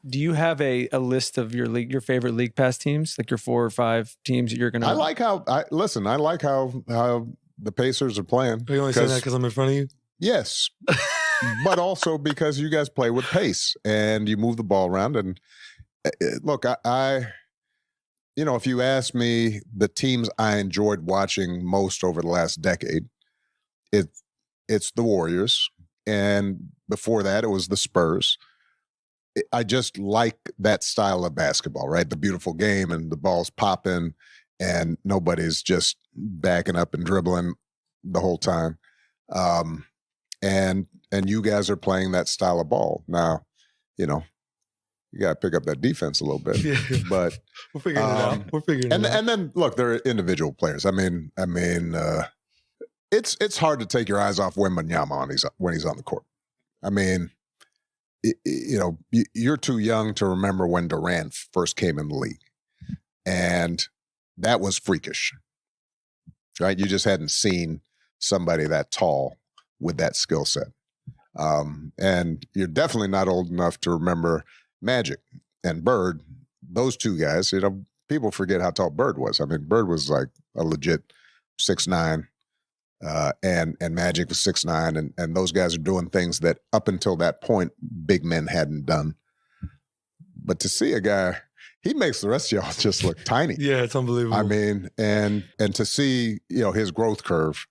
Do you have a list of your favorite League Pass teams, like your 4 or 5 teams that you're gonna? I like how the Pacers are playing. Are you only saying that because I'm in front of you? Yes, but also because you guys play with pace and you move the ball around. And look, I if you ask me the teams I enjoyed watching most over the last decade, it's the Warriors, and before that, it was the Spurs. I just like that style of basketball, right? The beautiful game and the ball's popping and nobody's just backing up and dribbling the whole time. And you guys are playing that style of ball. Now, you got to pick up that defense a little bit, but we're figuring it out. We're figuring it out. And then look, there are individual players. I mean, it's hard to take your eyes off Wembanyama when he's on the court. I mean, you're too young to remember when Durant first came in the league, and that was freakish, right? You just hadn't seen somebody that tall with that skill set. And you're definitely not old enough to remember Magic and Bird, those two guys. People forget how tall Bird was. I mean, Bird was like a legit 6'9", and Magic was 6'9", and those guys are doing things that up until that point big men hadn't done. But to see a guy, he makes the rest of y'all just look tiny. Yeah, it's unbelievable. I mean, and to see his growth curve,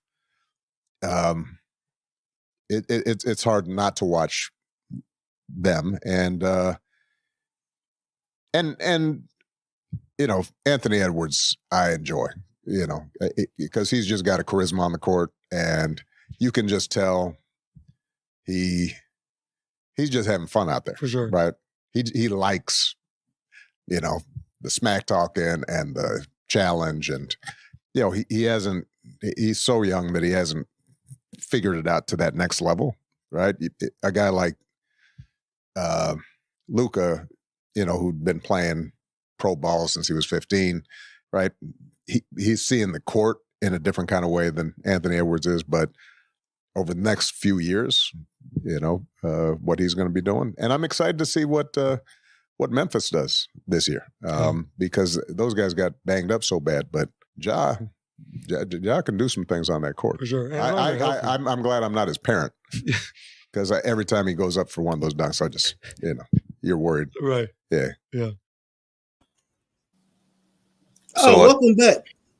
it's hard not to watch them. And Anthony Edwards, I enjoy. Because he's just got a charisma on the court, and you can just tell he's just having fun out there. For sure. Right? He likes, the smack talking and the challenge, and he's so young that he hasn't figured it out to that next level, right? A guy like Luka, who'd been playing pro ball since he was 15, right? He's seeing the court in a different kind of way than Anthony Edwards is, but over the next few years, what he's going to be doing. And I'm excited to see what Memphis does this year, because those guys got banged up so bad, but Ja can do some things on that court. For sure. And I'm glad I'm not his parent because every time he goes up for one of those dunks, I just, you're worried. Right. Yeah. Yeah. So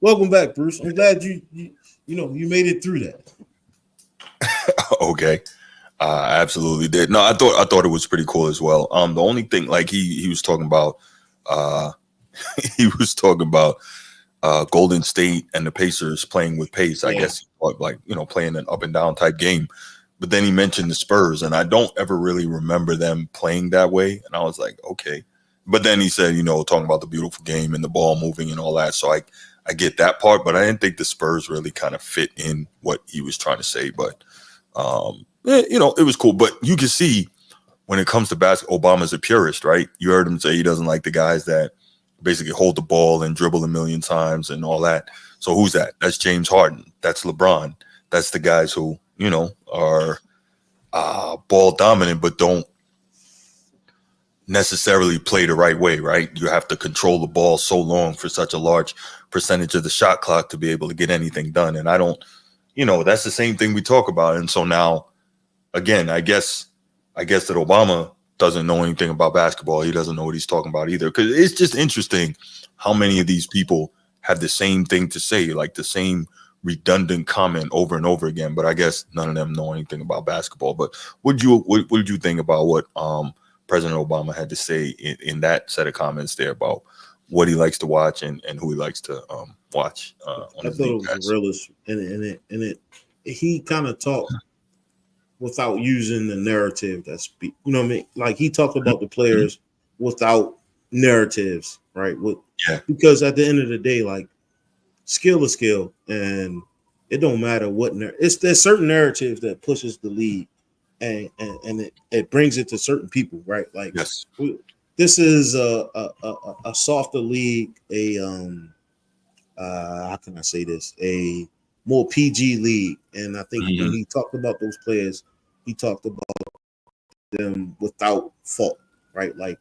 welcome back, Bruce. I'm glad you made it through that. Okay. I absolutely did. No, I thought it was pretty cool as well. The only thing, like he was talking about, Golden State and the Pacers playing with pace. I guess he thought, like, playing an up and down type game. But then he mentioned the Spurs, and I don't ever really remember them playing that way. And I was like, okay. But then he said, talking about the beautiful game and the ball moving and all that. So I get that part, but I didn't think the Spurs really kind of fit in what he was trying to say. But it was cool. But you can see when it comes to basketball, Obama's a purist, right? You heard him say he doesn't like the guys that basically hold the ball and dribble a million times and all that. So who's that? That's James Harden. That's LeBron. That's the guys who, are ball dominant but don't necessarily play the right way, right? You have to control the ball so long for such a large percentage of the shot clock to be able to get anything done. And I don't, that's the same thing we talk about. And so now, again, I guess that Obama doesn't know anything about basketball. He doesn't know what he's talking about either. Because it's just interesting how many of these people have the same thing to say, like the same redundant comment over and over again. But I guess none of them know anything about basketball. But what did you think about what President Obama had to say in that set of comments there about what he likes to watch and who he likes to watch? I thought it was the realest, and he kind of talked without using the narrative like he talked about the players without narratives, right? Because at the end of the day, like, skill is skill, and it don't matter what there's certain narratives that pushes the league and it brings it to certain people, right? Like, yes, this is a softer league, how can I say this? A more PG league. And I think when he talked about those players, he talked about them without fault, right? Like,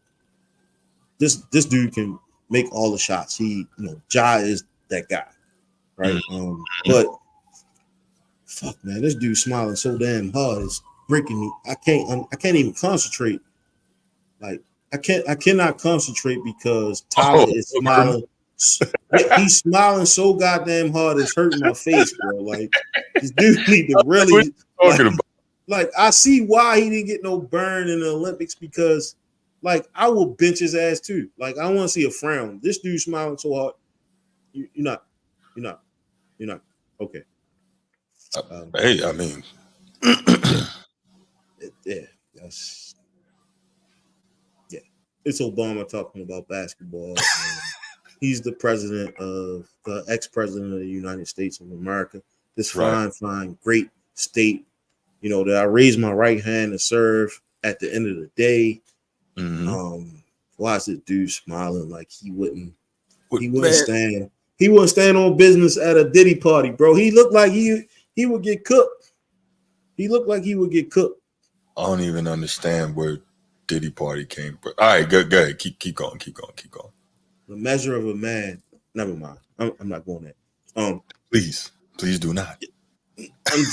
this dude can make all the shots. Ja is that guy, right? But fuck, man, this dude smiling so damn hard is breaking me. I can't even concentrate. Like, I cannot concentrate because Tyler is smiling. He's smiling so goddamn hard, it's hurting my face, bro. Like, this dude need to really like, I see why he didn't get no burn in the Olympics, because, like, I will bench his ass too. Like, I want to see a frown. This dude smiling so hard. You're not okay. Hey, I mean, it's Obama talking about basketball. He's the ex-president of the United States of America. This fine, great state, that I raise my right hand to serve at the end of the day. Why is this dude smiling like he wouldn't stand? He wouldn't stand on business at a Diddy party, bro. He looked like he would get cooked. He looked like he would get cooked. I don't even understand where Diddy party came from. All right, go ahead. Keep going. The measure of a man. Never mind. I'm not going there. Please do not. I'm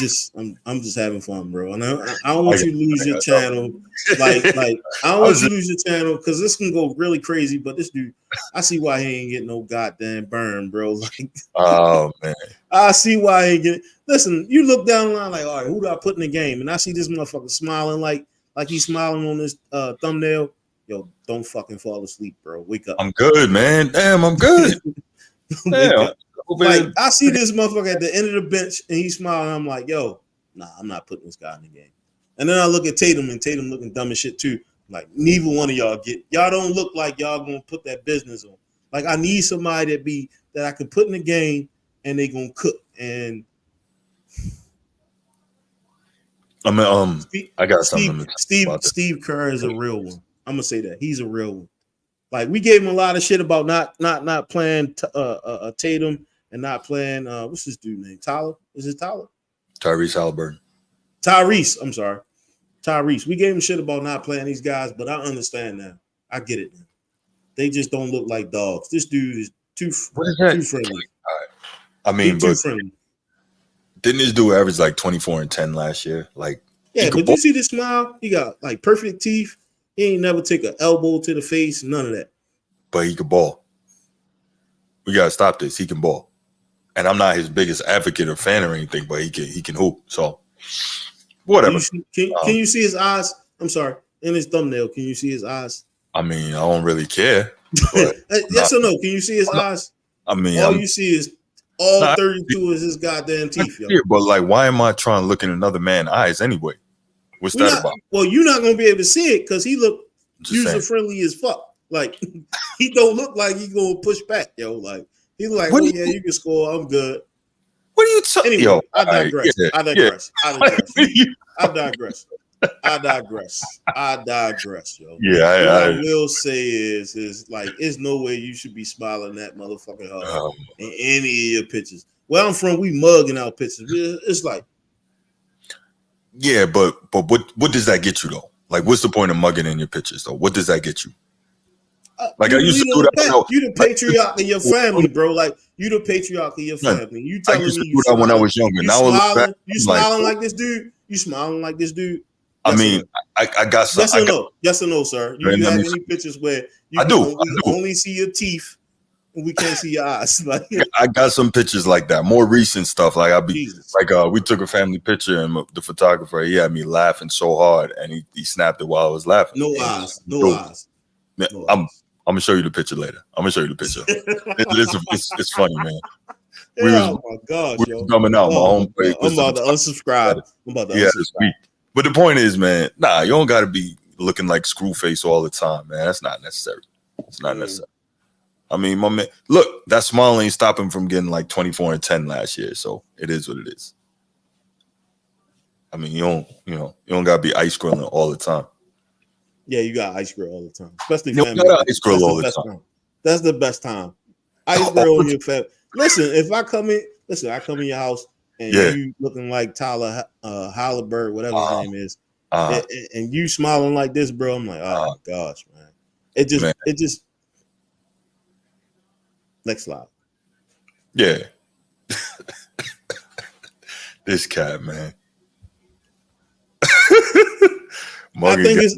just having fun, bro. And I don't want you to lose your channel. Like I don't want you to lose your channel, because this can go really crazy. But this dude, I see why he ain't getting no goddamn burn, bro. Like, oh man, I see why he ain't getting. Listen, you look down the line like, all right, who do I put in the game? And I see this motherfucker smiling like he's smiling on this thumbnail. Yo, don't fucking fall asleep, bro. Wake up. I'm good, man. Damn, I'm good. Wake up. Like, I see this motherfucker at the end of the bench and he's smiling. I'm like, yo, nah, I'm not putting this guy in the game. And then I look at Tatum, and Tatum looking dumb as shit too. Like, neither one of y'all don't look like y'all gonna put that business on. Like, I need somebody that I can put in the game and they gonna cook. And I mean, I got something. Steve Kerr is a real one. I'm gonna say that he's a real one. Like, we gave him a lot of shit about not playing Tatum and not playing what's this dude name? Tyler? Is it Tyler? Tyrese Haliburton. I'm sorry. Tyrese. We gave him shit about not playing these guys, but I understand now. I get it now. They just don't look like dogs. This dude is too friendly. I mean, He's too but friendly. didn't this dude average like 24 and 10 last year? Like, Yeah, but you see the smile? He got like perfect teeth. He ain't never take an elbow to the face, none of that. But he could ball. We gotta stop this. He can ball. And I'm not his biggest advocate or fan or anything, but he can hoop. So whatever. Can you see his eyes? I'm sorry. In his thumbnail, can you see his eyes? I mean, I don't really care. But yes or no? Can you see his eyes? I mean, all you see is all 32 is his goddamn teeth, yo. Yeah, but like, why am I trying to look in another man's eyes anyway? What's that about? Well, you're not gonna be able to see it because he look user friendly as fuck. Like he don't look like he gonna push back, yo. Like he's like, oh yeah, you can score. I'm good. What are you talking? Anyway, I digress. Yeah, I digress. I digress, yo. Yeah, what I will say is like, there's no way you should be smiling that motherfucking hard in any of your pictures. Where I'm from, we mugging our pictures. It's like, yeah, but what does that get you though? Like, what's the point of mugging in your pictures though? What does that get you? Like, I used to do that. You the patriarch of your family, bro. Like, you the patriarch of your family. You telling me you that when I was younger. You smiling like this dude? You smiling like this dude? I mean, I got some. Yes or no? Yes or no, sir? You have any pictures where you only see your teeth and we can't see your eyes? Like, I got some pictures like that. More recent stuff. Like we took a family picture and the photographer, he had me laughing so hard and he snapped it while I was laughing. No eyes. I'm gonna show you the picture later. I'm gonna show you the picture. It's funny, man. Oh my gosh, we was coming out. My home plate. I'm about to unsubscribe. This week. But the point is, man, you don't got to be looking like Screwface all the time, man. That's not necessary. It's not necessary. I mean, my man, look, that smile ain't stopping him from getting like 24 and 10 last year. So it is what it is. I mean, you don't got to be ice grilling all the time. Yeah, you got ice grill all the time, especially family. You got ice grill all the time. That's the best time. Ice grill on your family. Listen, if I come in your house and you looking like Tyler Haliburton, whatever his name is, and you smiling like this, bro, I'm like, oh gosh, man. It just next slide. Yeah. This cat, man. I think it's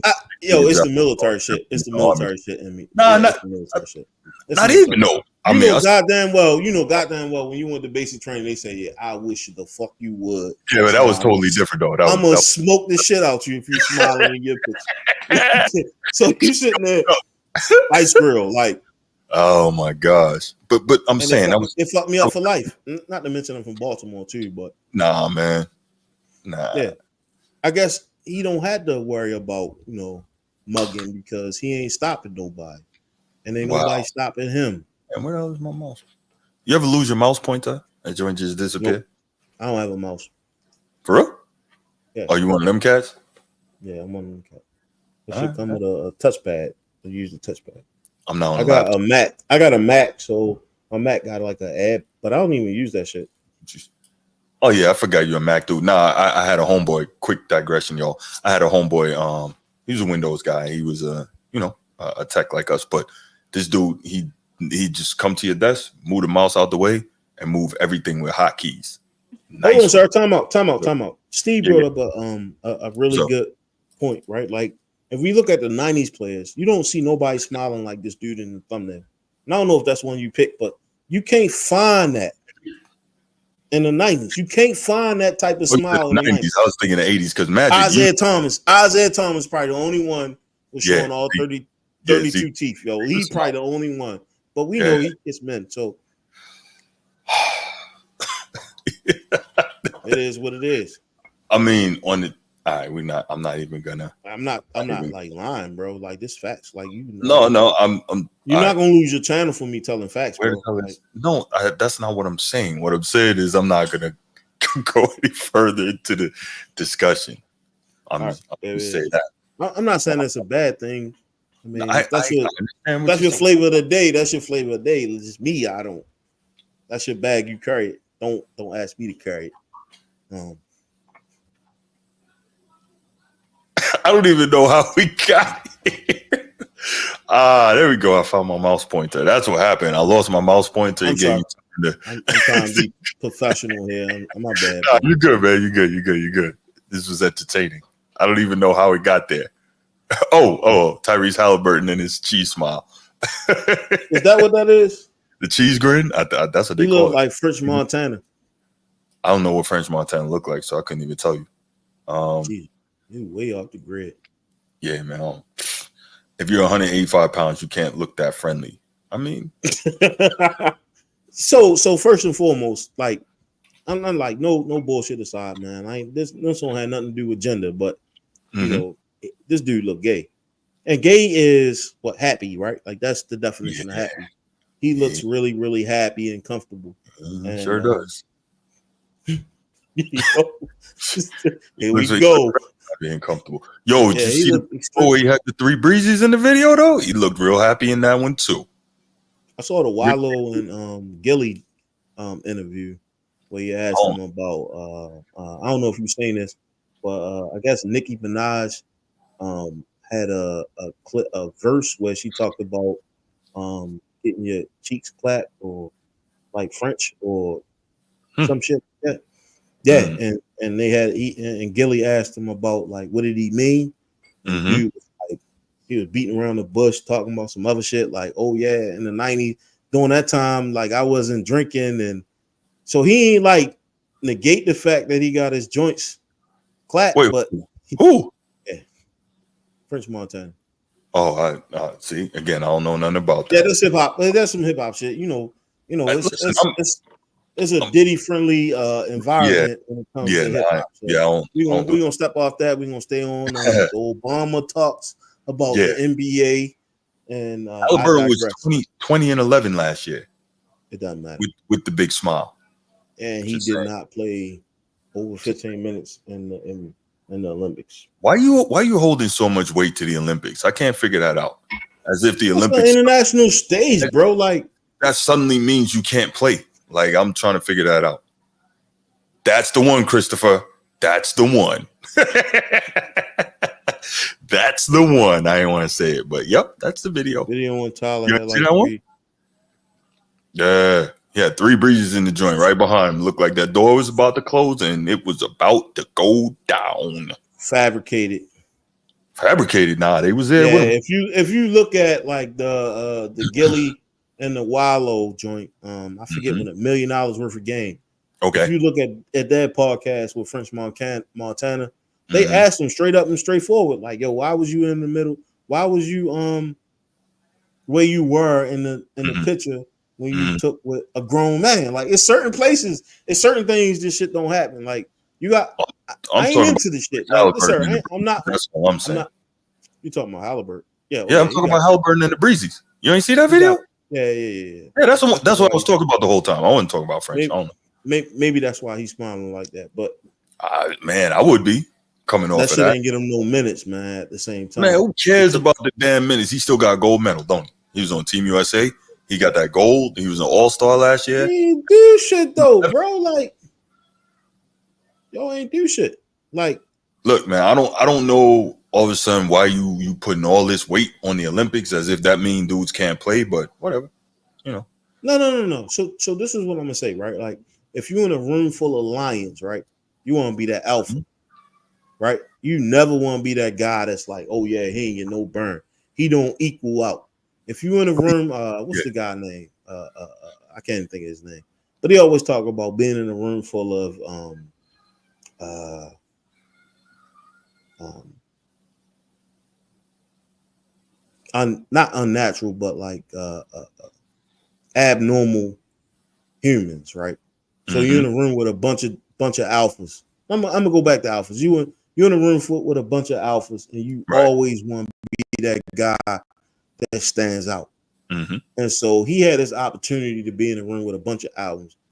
the military shit. It's the military shit in me. Not the military shit. Not even no. You know goddamn well when you went to basic training, they say, yeah, I wish the fuck you would. Yeah, but that was totally different though. I'm gonna smoke the shit out you if you smiling in your picture. So you sitting there, ice grill, like, oh my gosh. But I'm saying it fucked me up for life. Not to mention I'm from Baltimore too, but nah, man. Nah. Yeah. I guess he don't have to worry about, mugging because he ain't stopping nobody. And ain't nobody stopping him. And where the hell is my mouse? You ever lose your mouse pointer and joint just disappear? Nope. I don't have a mouse. For real? Yeah. Oh, you one of them cats? Yeah, I'm one of them cats. It should come with a touchpad. I use the touchpad. I'm not on I got a Mac. I got a Mac, so my Mac got like an app, but I don't even use that shit. Oh yeah, I forgot you're a Mac dude. Nah, I had a homeboy. Quick digression, y'all. I had a homeboy. He was a Windows guy. He was a tech like us, but this dude, he just come to your desk, move the mouse out the way, and move everything with hotkeys. Nice. Hold on, sir. Time out. Steve brought up a really good point, right? Like, if we look at the 90s players, you don't see nobody smiling like this dude in the thumbnail. And I don't know if that's one you picked, but you can't find that in the 90s. You can't find that type of smile in the 90s. I was thinking the 80s because Magic. Isaiah Thomas probably the only one was showing all 32 teeth, yo. He's probably the only one. But we know it's men, so it is what it is. I mean, all right, I'm not even gonna. I'm not like lying, bro. Like, this facts. Like, you know. No, I'm you're not gonna lose your channel for me telling facts, bro. No, that's not what I'm saying. What I'm saying is I'm not gonna go any further into the discussion. I'm gonna say that. I'm not saying that's a bad thing. I mean, that's your flavor of the day. That's your flavor of the day. It's just me. That's your bag. You carry it. Don't ask me to carry it. I don't even know how we got here. There we go. I found my mouse pointer. That's what happened. I lost my mouse pointer. I'm trying to be professional here. I'm my bad. Nah, you're good, man. You're good. This was entertaining. I don't even know how it got there. Oh, Tyrese Haliburton and his cheese smile. Is that what that is? The cheese grin? That's what they He call look it. like French Montana. I don't know what French Montana looked like, so I couldn't even tell you. Jeez, you way off the grid. Yeah, man. If you're 185 pounds, you can't look that friendly. I mean, so first and foremost, like I'm like no bullshit aside, man. This don't have nothing to do with gender, but you know, this dude look gay, and gay is what happy, right? Like that's the definition of happy. He looks really, really happy and comfortable. And, sure does. Here we go. Being comfortable. Yo, did you see he had the 3 breezes in the video though? He looked real happy in that one too. I saw the Wallow and Gilly interview where you asked him about I don't know if you've seen this, but I guess Nicki Minaj had a verse where she talked about getting your cheeks clapped or like French or some shit. Yeah, and they had and Gilly asked him about like what did he mean? And dude was like, he was beating around the bush talking about some other shit like, oh yeah, in the 90s during that time, like I wasn't drinking, and so he ain't like negate the fact that he got his joints clapped. Wait, but who? Yeah, French Montana. Oh, I see. Again, I don't know nothing about that. Yeah, that's hip hop. That's some hip hop shit. You know, it's a Diddy friendly environment when it comes to hip hop. So we're gonna step off that. We're gonna stay on the Obama talks about the NBA and Haliburton was 20 and 11 last year. It doesn't matter with the big smile, and he did not play over 15 minutes in the Olympics. Why you holding so much weight to the Olympics? I can't figure that out. As if the Olympics, the international stage, bro. Like that suddenly means you can't play. Like I'm trying to figure that out. That's the one, Christopher. That's the one. That's the one. I didn't want to say it, but yep, that's the video. Video on Tyler. You see that one? Yeah. Yeah, 3 breezes in the joint right behind him. Looked like that door was about to close and it was about to go down. Fabricated. Nah, they was there with him. If you look at like the Gilly and the Wallow joint, I forget what $1 million worth of game. Okay. If you look at that podcast with French Montana, they asked him straight up and straightforward, like, yo, why was you in the middle? Why was you where you were in the picture when you took with a grown man? Like it's certain places, it's certain things this shit don't happen. Like you got I ain't into this shit. Like, sir, I'm not. That's all I'm saying. You talking about Haliburton? Yeah, I'm talking about Haliburton and the Breezes. You ain't see that video? Yeah. Yeah, that's what I was talking about the whole time. I wasn't talking about French. Maybe that's why he's smiling like that. But man, I would be coming off that of shit that. Ain't get him no minutes, man. At the same time, Man, who cares about the damn minutes? He still got a gold medal, don't he? He was on Team USA. He got that gold. He was an all-star last year. He ain't do shit though, bro. Like y'all ain't do shit. Like, look, man, I don't know all of a sudden why you putting all this weight on the Olympics as if that mean dudes can't play, but whatever, you know. No. So this is what I'm gonna say, right? Like, if you're in a room full of lions, right, you want to be that alpha, right? You never want to be that guy that's like, oh yeah, he ain't get no burn. He don't equal out. If you're in a room, what's the guy name? I can't think of his name, but he always talk about being in a room full of not unnatural, but like abnormal humans, right? So you're in a room with a bunch of alphas. I'm gonna go back to alphas. You're in a room with a bunch of alphas, and you always want to be that guy that stands out. And so he had this opportunity to be in a room with a bunch of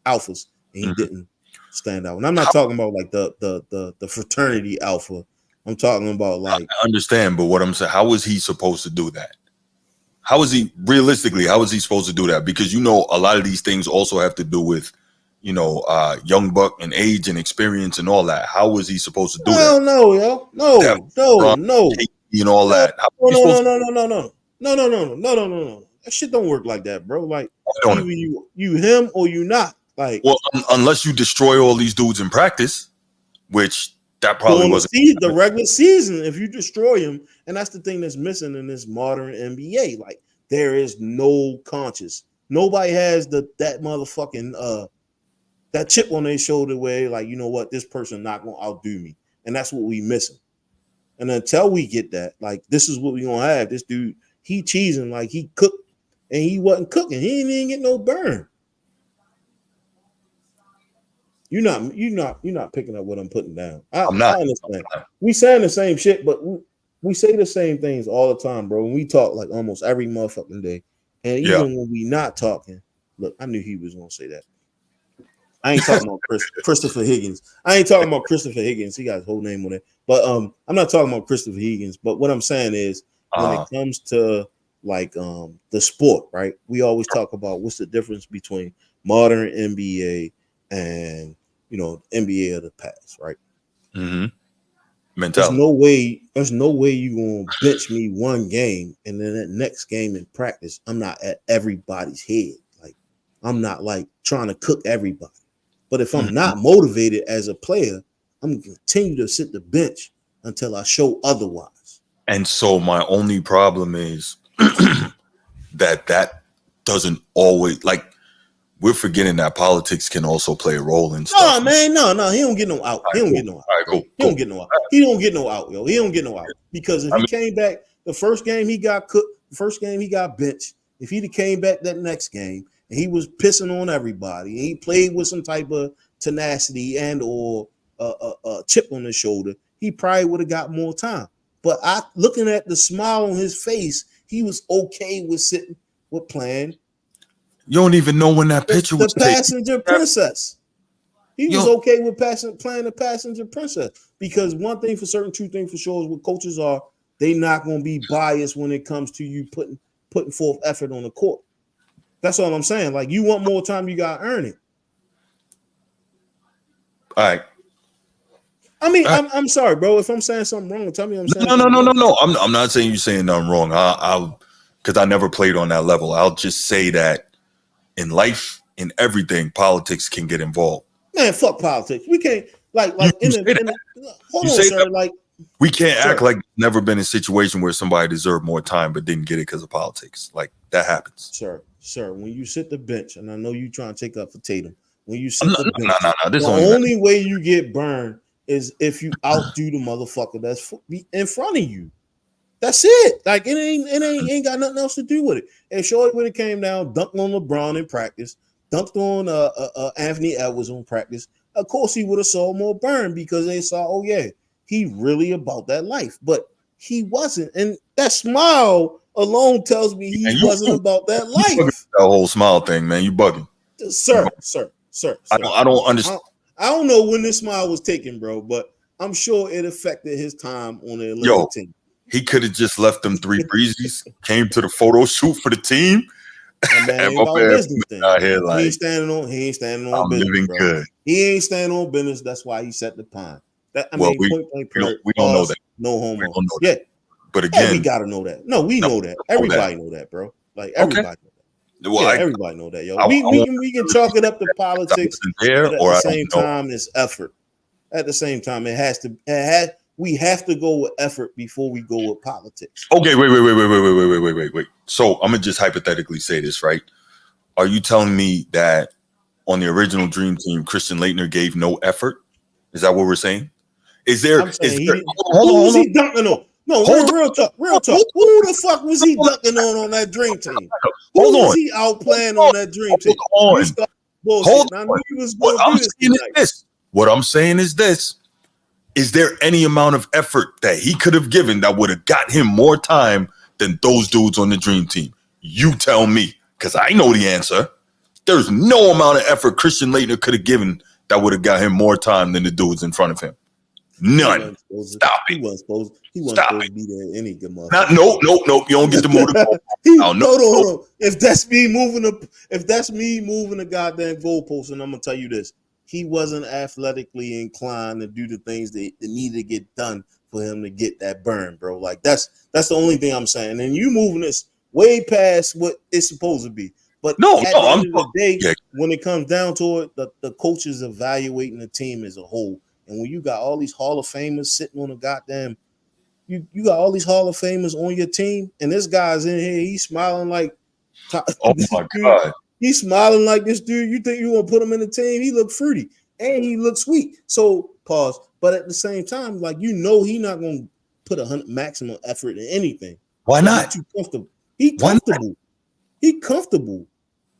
alphas, and he didn't stand out. And I'm not talking about like the fraternity alpha. I'm talking about like I understand, but what I'm saying, how is he supposed to do that? How is he supposed to do that? Because a lot of these things also have to do with young buck and age and experience and all that. How was he supposed to do that? No, yo, no. And all that. No. That shit don't work like that, bro. Like, don't Either you him or you not. Like, well, unless you destroy all these dudes in practice, which that probably during wasn't the regular season, if you destroy him, and that's the thing that's missing in this modern NBA. Like, there is no conscience. Nobody has that motherfucking that chip on their shoulder where, like, you know what, this person not gonna outdo me, and that's what we missing. And until we get that, like, this is what we gonna have. This dude, he cheesing like he cooked, and he wasn't cooking. He didn't even get no burn. You're not picking up what I'm putting down. I'm not. I understand. We saying the same shit, but we say the same things all the time, bro. And we talk like almost every motherfucking day. And even when we not talking, look, I knew he was gonna say that. I ain't talking about Christopher Higgins. I ain't talking about Christopher Higgins. He got his whole name on it. But I'm not talking about Christopher Higgins. But what I'm saying is, when it comes to like the sport, right? We always talk about what's the difference between modern NBA and, you know, NBA of the past, right? Mm-hmm. Mentality. There's no way you gonna bench me one game and then that next game in practice, I'm not at everybody's head. Like, I'm not like trying to cook everybody. But if I'm not motivated as a player, I'm gonna continue to sit the bench until I show otherwise. And so my only problem is that doesn't always, like, we're forgetting that politics can also play a role in stuff. No, man, no, he don't get no out. He don't get no out. All right, cool. He don't get no out. He don't get no out, yo. He don't get no out. Because if he came back the first game, he got cooked. The first game, he got benched. If he'd have came back that next game and he was pissing on everybody, and he played with some type of tenacity and or a chip on his shoulder, he probably would have got more time. But looking at the smile on his face, he was okay with sitting with playing. You don't even know when that picture was the passenger princess. He was okay with playing the passenger princess, because one thing for certain, two things for sure is what coaches are. They not going to be biased when it comes to you putting forth effort on the court. That's all I'm saying. Like, you want more time, you got to earn it. All right. I mean, I'm sorry, bro. If I'm saying something wrong, tell me I'm saying No. I'm not saying you're saying nothing wrong. I'll because I never played on that level. I'll just say that in life, in everything, politics can get involved. Man, fuck politics. We can't hold on, sir. Like, we can't act like there's never been a situation where somebody deserved more time but didn't get it because of politics. Like, that happens. Sir, when you sit the bench, and I know you trying to take up for Tatum, when you sit the bench, the only way you get burned is if you outdo the motherfucker that's in front of you. That's it. Like, it ain't got nothing else to do with it. And Shorty would have came down, dunked on LeBron in practice, dunked on Anthony Edwards on practice. Of course, he would have saw more burn, because they saw, oh yeah, he really about that life. But he wasn't, and that smile alone tells me he wasn't about that life. That whole smile thing, man, you bugging, sir. I don't understand. I don't know when this smile was taken, bro, but I'm sure it affected his time on the Olympic team. He could have just left them three breezes, came to the photo shoot for the team. And man, ain't about business thing. Out here, like, he ain't standing on I'm business, living bro. good. He ain't standing on business. That's why he set the pine. We don't know that. No homo. Yeah. But again, we gotta know that. No, we know that. Everybody know that, bro. Like, everybody know that. Well, everybody know that, yo. We can chalk it up to politics, but at the same time, it's effort. At the same time, we have to go with effort before we go with politics. Okay, wait. So I'm gonna just hypothetically say this, right? Are you telling me that on the original Dream Team, Christian Laettner gave no effort? Is that what we're saying? Who was he dunking on? No, real talk. Who the fuck was he dunking on that Dream Team? Who was he outplaying on that Dream Team? What I'm saying is this. Is there any amount of effort that he could have given that would have got him more time than those dudes on the Dream Team? You tell me, because I know the answer. There's no amount of effort Christian Laettner could have given that would have got him more time than the dudes in front of him. None. Stop it. He wasn't supposed to be there any good month. Nope. You don't get to move the goalpost. Hold on. If that's me moving the goddamn goalpost, and I'm gonna tell you this, he wasn't athletically inclined to do the things that needed to get done for him to get that burn, bro. Like, that's the only thing I'm saying. And you moving this way past what it's supposed to be. But No, at no, the I'm end of the day, yeah. when it comes down to it, the coach is evaluating the team as a whole. And when you got all these Hall of Famers sitting on a goddamn, you got all these Hall of Famers on your team, and this guy's in here, he's smiling like Oh this my dude, God. he's smiling like this dude. You think you want to put him in the team? He look fruity and he looks sweet. So pause. But at the same time, like he not gonna put maximum effort in anything. Why not? He's too comfortable. He Why not? comfortable. He comfortable.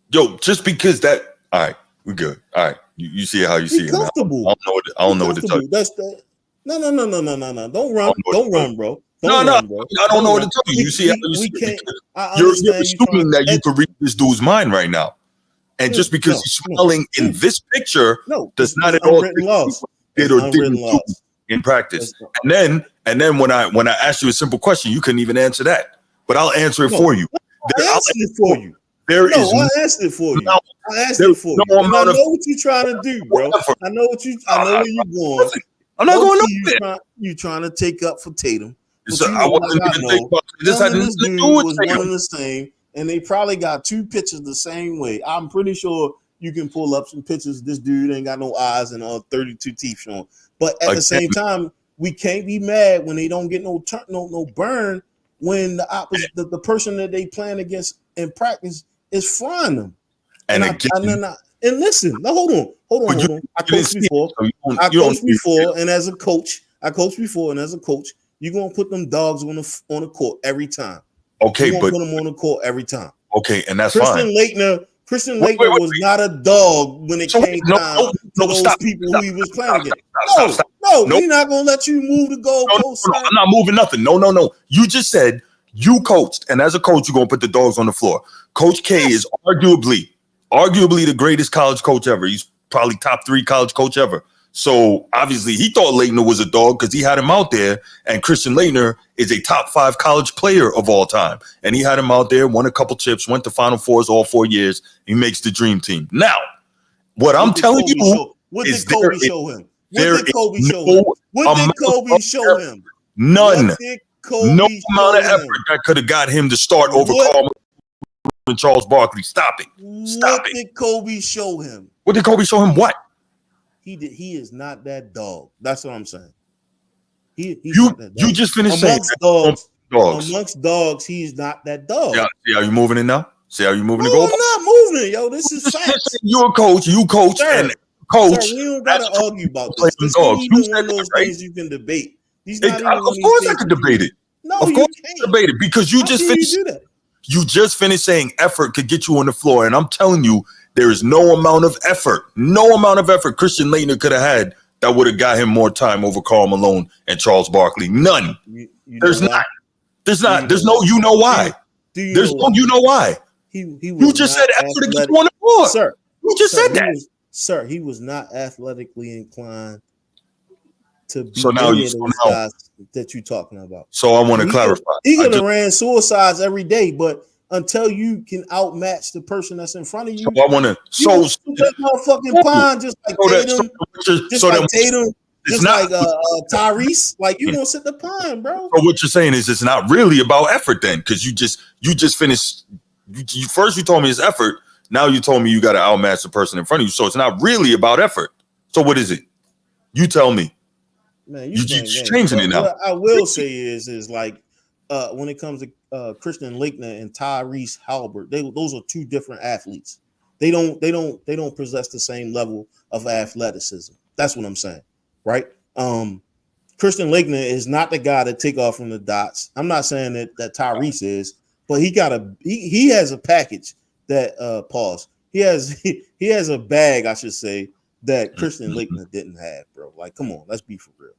Yo, just because that. All right, we good. All right, you see how you see He it, man. comfortable. I don't know what to tell you. That's the no. Don't run. I don't know Don't what to tell run, you. bro. No, Don't run, bro. I don't know what to tell you. You see how you We see can't. it. I You're understand you assuming that you could read this dude's mind right now. And just because he's smiling in this picture does not at all unwritten laws. did or didn't do in practice. And then when I asked you a simple question, you couldn't even answer that. But I'll answer it for you. I answered it for you. I answered it for you. I asked it for you. And I know what you're trying to do, bro. I know where you're going. I'm not going nowhere. You trying to take up for Tatum. So I wasn't even thinking about this. Had nothing to do with was one and the same, and they probably got two pictures the same way. I'm pretty sure you can pull up some pictures. This dude ain't got no eyes and 32 teeth showing. But at the same time, we can't be mad when they don't get no burn when the person that they playing against in practice is frying them. And listen, now hold on. I coached before, and as a coach, you're gonna put them dogs on the court every time. Okay, but put them on the court every time. Okay, and that's Christian fine. Christian Laettner was not a dog when it came down to those people who he was playing against. No, we're not gonna let you move the goalposts. No, I'm not moving nothing. No. You just said you coached, and as a coach, you're gonna put the dogs on the floor. Coach K is arguably the greatest college coach ever. He's probably top 3 college coach ever. So obviously he thought Laettner was a dog because he had him out there, and Christian Laettner is a top 5 college player of all time. And he had him out there, won a couple chips, went to Final Fours all 4 years. He makes the dream team. Now, what I'm telling you is What did Kobe show him? What did Kobe show him? None. No amount of effort that could have got him to start over Karl and Charles Barkley. Stop it. What did Kobe show him? What did Kobe show him? What? He is not that dog. That's what I'm saying. He's you not that dog. You just finished amongst saying dogs. Amongst dogs, he's not that dog. Yeah, see how you moving it now? See how you moving the goal? I'm not moving it, yo. This is facts. You're a coach. You coach and coach. Sir, we don't gotta argue about this. This ain't even one of those things you can debate. Of course, I could debate it. No, of course, I can debate it because you just finished. You just finished saying effort could get you on the floor, and I'm telling you, there is no amount of effort Christian Laettner could have had that would have got him more time over Karl Malone and Charles Barkley. None. There's not. There's no. You know why? There's no. You know why? You just said effort to get you on the floor, sir. You just said that, sir. He was not athletically inclined to be any of those guys that you're talking about. So I want to clarify. He could have ran suicides every day, but until you can outmatch the person that's in front of you, so I want to. that motherfucking pine just like Tatum, just like Tyrese. Like you gonna sit the pine, bro. So what you're saying is it's not really about effort then, because you just finished. First you told me it's effort. Now you told me you got to outmatch the person in front of you. So it's not really about effort. So what is it? You tell me. Man, you're changing it now. What I will say is like when it comes to Christian Laettner and Tyrese Haliburton, those are two different athletes. They don't possess the same level of athleticism. That's what I'm saying, right? Christian Laettner is not the guy to take off from the dots. I'm not saying that Tyrese is, but he has a package that pause. He has a bag, I should say, that Christian Laettner didn't have, bro. Like, come on, let's be for real.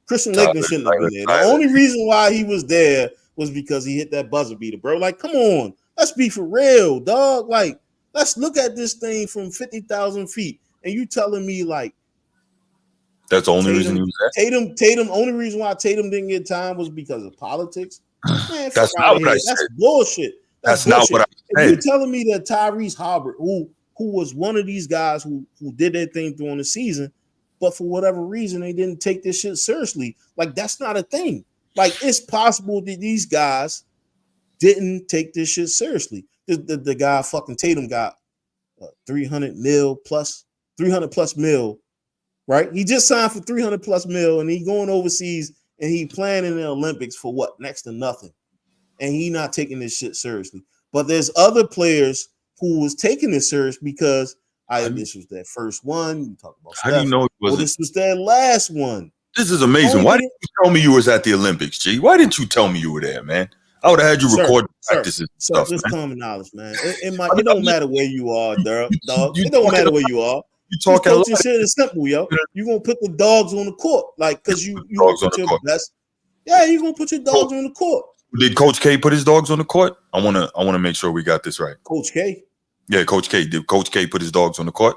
Christian Laettner shouldn't have been there. The only reason why he was there was because he hit that buzzer beater, bro. Like, come on, let's be for real, dog. Like, let's look at this thing from 50,000 feet, and you telling me like that's the only reason he was there. Tatum. Only reason why Tatum didn't get time was because of politics. Man, that's not what I said. That's bullshit. That's not what I said. If you're telling me that Tyrese Haliburton, who was one of these guys who did their thing during the season, but for whatever reason they didn't take this shit seriously. Like, that's not a thing. Like, it's possible that these guys didn't take this shit seriously. the guy fucking Tatum got 300 plus mil, right? He just signed for 300 plus mil, and he going overseas, and he playing in the Olympics for what? Next to nothing, and he not taking this shit seriously. But there's other players who was taking this serious because this was their first one. You talk about How do you Steph. know it Well, wasn't? this was their last one. This is amazing. Why didn't you tell me you was at the Olympics, G? Why didn't you tell me you were there, man? I would have had you record practices and stuff, Just man. common knowledge, man. It don't matter where you are, dog. It don't matter where you are. You talking coaching shit is simple, yo. You gonna put the dogs on the court, like, cause you gonna put your best. Yeah, you gonna put your dogs on the court. Did Coach K put his dogs on the court? I wanna make sure we got this right. Coach K. Yeah, Coach K. Did Coach K put his dogs on the court?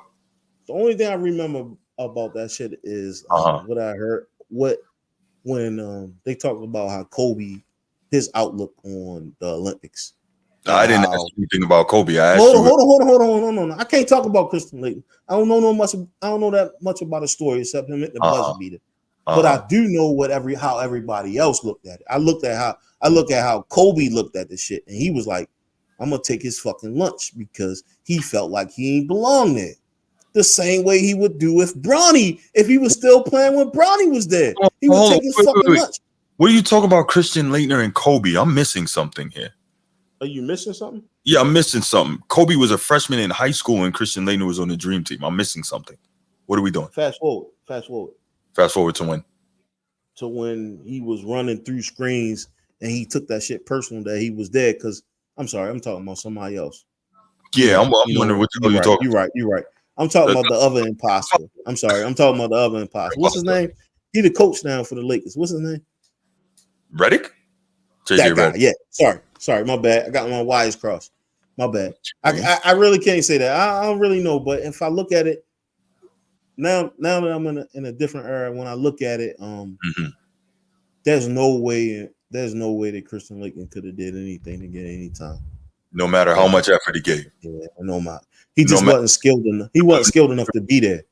The only thing I remember about that shit is what I heard. When they talked about how Kobe, his outlook on the Olympics. I didn't ask anything about Kobe. I asked hold on. I can't talk about Christian Laettner. I don't know that much about the story except him at the buzzer beater. But I do know how everybody else looked at it. I look at how Kobe looked at the shit, and he was like, "I'm gonna take his fucking lunch," because he felt like he ain't belong there. The same way he would do if he was still playing when Bronny was there. He would take his fucking lunch. What are you talking about, Christian Laettner and Kobe? I'm missing something here. Are you missing something? Yeah, I'm missing something. Kobe was a freshman in high school and Christian Laettner was on the dream team. I'm missing something. What are we doing? Fast forward. Fast forward to when? To when he was running through screens and he took that shit personal that he was there because I'm sorry, I'm talking about somebody else. Yeah, I'm wondering what you're talking about. You're right. I'm talking about the other imposter. I'm sorry. I'm talking about the other imposter. What's his name? He the coach now for the Lakers. What's his name? Redick? That guy. Yeah. Sorry. My bad. I got my wires crossed. My bad. I really can't say that. I don't really know. But if I look at it now that I'm in a different era, when I look at it, there's no way that Christian Laettner could have did anything to get any time. No matter how much effort he gave. Yeah, no matter. He just wasn't skilled enough. He wasn't skilled enough to be there.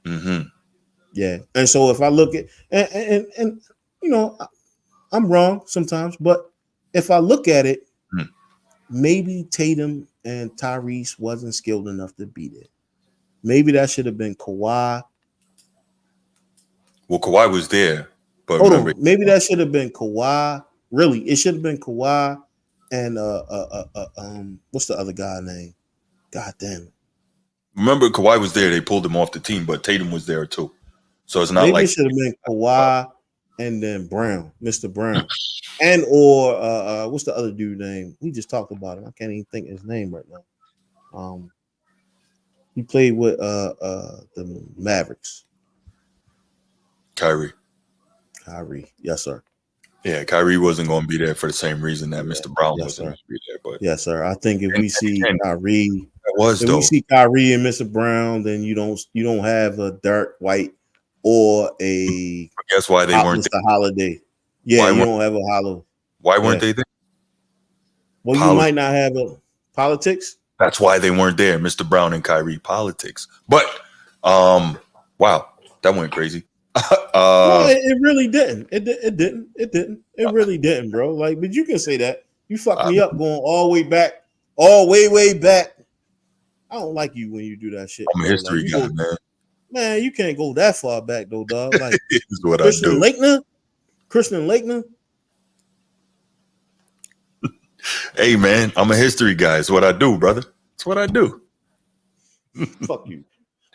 Mm-hmm. Yeah. And so if I look at and you know, I'm wrong sometimes, but if I look at it, maybe Tatum and Tyrese wasn't skilled enough to be there. Maybe that should have been Kawhi. Well, Kawhi was there, but maybe that should have been Kawhi. Really, it should have been Kawhi and what's the other guy name? God damn it. Remember, Kawhi was there. They pulled him off the team, but Tatum was there too. So it's not maybe like it should have been Kawhi and then Brown, Mr. Brown, and or what's the other dude name? We just talked about him. I can't even think of his name right now. He played with the Mavericks. Kyrie, yes, sir. Yeah, Kyrie wasn't going to be there for the same reason that Mr. Brown wasn't going to be there. But yes, sir. I think if we see Kyrie, we see Kyrie and Mr. Brown, then you don't have a Dirk White or a. Guess why they weren't there? Holiday. Yeah, you don't have a Hollow. Why weren't they there? Well, you might not have a politics. That's why they weren't there, Mr. Brown and Kyrie politics. But wow, that went crazy. No, it really didn't. It didn't. It really didn't, bro. Like, but you can say that. You fucked me up going all way back, way back. I don't like you when you do that shit. I'm a history guy, man. Man, you can't go that far back though, dog. Like this is what Christian I do. Christian Laettner. Hey, man, I'm a history guy. It's what I do, brother. It's what I do. Fuck you.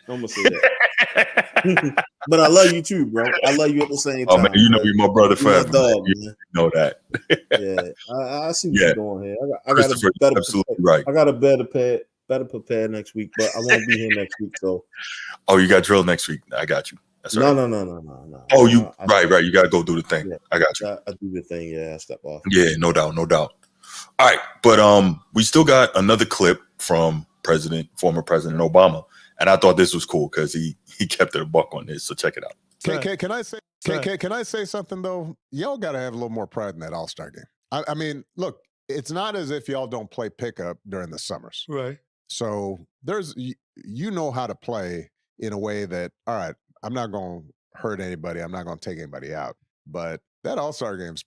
I'm gonna say that. But I love you too, bro. I love you at the same time. Oh man, you know you're my brother forever. Dog, you know that. Yeah, I see what you're doing here. I got a better absolutely right. I got a better prepare next week, but I won't be here next week. So. Oh, you got drill next week. I got you. That's right. No. Oh, you right. You got to go do the thing. Yeah, I got you. I do the thing. Yeah, I step off. Yeah, no doubt. All right, but we still got another clip from former President Obama, and I thought this was cool because he kept it a buck on this. So check it out. Can I say something though? Y'all got to have a little more pride in that All-Star game. I mean, look, it's not as if y'all don't play pickup during the summers, right? So there's how to play in a way that, all right, I'm not going to hurt anybody. I'm not going to take anybody out. But that All-Star game's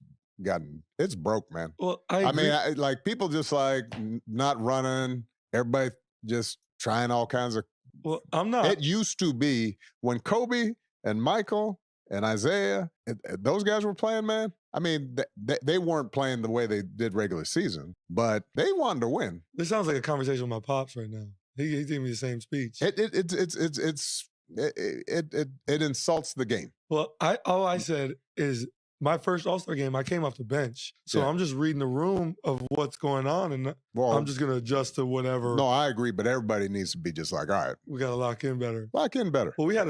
it's broke, man. Well, I mean, like people just like not running. Everybody just trying all kinds of. Well, I'm not. It used to be when Kobe and Michael and Isaiah, those guys were playing, man. I mean, they weren't playing the way they did regular season, but they wanted to win. This sounds like a conversation with my pops right now. He gave me the same speech. It insults the game. Well, all I said is my first All-Star game, I came off the bench. So I'm just reading the room of what's going on, and I'm just going to adjust to whatever. No, I agree, but everybody needs to be just like, all right. We got to lock in better. Lock in better. Well, we had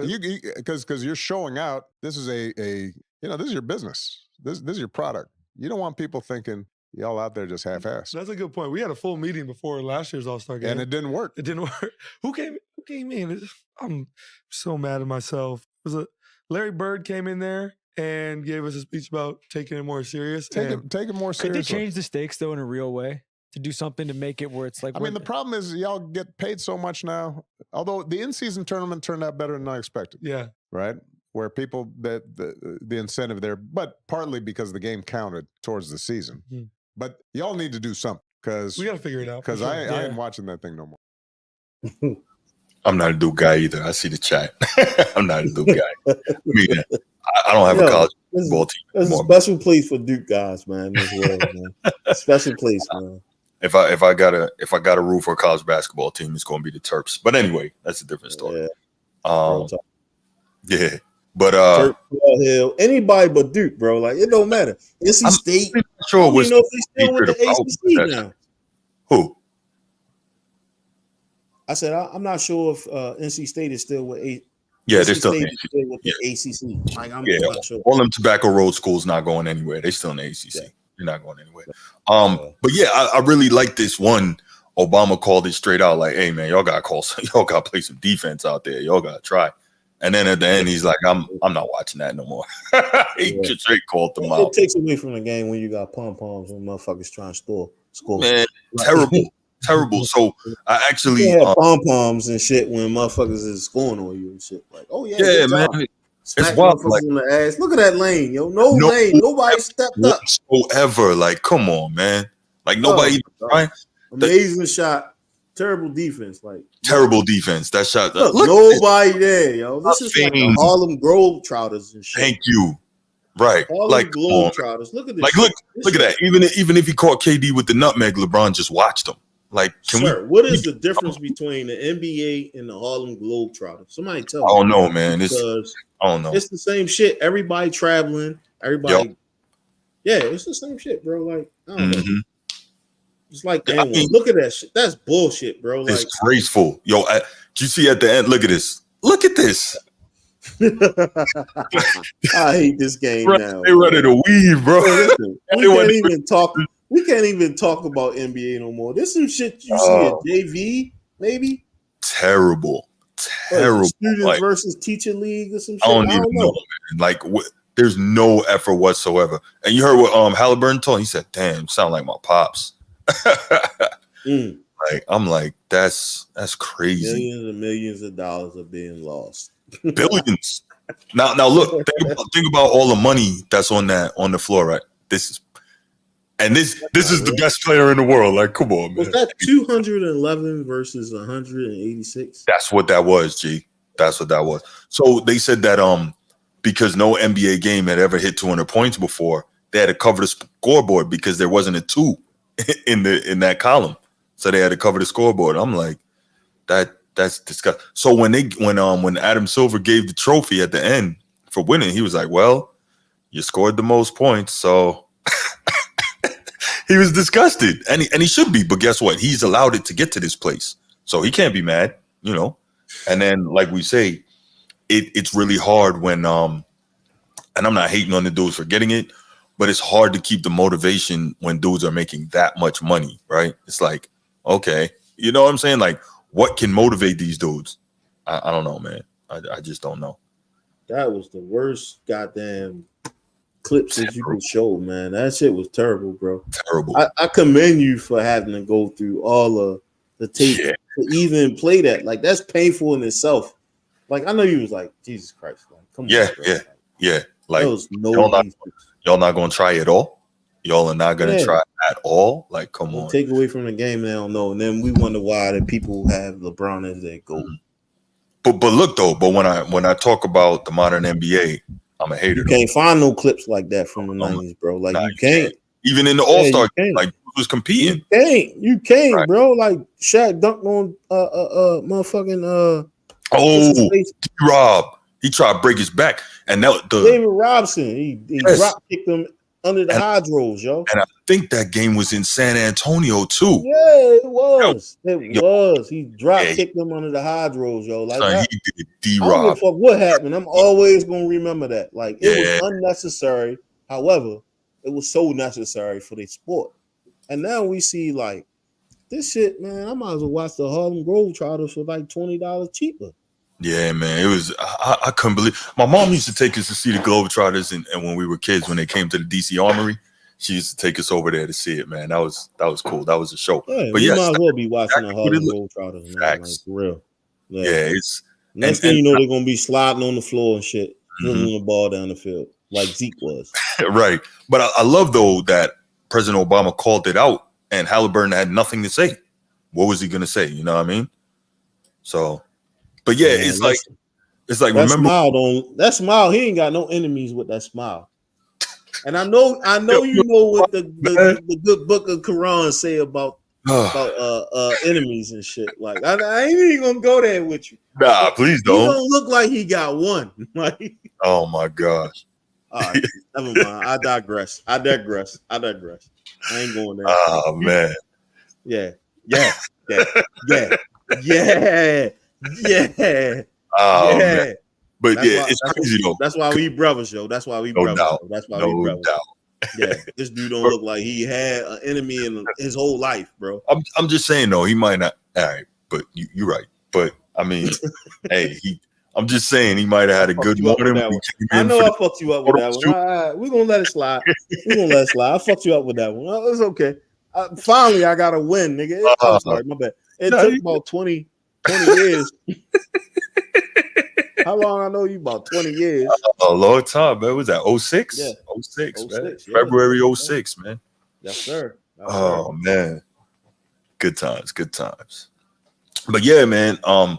because you're showing out. This is this is your business. This is your product. You don't want people thinking y'all out there just half-assed. That's a good point. We had a full meeting before last year's All-Star game. And it didn't work. It didn't work. Who came in? I'm so mad at myself. Larry Bird came in there and gave us a speech about taking it more serious. Take it more seriously. Could they change the stakes, though, in a real way? To do something to make it where it's like... I mean, the problem is y'all get paid so much now. Although the in-season tournament turned out better than I expected. Yeah. Right? Where people, the incentive there, but partly because the game counted towards the season. Mm-hmm. But y'all need to do something because... We got to figure it out. Because I ain't watching that thing no more. I'm not a Duke guy either. I see the chat. I'm not a Duke guy. I don't have a college football team. There's a special place for Duke guys, man. This world, man. Special place, man. If I got a rule for a college basketball team, it's going to be the Terps. But anyway, that's a different story. Yeah. But Terp, Hill, anybody but Duke, bro. Like it don't matter. NC State. I'm sure we know if they still with the ACC now. Who? I said I'm not sure if NC State is still with Yeah, they're still with the ACC. Like, I'm not sure. All them Tobacco Road schools not going anywhere. They still in the ACC. Yeah. They're not going anywhere. But yeah, I really like this one. Obama called it straight out, like, "Hey man, y'all got to play some defense out there. Y'all got to try." And then at the end, he's like, "I'm not watching that no more." He just straight called them out. It takes away from the game when you got pom poms and motherfuckers trying to score. Man, terrible. So I actually have pom poms and shit when motherfuckers is scoring on you and shit. Like, oh yeah, man, it's wild. Like, in the ass. Look at that lane, yo. No lane. Nobody stepped up whatsoever. Like, come on, man. Like nobody trying. Amazing shot. Terrible defense. Like terrible defense. That shot. Look nobody there, yo. This is like the Harlem Globetrotters and shit. Thank you. Right. Harlem like Globetrotters. Look at this. Like look at that. Even if he caught KD with the nutmeg, LeBron just watched him. Like, what is the difference between the NBA and the Harlem Globetrotters? Somebody tell me. I don't know, man. I don't know. It's the same shit. Everybody traveling. Everybody. Yep. Yeah, it's the same shit, bro. Like, I don't know. It's like, look at that shit. That's bullshit, bro. Like, it's graceful. Yo, did you see at the end? Look at this. Look at this. I hate this game now. They ready to weave, bro. Listen, we can't even talk about NBA no more. This is shit you see at JV, maybe. Terrible. Students versus teacher league or some shit. I don't even know, man. Like, there's no effort whatsoever. And you heard what Haliburton told him? He said, "Damn, sound like my pops." Like, I'm like, that's crazy. Millions and millions of dollars are being lost. Billions. Now look, think about all the money that's on the floor, right? This is the best player in the world. Like, come on, man. Was that 211 versus 186? That's what that was, G. That's what that was. So they said that because no NBA game had ever hit 200 points before, they had to cover the scoreboard because there wasn't a 2 in that column. So they had to cover the scoreboard. I'm like, that's disgusting. So when Adam Silver gave the trophy at the end for winning, he was like, "Well, you scored the most points." So he was disgusted, and he should be. But guess what? He's allowed it to get to this place, so he can't be mad, you know. And then, like we say, it's really hard when and I'm not hating on the dudes for getting it, but it's hard to keep the motivation when dudes are making that much money, right? It's like, okay, you know what I'm saying? Like, what can motivate these dudes? I don't know, man. I just don't know. That was the worst goddamn clips that you could show, man. That shit was terrible, bro. Terrible. I commend you for having to go through all of the tape to even play that. Like, that's painful in itself. Like, I know you was like, Jesus Christ, man. Come on, bro. Yeah. Like, there was no y'all not gonna try it all? y'all are not gonna try at all. Like, come Don't on. take away from the game, they don't know. And then we wonder why the people have LeBron as their GOAT. But look though, but when I talk about the modern NBA, I'm a hater. You can't find no clips like that from the 90s, bro. Like you can't. Even in the All-Star game, like was competing. You can't, bro. Like Shaq dunked on motherfucking D-Rob. He tried to break his back, and that David Robson. He drop kicked him under the hydros, yo. And I think that game was in San Antonio too. Yeah, it was. He drop kicked him under the hydros, yo. Like that. He did D-Rob. I don't give a fuck what happened. I'm always gonna remember that. Like it was unnecessary. However, it was so necessary for the sport. And now we see like this shit, man. I might as well watch the Harlem Globetrotters for like $20 cheaper. Yeah, man. It was I couldn't believe my mom used to take us to see the Globetrotters and when we were kids, when they came to the DC Armory, she used to take us over there to see it, man. That was cool. That was a show. Yeah, but you might as well be watching the Harlem Globetrotters, man. Like for real. Yeah, it's next thing you know, they're gonna be sliding on the floor and shit, dribbling the ball down the field like Zeke was. Right. But I love though that President Obama called it out and Haliburton had nothing to say. What was he gonna say? You know what I mean? So, but yeah, it's like that remember that smile. He ain't got no enemies with that smile. And I know you know what the good book of Quran say about enemies and shit. Like I ain't even gonna go there with you. Nah, please don't. He don't look like he got one. Like, oh my gosh. All right, never mind. I digress. I ain't going there. Oh man. Yeah. Oh, man. But it's crazy though. That's why we brothers, yo. That's why we brothers. That's why we brothers. Yeah, this dude don't look like he had an enemy in his whole life, bro. I'm just saying though, he might not. All right, but you're right. But I mean, hey, I'm just saying he might have had a good morning. I know I fucked you up with that one. All right, we're gonna let it slide. I fucked you up with that one. It's okay. Finally, I got a win, nigga. I'm sorry, my bad. It took about 20 years. How long I know you? About 20 years. A long time, man. Was that 06? Yeah. 06, man. Yeah. February 06, man. Yes, sir. Man. Good times. But yeah, man. I'm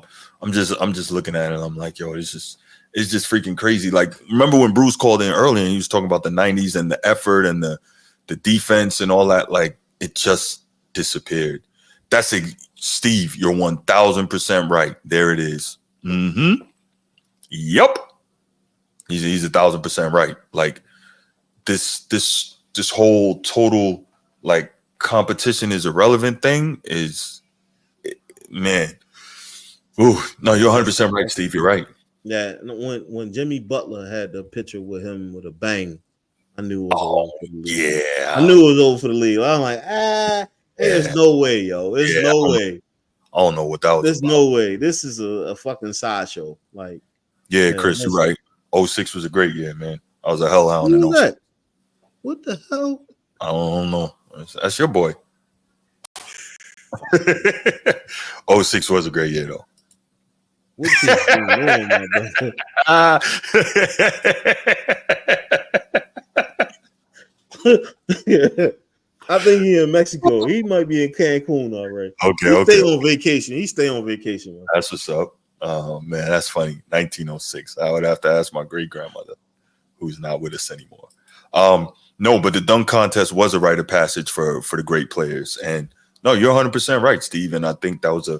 just looking at it. I'm like, yo, it's just freaking crazy. Like, remember when Bruce called in earlier and he was talking about the 90s and the effort and the defense and all that? Like, it just disappeared. That's Steve, you're 1000% right. There it is. Mm-hmm. Yep. He's 1000% right. Like this whole total like competition is irrelevant thing is, man. Ooh, no, you're 100% right, Steve. You're right. Yeah, when Jimmy Butler had the picture with him with a bang, I knew it was over for the league. Yeah, I knew it was over for the league. I'm like, there's no way, yo. There's no way. I don't know what that was. There's no way. This is a fucking sideshow. Like, yeah, Chris, you're right. 06 was a great year, man. I was a hellhound in 06. What the hell? I don't know. That's your boy. 06 was a great year, though. What is going on, my brother? I think he's in Mexico. He might be in Cancun already. Okay. Stay on vacation. He stay on vacation. Man. That's what's up. Oh man, that's funny. 1906. I would have to ask my great grandmother, who's not with us anymore. No, but the dunk contest was a rite of passage for the great players. And no, you're 100% right, Steve. And I think that was a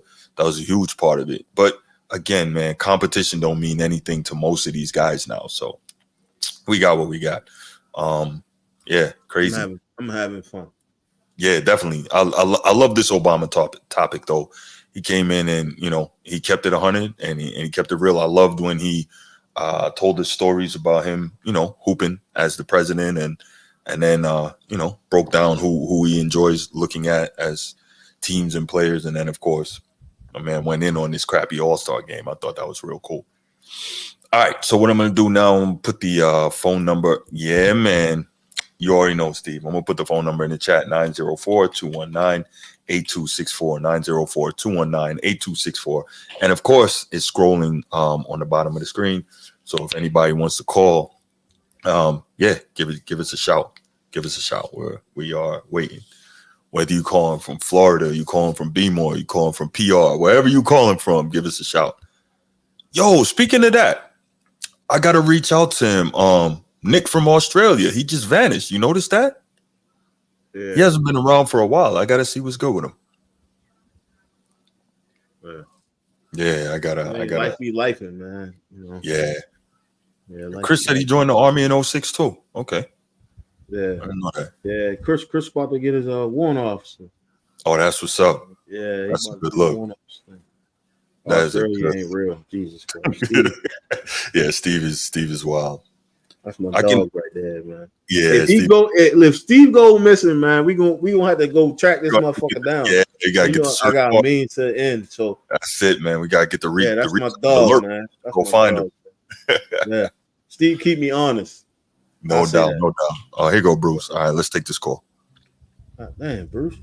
huge part of it. But again, man, competition don't mean anything to most of these guys now. So we got what we got. Yeah, crazy. I'm having fun. Yeah, definitely. I love this Obama topic though. He came in and, he kept it 100 and he kept it real. I loved when he told us stories about him, hooping as the president and then, broke down who he enjoys looking at as teams and players. And then, of course, my man went in on this crappy All-Star game. I thought that was real cool. All right. So what I'm going to do now, I'm going to put the phone number. Yeah, man. You already know, Steve. I'm going to put the phone number in the chat, 904-219-8264, 904-219-8264. And, of course, it's scrolling on the bottom of the screen. So if anybody wants to call, give us a shout. give us a shout. We are waiting. Whether you calling from Florida, you calling from B-More, you calling from PR, wherever you calling from, give us a shout. Yo, speaking of that, I gotta reach out to him. Nick from Australia, he just vanished. You noticed that? Yeah. He hasn't been around for a while. I gotta see what's good with him. Yeah, I gotta. Life be lifing, man. You know. Yeah. Yeah. Chris said he joined the Army in 06 too. Okay. Yeah. I didn't know that. Yeah. Chris about to get his warrant officer. Oh, that's what's up. Yeah, that's a good look. That is ain't real. Jesus Christ. Yeah, Steve is wild. That's my dog right there, man. Yeah, if Steve go missing, man, we gonna have to go track this motherfucker down. Yeah, you gotta get the search. I got a means to the end. So that's it, man. We gotta get the Yeah, that's my dog, alert. Man. That's go find him. Yeah, Steve, keep me honest. No doubt. Oh, here go Bruce. All right, let's take this call. God damn, Bruce.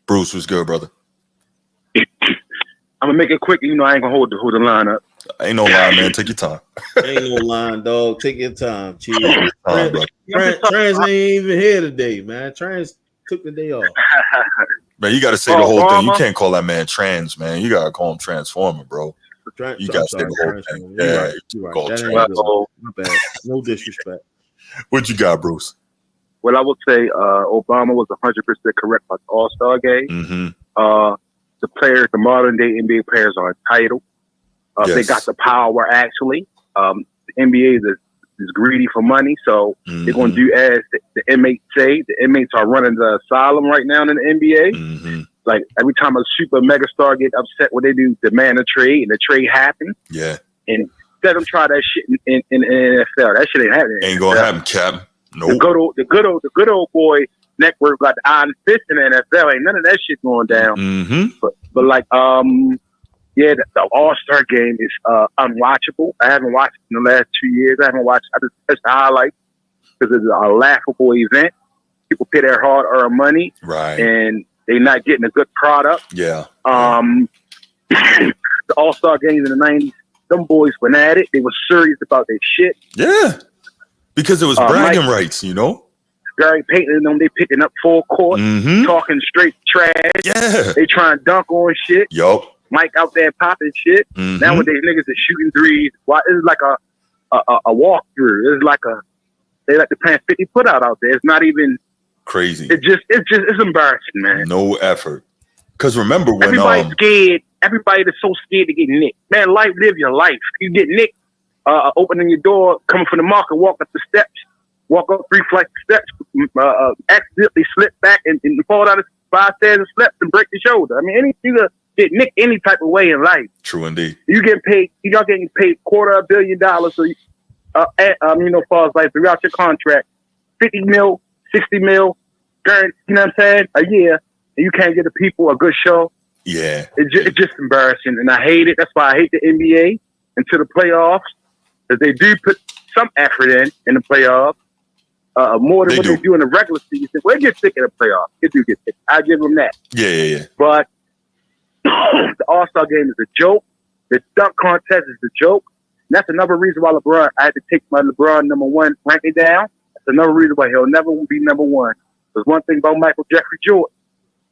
Bruce, what's good, brother? I'm gonna make it quick. I ain't gonna hold the line up. Ain't no line, man. Take your time. Ain't no line, dog. Take your time, Chief. Trans ain't even here today, man. Trans took the day off. Man, you got to say the whole thing. You can't call that man trans, man. You got to call him Transformer, bro. You got to say the whole thing. Yeah, you're right. That ain't good. No disrespect. What you got, Bruce? Well, I would say Obama was 100% correct about the All-Star game. Mm-hmm. The players, the modern day NBA players, are entitled. They got the power, actually. The NBA is greedy for money, so they're going to do as the inmates say. The inmates are running the asylum right now in the NBA. Mm-hmm. Like, every time a super mega star get upset, what they do, demand a trade, and the trade happens. Yeah. And let them try that shit in NFL. That shit ain't happening. Ain't going to happen, Cap. Nope. The good old boy network got the iron fist in the NFL. Ain't none of that shit going down. Mm-hmm. But like, yeah, the All-Star game is unwatchable. I haven't watched it in the last 2 years. I haven't watched. I just touched the highlights because it's a laughable event. People pay their hard-earned money, right? And they're not getting a good product. Yeah. The All-Star games in the '90s, them boys went at it. They were serious about their shit. Yeah, because it was bragging rights, you know. Gary Payton and them, they picking up full court, talking straight trash. Yeah. They trying to dunk on shit. Yup. Mike out there popping shit. Nowadays, niggas are shooting threes. It's like a walkthrough. It's like they like to plan 50 put out there. It's not even crazy. It's embarrassing, man. No effort. Because remember when everybody's scared. Everybody is so scared to get nicked. Man, live your life. You get nicked, opening your door, coming from the market, walk up the steps. Walk up 3 flights of steps, accidentally slip back and fall down 5 stairs of steps and break your shoulder. I mean, you get nicked any type of way in life. True indeed. Y'all getting paid $250 million. So, as far as like throughout your contract, 50 mil, 60 mil, guaranteed, you know what I'm saying, a year, and you can't get the people a good show. Yeah. It's just embarrassing, and I hate it. That's why I hate the NBA until the playoffs, because they do put some effort in the playoffs. More than they do in the regular season. Well, they get sick in the playoffs. They do get sick. I give them that. Yeah. But the All-Star game is a joke. The dunk contest is a joke. And that's another reason why I had to take my LeBron #1 ranking down. That's another reason why he'll never be #1. There's one thing about Michael Jeffrey Jordan.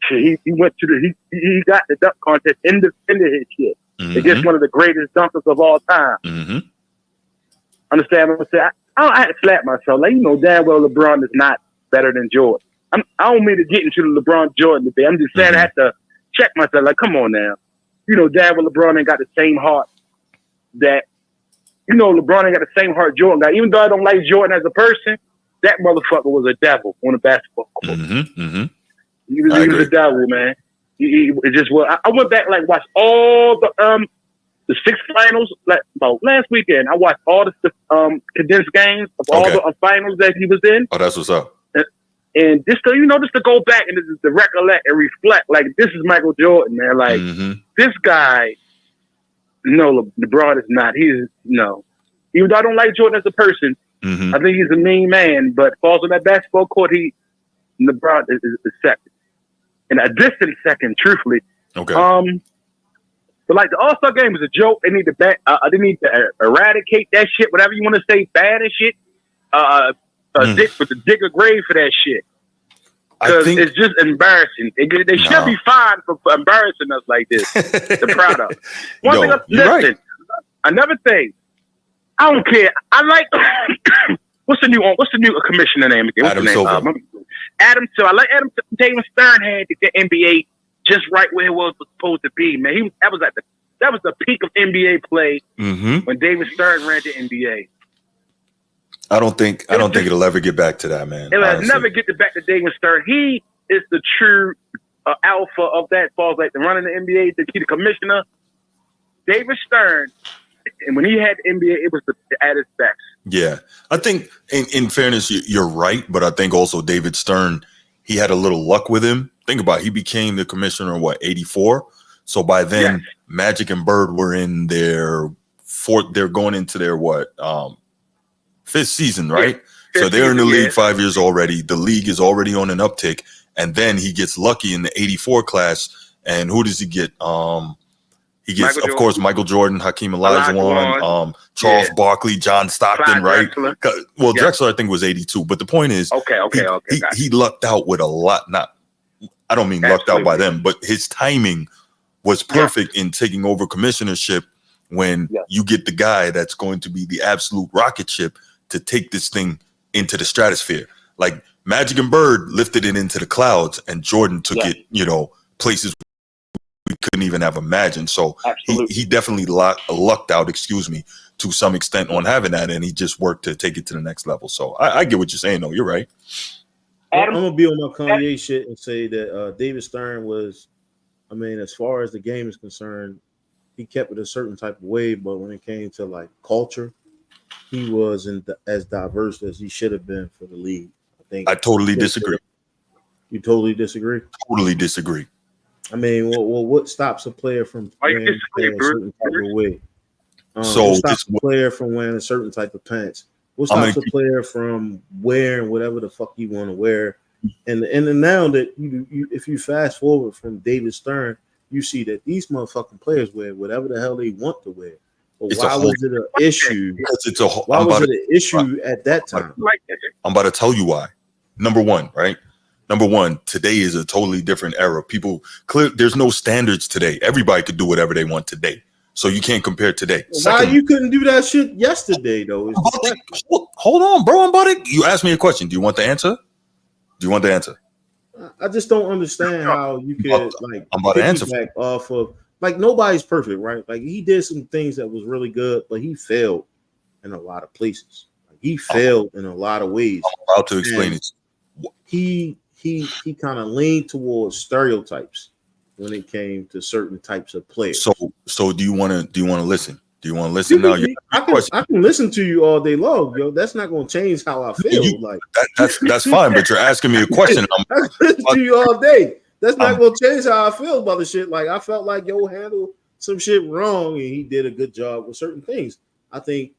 He went to he got the dunk contest in his shit. It's just one of the greatest dunkers of all time. Understand what I'm saying? I had to slap myself. Like, damn well LeBron is not better than Jordan. I don't mean to get into the LeBron Jordan debate. I'm just saying I have to check myself. Like, come on now. Damn well LeBron ain't got the same heart that, LeBron ain't got the same heart Jordan got. Even though I don't like Jordan as a person, that motherfucker was a devil on the basketball court. He was a devil, man. It just was. I went back, watched all the 6 finals, about last weekend. I watched all the condensed games of all the finals that he was in. Oh, that's what's up. And just to go back and to recollect and reflect, like, this is Michael Jordan, man. Like, this guy, LeBron is not. He's, even though I don't like Jordan as a person, I think he's a mean man, but falls on that basketball court, LeBron is second. And a distant second, truthfully. Okay. But like the All-Star game is a joke. They need to eradicate that shit, whatever you want to say, bad and shit. with the digger grave for that shit. Because it's just embarrassing. They should be fined for embarrassing us like this. The product. Listen, another thing. I don't care. I like what's the new commissioner name again? What's Adam the name? Silver. Adam Silver. I like Adam. David Stern had the NBA just right where it was supposed to be. Man, that was the peak of NBA play when David Stern ran the NBA. I don't think it'll ever get back to that, man. It'll never get back to David Stern. He is the true alpha of that. As far as like the running the NBA, the commissioner, David Stern. And when he had the NBA, it was at its best. Yeah, I think in fairness, you're right, but I think also David Stern, he had a little luck with him. Think about it, he became the commissioner in 84. So by then, Magic and Bird were in their fourth. They're going into their fifth season, right? So they're in the league 5 years already. The league is already on an uptick, and then he gets lucky in the 84 class. And who does he get? He gets, of course, Michael Jordan, Hakeem Olajuwon, Charles Barkley, John Stockton, right? Drexler. Well, Drexler, I think, was 82. But the point is, he lucked out with a lot. I don't mean lucked out by them, but his timing was perfect in taking over commissionership when you get the guy that's going to be the absolute rocket ship to take this thing into the stratosphere. Like Magic and Bird lifted it into the clouds, and Jordan took it, places we couldn't even have imagined. So he definitely lucked out, to some extent on having that, and he just worked to take it to the next level. So I get what you're saying, though. You're right. I'm gonna be on my Kanye shit and say that David Stern was, as far as the game is concerned, he kept it a certain type of way, but when it came to like culture, he wasn't as diverse as he should have been for the league. I totally disagree. You totally disagree? Totally disagree. What stops a player from wearing a certain type of way? What stops a player from wearing a certain type of pants? What stops a player from wearing whatever the fuck you want to wear? And now that you if you fast forward from David Stern, you see that these motherfucking players wear whatever the hell they want to wear. But why was it an issue? Why was it an issue at that time? I'm about to tell you why. Number one, today is a totally different era. There's no standards today. Everybody could do whatever they want today. So you can't compare today. Why you couldn't do that shit yesterday, though? Hold on, bro. You asked me a question. Do you want the answer? I just don't understand how you could back off of nobody's perfect, right? Like he did some things that was really good, but he failed in a lot of places. He failed in a lot of ways. I'm about to explain it. He kind of leaned towards stereotypes when it came to certain types of players. So do you want to listen? Do you want to listen now? I can listen to you all day long, yo. That's not going to change how I feel. That's fine, but you're asking me a question. I listen to you all day. That's not going to change how I feel about the shit. Like I felt like yo handled some shit wrong, and he did a good job with certain things. I think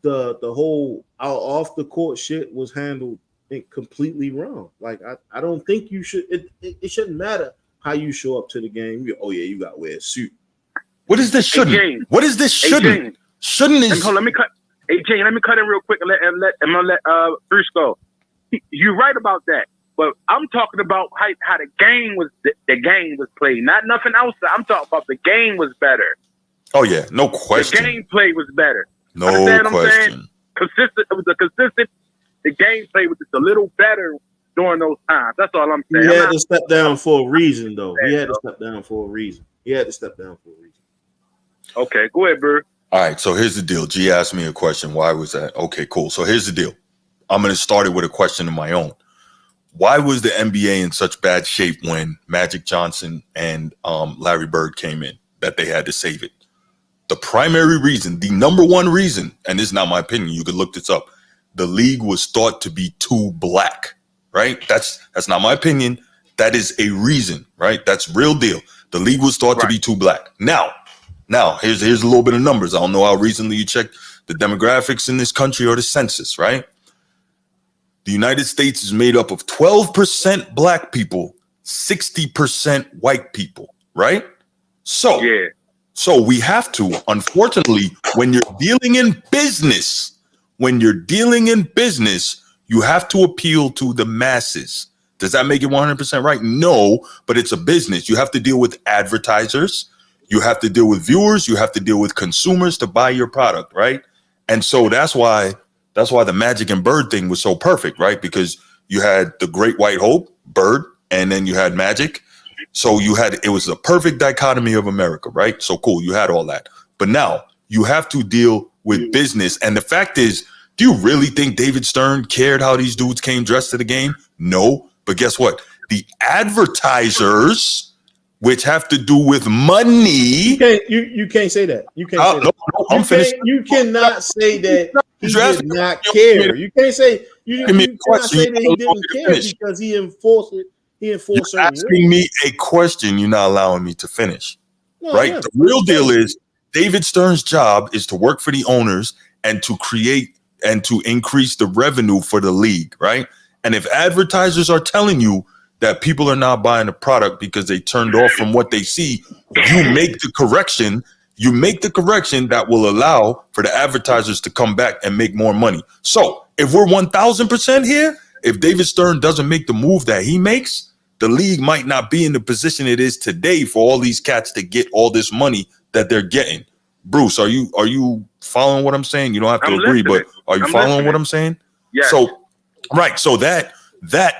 the whole off the court shit was handled completely wrong. Like I don't think you should. It shouldn't matter how you show up to the game. You got to wear a suit. What is this shouldn't? What is this shouldn't? Shouldn't is. Let me cut in real quick and let Bruce go. You're right about that, but I'm talking about how the game was played, not nothing else. I'm talking about the game was better. Oh yeah, no question. The gameplay was better. No question. Consistent. It was a consistent. The gameplay was just a little better during those times. That's all I'm saying. He had to step down for a reason, though. He had to step down for a reason. Okay, go ahead, bro. All right, so here's the deal. G asked me a question. Why was that? Okay, cool. So here's the deal. I'm going to start it with a question of my own. Why was the NBA in such bad shape when Magic Johnson and Larry Bird came in that they had to save it? The primary reason, the number one reason, and this is not my opinion, you could look this up, the league was thought to be too black, right? That's not my opinion. That is a reason, right? That's real deal. The league was thought to be too black. Now, here's a little bit of numbers. I don't know how recently you checked the demographics in this country or the census, right? The United States is made up of 12% black people, 60% white people, right? So we have to, unfortunately, when you're dealing in business when you're dealing in business, you have to appeal to the masses. Does that make it 100% right? No, but it's a business. You have to deal with advertisers. You have to deal with viewers. You have to deal with consumers to buy your product, right? And so that's why the Magic and Bird thing was so perfect, right? Because you had the Great White Hope, Bird, and then you had Magic. So it was a perfect dichotomy of America, right? So cool, you had all that. But now you have to deal with business. And the fact is, do you really think David Stern cared how these dudes came dressed to the game? No. But guess what? The advertisers, which have to do with money. You can't say that. You can't say that. No, I'm finished. You cannot say that he did not care. You can't say you cannot say that he didn't care because he enforced it. He enforced You're asking me a question. You're not allowing me to finish. No, right? yeah. The real deal is David Stern's job is to work for the owners and to create and to increase the revenue for the league, right? And if advertisers are telling you that people are not buying the product because they turned off from what they see, you make the correction. You make the correction that will allow for the advertisers to come back and make more money. So if we're 1000% here, if David Stern doesn't make the move that he makes, the league might not be in the position it is today for all these cats to get all this money that they're getting. Bruce, are you following what I'm saying? You don't have to agree, but are you following what I'm saying? Yeah. So, right. So that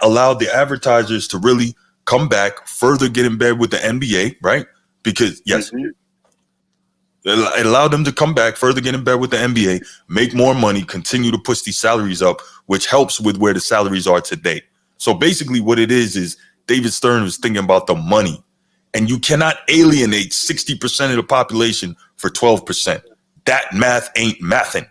allowed the advertisers to really come back, further get in bed with the NBA, right? Because yes, it allowed them to come back, further get in bed with the NBA, make more money, continue to push these salaries up, which helps with where the salaries are today. So basically what it is David Stern was thinking about the money. And you cannot alienate 60% of the population for 12%. That math ain't mathing.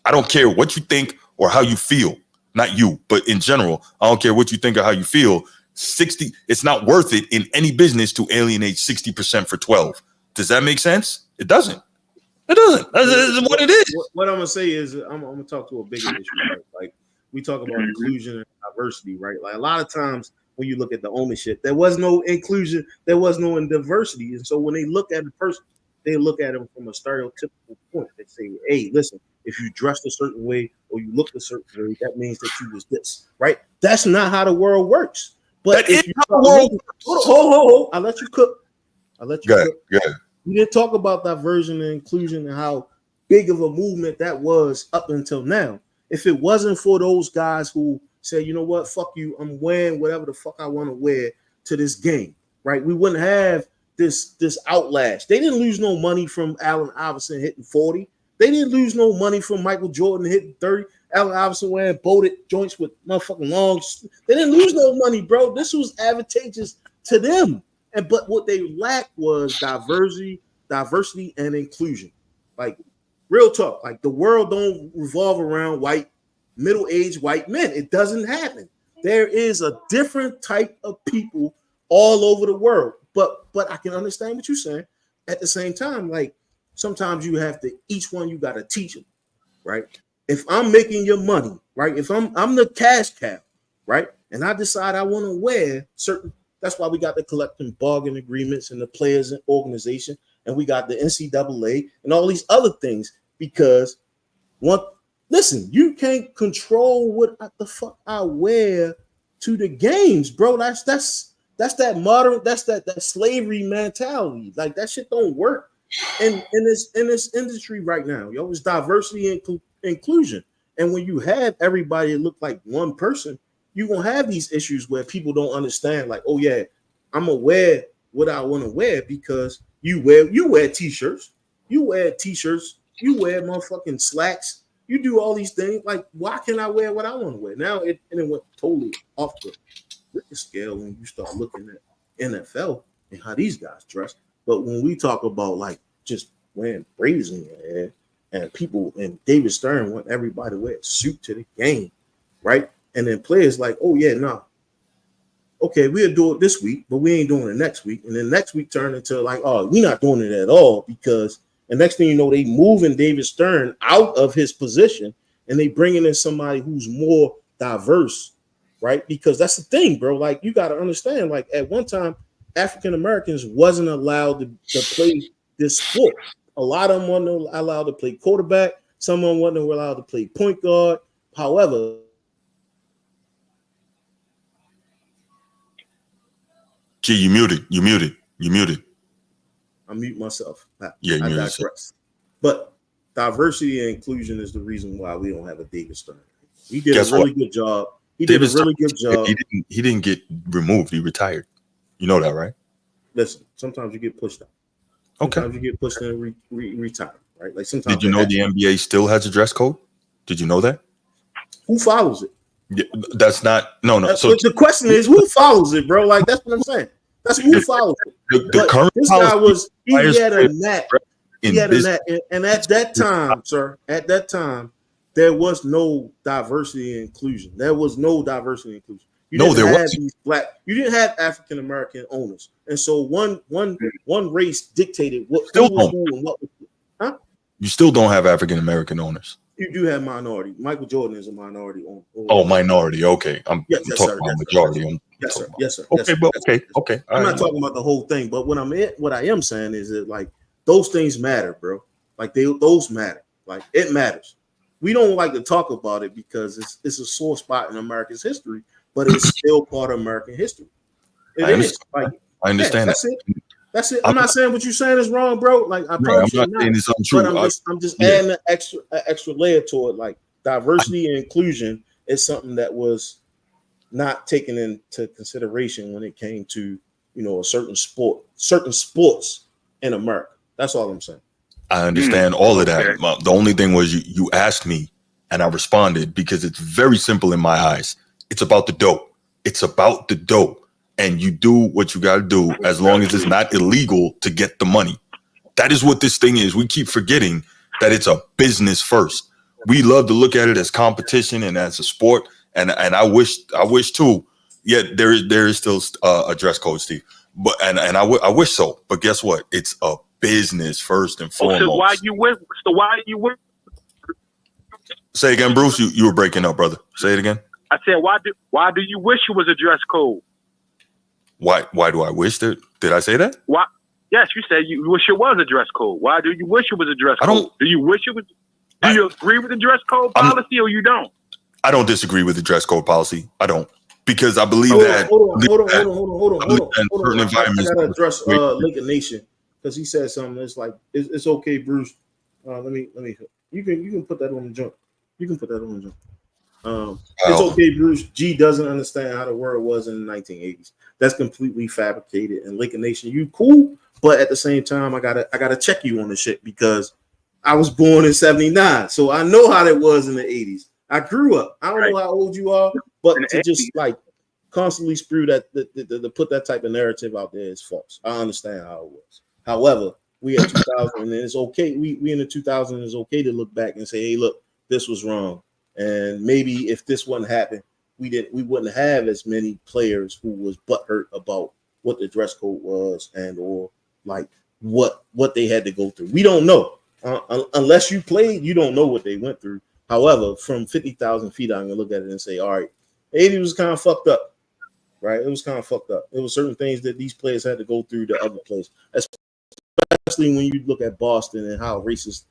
I don't care what you think or how you feel. Not you, but in general, I don't care what you think or how you feel. It's not worth it in any business to alienate 60% for 12. Does that make sense? It doesn't. It doesn't. That's what it is. What I'm gonna say is I'm gonna talk to a bigger issue, right? Like we talk about inclusion and diversity, right? Like a lot of times when you look at the ownership, there was no inclusion, there was no diversity. And so when they look at the person, they look at them from a stereotypical point. They say, hey, listen, if you dressed a certain way or you looked a certain way, that means that you was this, right? That's not how the world works. But that if you hold, I'll let you cook. Cook. We didn't talk about diversion and inclusion and how big of a movement that was up until now. If it wasn't for those guys who say, you know what, fuck you, I'm wearing whatever the fuck I want to wear to this game, right? We wouldn't have this outlash. They didn't lose no money from Allen Iverson hitting 40. They didn't lose no money from Michael Jordan hitting 30. Allen Iverson wearing bolted joints with motherfucking longs. They didn't lose no money, bro. This was advantageous to them. But what they lacked was diversity and inclusion. Like real talk. Like the world don't revolve around middle-aged white men. It doesn't happen. There is a different type of people all over the world. But I can understand what you're saying. At the same time, like sometimes you have to, each one you got to teach them, right? If I'm making your money, right? If I'm the cash cow, right? And I decide I want to wear certain, that's why we got the collective bargain agreements and the players organization, and we got the NCAA and all these other things, because listen, you can't control what the fuck I wear to the games, bro. That's that modern, that's that slavery mentality. Like that shit don't work in this industry right now. Yo, it's diversity and inclusion. And when you have everybody that look like one person, you're gonna have these issues where people don't understand, like, oh yeah, I'm gonna wear what I want to wear because you wear t-shirts, you wear motherfucking slacks, you do all these things. Like, why can't I wear what I want to wear? Now it went totally off the scale when you start looking at NFL and how these guys dress. But when we talk about like just wearing braids in your head, and people, and David Stern want everybody to wear a suit to the game, right? And then players like, oh yeah, no, okay, we'll do it this week, but we ain't doing it next week. And then next week turn into like, oh, we're not doing it at all, because the next thing you know, they moving David Stern out of his position and they bringing in somebody who's more diverse, right? Because that's the thing, bro. Like, you got to understand, like at one time, African Americans wasn't allowed to play this sport. A lot of them weren't allowed to play quarterback. Some of them weren't allowed to play point guard. However, Gee, you muted. I mute myself. I muted digress. But diversity and inclusion is the reason why we don't have a David Stern. He did a really good job. He did a really good job. He didn't get removed. He retired. You know that, right? Listen, sometimes you get pushed out. Sometimes you get pushed and retire, right? Like sometimes. Did you know the NBA still has a dress code? Did you know that? Who follows it? Yeah, that's not no. So the question is, who follows it, bro? Like that's what I'm saying. That's who follows it. The current this guy was he had a knack. He had a knack, and at that time, sir, at that time, there was no diversity and inclusion. There was no diversity and inclusion. You didn't have these you didn't have African American owners, and so one race dictated what who was who and what was who. Huh? You still don't have African American owners. You do have minority. Michael Jordan is a minority owner. Oh, minority. Okay, I'm talking about majority. Yes, sir. Okay. I'm not talking about the whole thing, but what I am saying is that like those things matter, bro. Like those matter. Like it matters. We don't like to talk about it because it's a sore spot in America's history, but it's still part of American history. I understand that. That's it. I'm not saying what you're saying is wrong, bro. Like I promise I'm not saying it's untrue. But I'm just adding an extra layer to it. Like diversity and inclusion is something that was not taken into consideration when it came to a certain sports in America. That's all I'm saying. I understand all of that. The only thing was you asked me and I responded because it's very simple in my eyes. It's about the dough. It's about the dough. And you do what you got to do as long as it's not illegal to get the money. That is what this thing is. We keep forgetting that it's a business first. We love to look at it as competition and as a sport. And I wish too. Yeah, there is still a dress code, Steve. But I wish so. But guess what? It's a business first and foremost. So why you wish? Say again, Bruce. You were breaking up, brother. Say it again. I said, why do you wish it was a dress code? Why do I wish that? Did I say that? Why? Yes, you said you wish it was a dress code. Why do you wish it was a dress code? Do you wish it was? Do you agree with the dress code policy or you don't? I don't disagree with the dress code policy. I don't, because I believe that. Hold on. I gotta address Lincoln Nation because he said something. It's like it's okay, Bruce. Let me. You can put that on the jump. It's okay, Bruce. G doesn't understand how the world was in the 1980s. That's completely fabricated. And Lincoln Nation, you cool, but at the same time, I gotta check you on the shit because I was born in '79, so I know how it was in the '80s. I grew up. I don't know how old you are, but to just like constantly spew that, to put that type of narrative out there is false. I understand how it was. However, we at 2000, and it's okay. We in the 2000s, it's okay to look back and say, hey, look, this was wrong. And maybe if this wouldn't happen, we wouldn't have as many players who was butthurt about what the dress code was and or like what they had to go through. We don't know unless you played. You don't know what they went through. However, from 50,000 feet, I'm gonna look at it and say, all right, 80 was kind of fucked up, right? It was kind of fucked up. There were certain things that these players had to go through to other players, especially when you look at Boston and how racist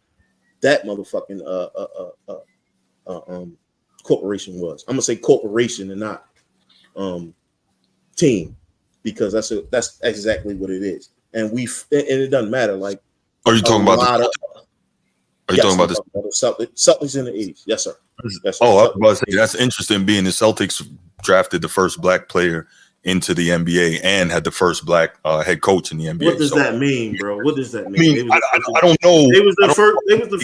that motherfucking corporation was. I'm gonna say corporation and not team because that's exactly what it is. And it doesn't matter. Like, are you talking about? Are you talking about this? Celtics in the 80s? Yes, sir. Yes, sir. Oh, I was about to say that's interesting. Being the Celtics drafted the first black player into the NBA and had the first black head coach in the NBA. What does that mean, bro? What does that mean? I don't know. They was the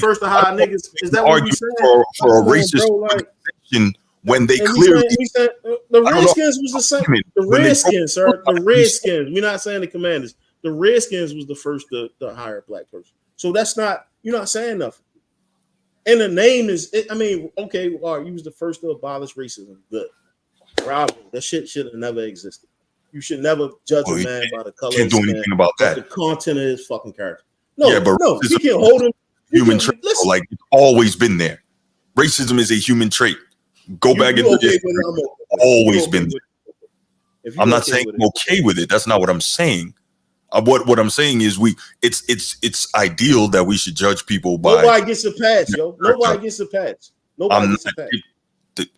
first to hire niggas. Is that what you saying? For a racist organization when they clearly the Redskins was the same. The Redskins, sir. The Redskins. We're not saying the Commanders. The Redskins was the first to hire a black person. So that's not. You're not saying nothing. And the name is. Okay. Well, you was the first to abolish racism. Good. Bravo. That shit should have never existed. You should never judge a man by the color. Can't do anything about that. The content of his fucking character. No, you can't hold him. Human trait, like it's always been there. Racism is a human trait. Go back and always been there. I'm not saying I'm okay with it. That's not what I'm saying. What I'm saying is it's ideal that we should judge people by. Nobody gets a pass, yo. Nobody gets a pass. Nobody gets a pass.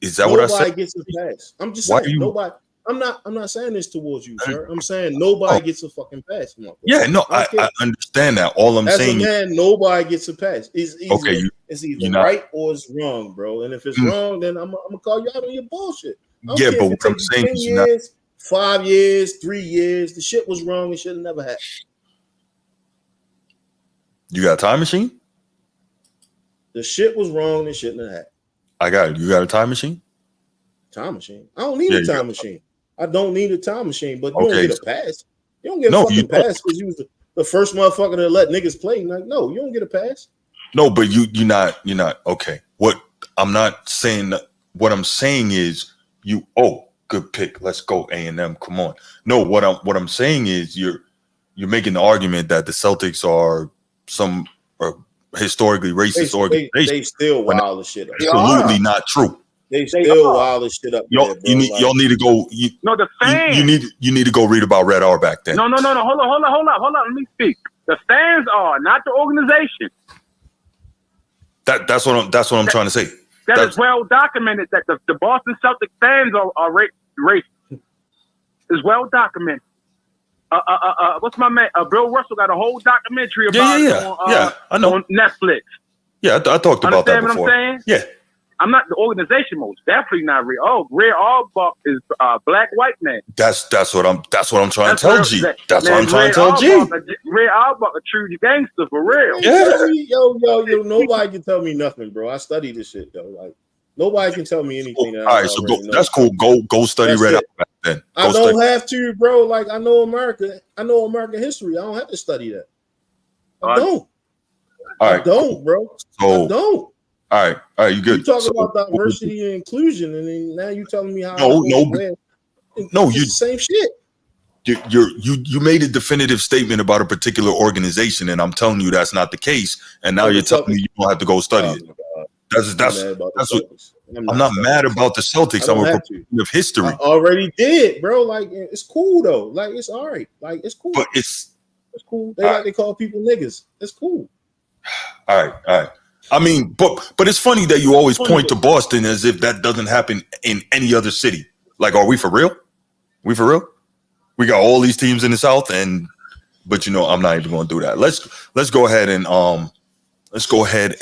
Is that what I said? Nobody gets a pass. I'm just saying. Nobody. I'm not saying this towards you, sir. I'm saying nobody gets a fucking pass. Come on, yeah, no, I understand that. All I'm saying is, nobody gets a pass. It's either right or it's wrong, bro. And if it's wrong, then I'm gonna call you out on your bullshit. Yeah, but what I'm saying is 10 years, 5 years, 3 years. The shit was wrong. It should have never happened. You got a time machine? The shit was wrong. It shouldn't have happened. I got it. You got a time machine? Time machine? I don't need a time machine. I don't need a time machine, but you don't get a pass. You don't get a fucking pass because you was the first motherfucker to let niggas play. Like, no, you don't get a pass. No, but you're not okay. What I'm not saying. What I'm saying is good pick. Let's go A&M. Come on. No, what I'm saying is you're making the argument that the Celtics are some historically racist organization. They still wild as shit up. Absolutely not true. They still wild as shit up. Y'all need to go. The fans. You need to go read about Red R back then. No. Hold on. Let me speak. The fans are not the organization. That's what I'm trying to say. That is well documented that the Boston Celtics fans are racist. It's well documented. What's my man? Bill Russell got a whole documentary about it I know. on Netflix. Yeah, I talked about that before. What I'm saying? Yeah. I'm not the organization most definitely not real. Oh, Red Auerbach is black white man. That's what I'm trying to tell G. That's what I'm trying to tell G. Red Auerbach a true gangster for real. Yeah. Yo, nobody can tell me nothing, bro. I study this shit though. Like nobody can tell me anything. All right, so that's cool. Go study Red Auerbach then. I don't have to, bro. Like I know America. I know American history. I don't have to study that. I don't. All right, I don't, bro. So I don't. All right, you good. You talk about diversity and inclusion, and then now you telling me how? No, you same shit. You made a definitive statement about a particular organization, and I'm telling you that's not the case. And now you're telling me you don't have to go study it. That's what I'm not mad about the Celtics. I'm a proponent of history. I already did, bro. Like it's cool though. Like it's all right. Like it's cool. But it's cool. They call people niggas. It's cool. All right. I mean, but it's funny that you always point to Boston as if that doesn't happen in any other city. Like, are we for real? We for real? We got all these teams in the South, but I'm not even going to do that. Let's go ahead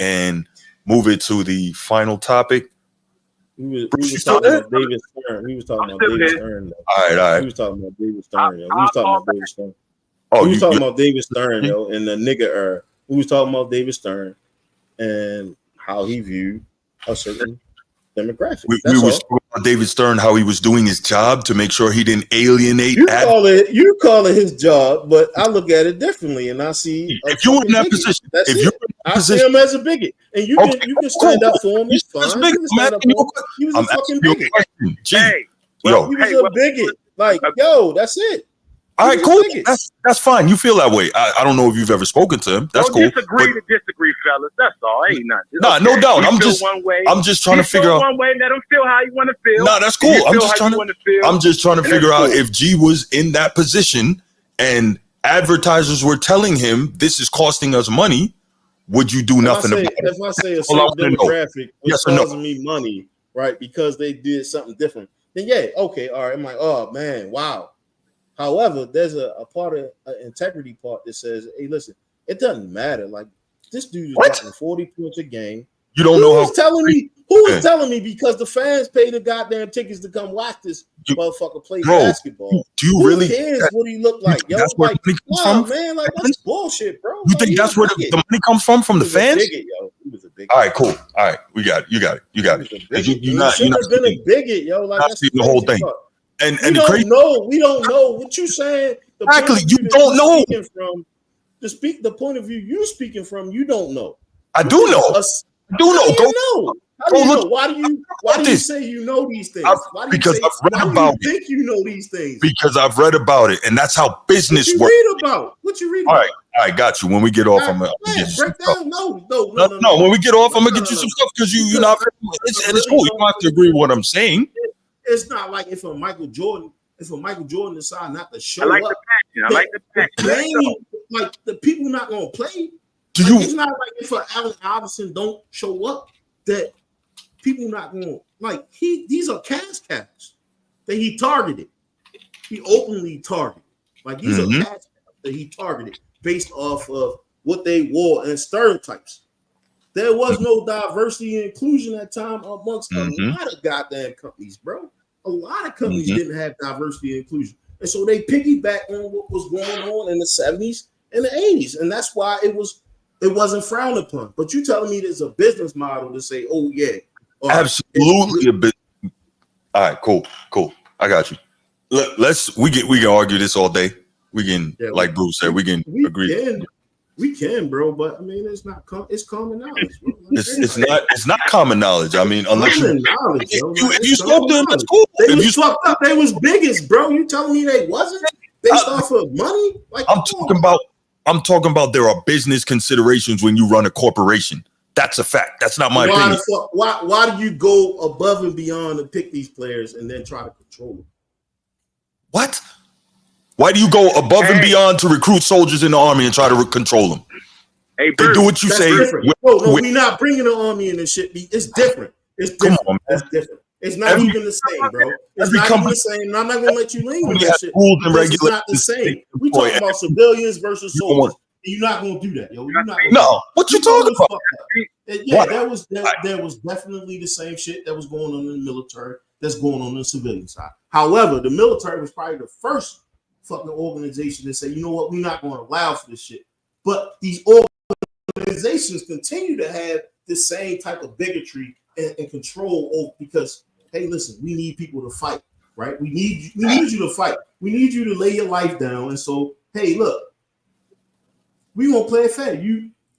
and move it to the final topic. We was talking about David Stern. We was talking about David Stern. All right. We was talking about David Stern. We was talking about David Stern. We was talking about David Stern, yo, and the nigga era. We was talking about David Stern and how he viewed a certain demographic. We were talking about David Stern, how he was doing his job to make sure he didn't alienate. You call it his job, but I look at it differently, and I see if you're in that position, I see him as a bigot, and you can stand up for him. It's fine. He was a fucking bigot. Hey, he was a bigot. Like, yo, that's it. All right, cool. That's fine. You feel that way. I don't know if you've ever spoken to him. That's cool. Disagree to disagree, fellas. That's all. Ain't nothing. Nah, no doubt. I'm just trying to figure out. One way, let him feel how you want to feel. Nah, that's cool. I'm just trying to figure out if G was in that position and advertisers were telling him this is costing us money. Would you do nothing about it? If I say a certain demographic was causing me money, right, because they did something different, then yeah, okay, all right. I'm like, oh man, wow. However, there's a part of an integrity part that says, hey, listen, it doesn't matter. Like this dude is getting 40 points a game. You don't know who is telling me because the fans pay the goddamn tickets to come watch this motherfucker play basketball. Do you really cares what he look like? Yo, that's where like, the money comes from? Man, like that's bullshit, bro. You think that's where the money comes from the fans? He was a bigot. All right, cool. All right, you got it. You been a bigot, yo. Like that's the whole thing. And we don't know what you saying. Exactly, you don't know. The point of view you speaking from, you don't know. I do know. How do you know? Why do you say you know these things? Because I've read about it. Think you know these things? Because I've read about it, and that's how business works. What you read about? All right, got you. When we get off, I'm gonna get you some stuff. No. When we get off, I'm gonna get you some stuff because you're not. And it's cool. You don't have to agree with what I'm saying. It's not like if a Michael Jordan decide not to show I like up. the I like the passion. Let's go. Like the people not gonna play. It's not like if Allen Iverson don't show up that people not gonna like. These are cash caps that he targeted. He openly targeted. Like these are cash caps that he targeted based off of what they wore and stereotypes. There was no diversity and inclusion at time amongst a lot of goddamn companies, bro. A lot of companies didn't have diversity and inclusion. And so they piggyback on what was going on in the 70s and the 80s. And that's why it wasn't frowned upon. But you telling me there's a business model to say, oh yeah. Absolutely a bit. All right, cool. I got you. We can argue this all day. We can, like Bruce said, we can agree. We can, bro, but I mean, it's common knowledge, bro. It's not common knowledge. I mean, unless if you spoke to them, it's cool. They was fucked up. They was biggest, bro. You telling me they wasn't based off of money? Like I'm talking about there are business considerations when you run a corporation. That's a fact. That's not my opinion. Why do you go above and beyond to pick these players and then try to control them? What? Why do you go above and beyond to recruit soldiers in the army and try to control them? Hey, they do what you say. No, we're not bringing the army in this shit. It's different. It's different. Come on, it's different. It's not even the same, bro. It's not even the same. I'm not gonna let you linger on that shit. It's not the same. We talking about civilians versus soldiers. You're not gonna do that, yo. You're not no. What you talking about? Yeah, there was definitely the same shit that was going on in the military that's going on in the civilian side. However, the military was probably the first fucking organization to say, you know what, we're not going to allow for this shit. But these organizations continue to have the same type of bigotry and control over, because hey, listen, we need people to fight, right? We need you to fight. We need you to lay your life down. And so, hey, look, we won't play it fair.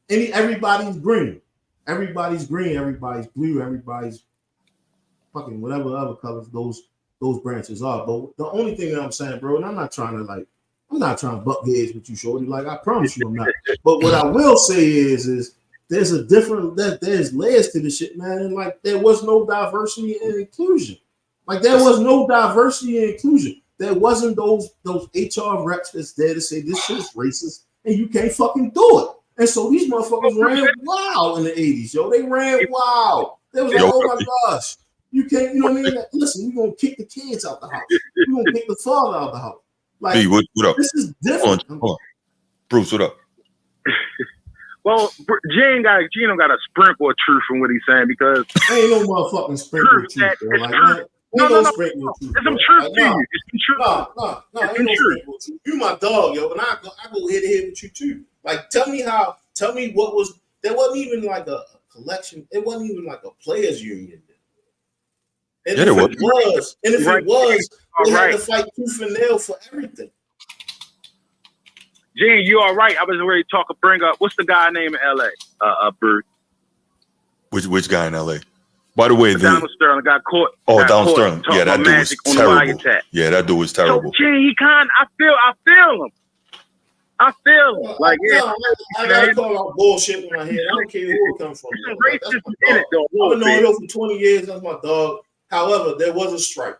Everybody's green. Everybody's green, everybody's blue, everybody's fucking whatever other colors those branches are. But the only thing that I'm saying, bro, and I'm not trying to buck heads with you, shorty. Like, I promise you I'm not. But what I will say is there's there's layers to this shit, man. And like, there was no diversity and inclusion. Like, there was no diversity and inclusion. There wasn't those HR reps that's there to say this shit is racist and you can't fucking do it. And so these motherfuckers ran wild in the 80s, yo. They ran wild. They was like, oh my gosh. You can't, you know what I mean? Listen, we're gonna kick the kids out the house. We're gonna kick the father out the house. Like, B, what up? This is different. Hold on. Bruce, what up? Well, Gene don't got a sprinkle of truth from what he's saying, because ain't no motherfucking sprinkle of truth, bro. Like, man, no. There's some truth to you. It's some truth. No, ain't no sprinkle of truth. You my dog, yo, and I go head to head with you too. Like, tell me what was, there wasn't even like a collection. It wasn't even like a players union. And if it was, they had to fight tooth and nail for everything. Gene, you all right? I was ready to bring up, what's the guy name in LA? Bruce. Which guy in LA? By the way, Donald Sterling got caught. Donald Sterling. Yeah, that dude was terrible. Yeah, that dude was terrible. So, Gene, I feel him. Like, I gotta call out bullshit in my head. I don't care who it comes from. I've been knowing him for 20 years. That's my dog. However, there was a strike.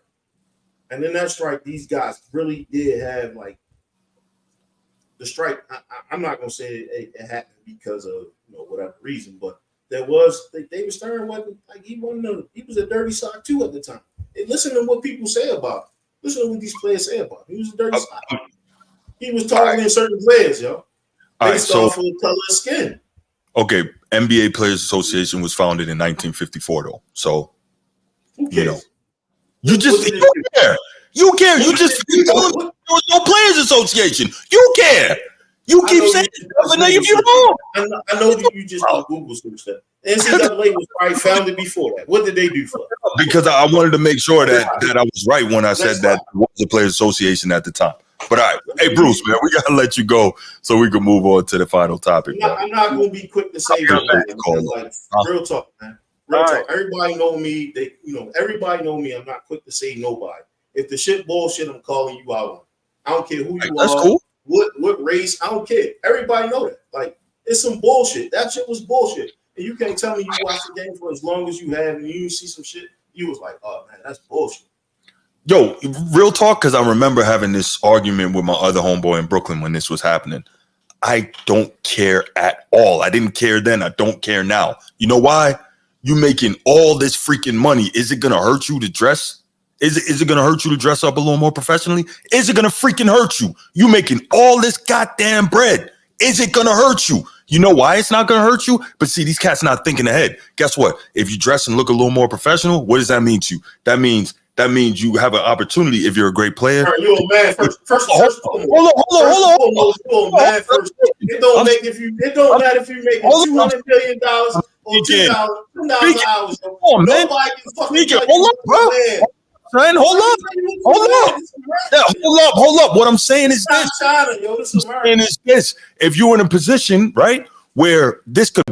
And in that strike, these guys really did have, like, the strike. I'm not going to say it happened because of, whatever reason, but there was, David Stern wasn't, like, he was a dirty sock too at the time. And listen to what people say about him. Listen to what these players say about him. He was a dirty sock. He was targeting certain players, yo. Based off of the color of skin. Okay, NBA Players Association was founded in 1954, though. So, you care. You care. You there was no Players Association. You care. You keep saying if you're wrong. I know that you just Google some stuff. NCAA was probably founded before that. What did they do for it? Because I wanted to make sure that I was right when I said that it was the Players Association at the time. But all right, hey Bruce, man, we gotta let you go so we can move on to the final topic. I'm not gonna be quick to say that. Real talk, man. Real talk. Everybody know me. Everybody know me. I'm not quick to say nobody. If the shit bullshit, I'm calling you out on. I don't care who you are. That's cool. What race? I don't care. Everybody know that. Like, it's some bullshit. That shit was bullshit. And you can't tell me you watched the game for as long as you have and you see some shit. You was like, oh man, that's bullshit. Yo, real talk, because I remember having this argument with my other homeboy in Brooklyn when this was happening. I don't care at all. I didn't care then. I don't care now. You know why? You making all this freaking money. Is it going to hurt you to dress? Is it going to hurt you to dress up a little more professionally? Is it going to freaking hurt you? You making all this goddamn bread. Is it going to hurt you? You know why it's not going to hurt you? But see, these cats not thinking ahead. Guess what? If you dress and look a little more professional, what does that mean to you? That means you have an opportunity if you're a great player. Right, you're a man first. Hold on. You're a man first. It don't matter if you make $200 million or $2,000 an hour. Nobody can fucking tell you what to Friend, hold up. What I'm saying is this. If you're in a position, right, where this could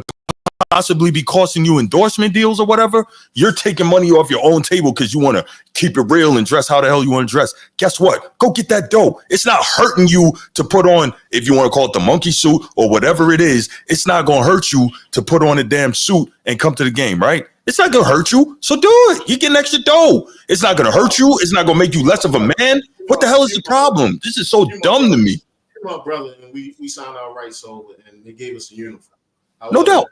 possibly be costing you endorsement deals or whatever, you're taking money off your own table because you want to keep it real and dress how the hell you want to dress. Guess what? Go get that dough. It's not hurting you to put on, if you want to call it the monkey suit or whatever it is, it's not going to hurt you to put on a damn suit and come to the game, right? It's not going to hurt you. So do it. You get an extra dough. It's not going to hurt you. It's not going to make you less of a man. What the hell is the problem? This is so dumb to me. My brother, and we signed our rights over and they gave us a uniform. No doubt.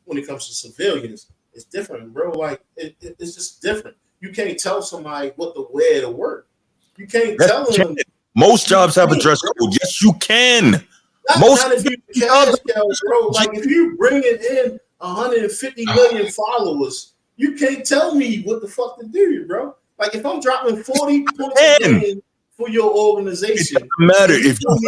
When it comes to civilians, it's different, bro. Like it's just different. You can't tell somebody what to wear to work. You can't tell them. Most jobs have a dress code. Yes, you can. Not if you can, bro. Like if you bringing in 150 million followers, you can't tell me what the fuck to do, bro. Like if I'm dropping 40 points a game for your organization, it doesn't matter if you're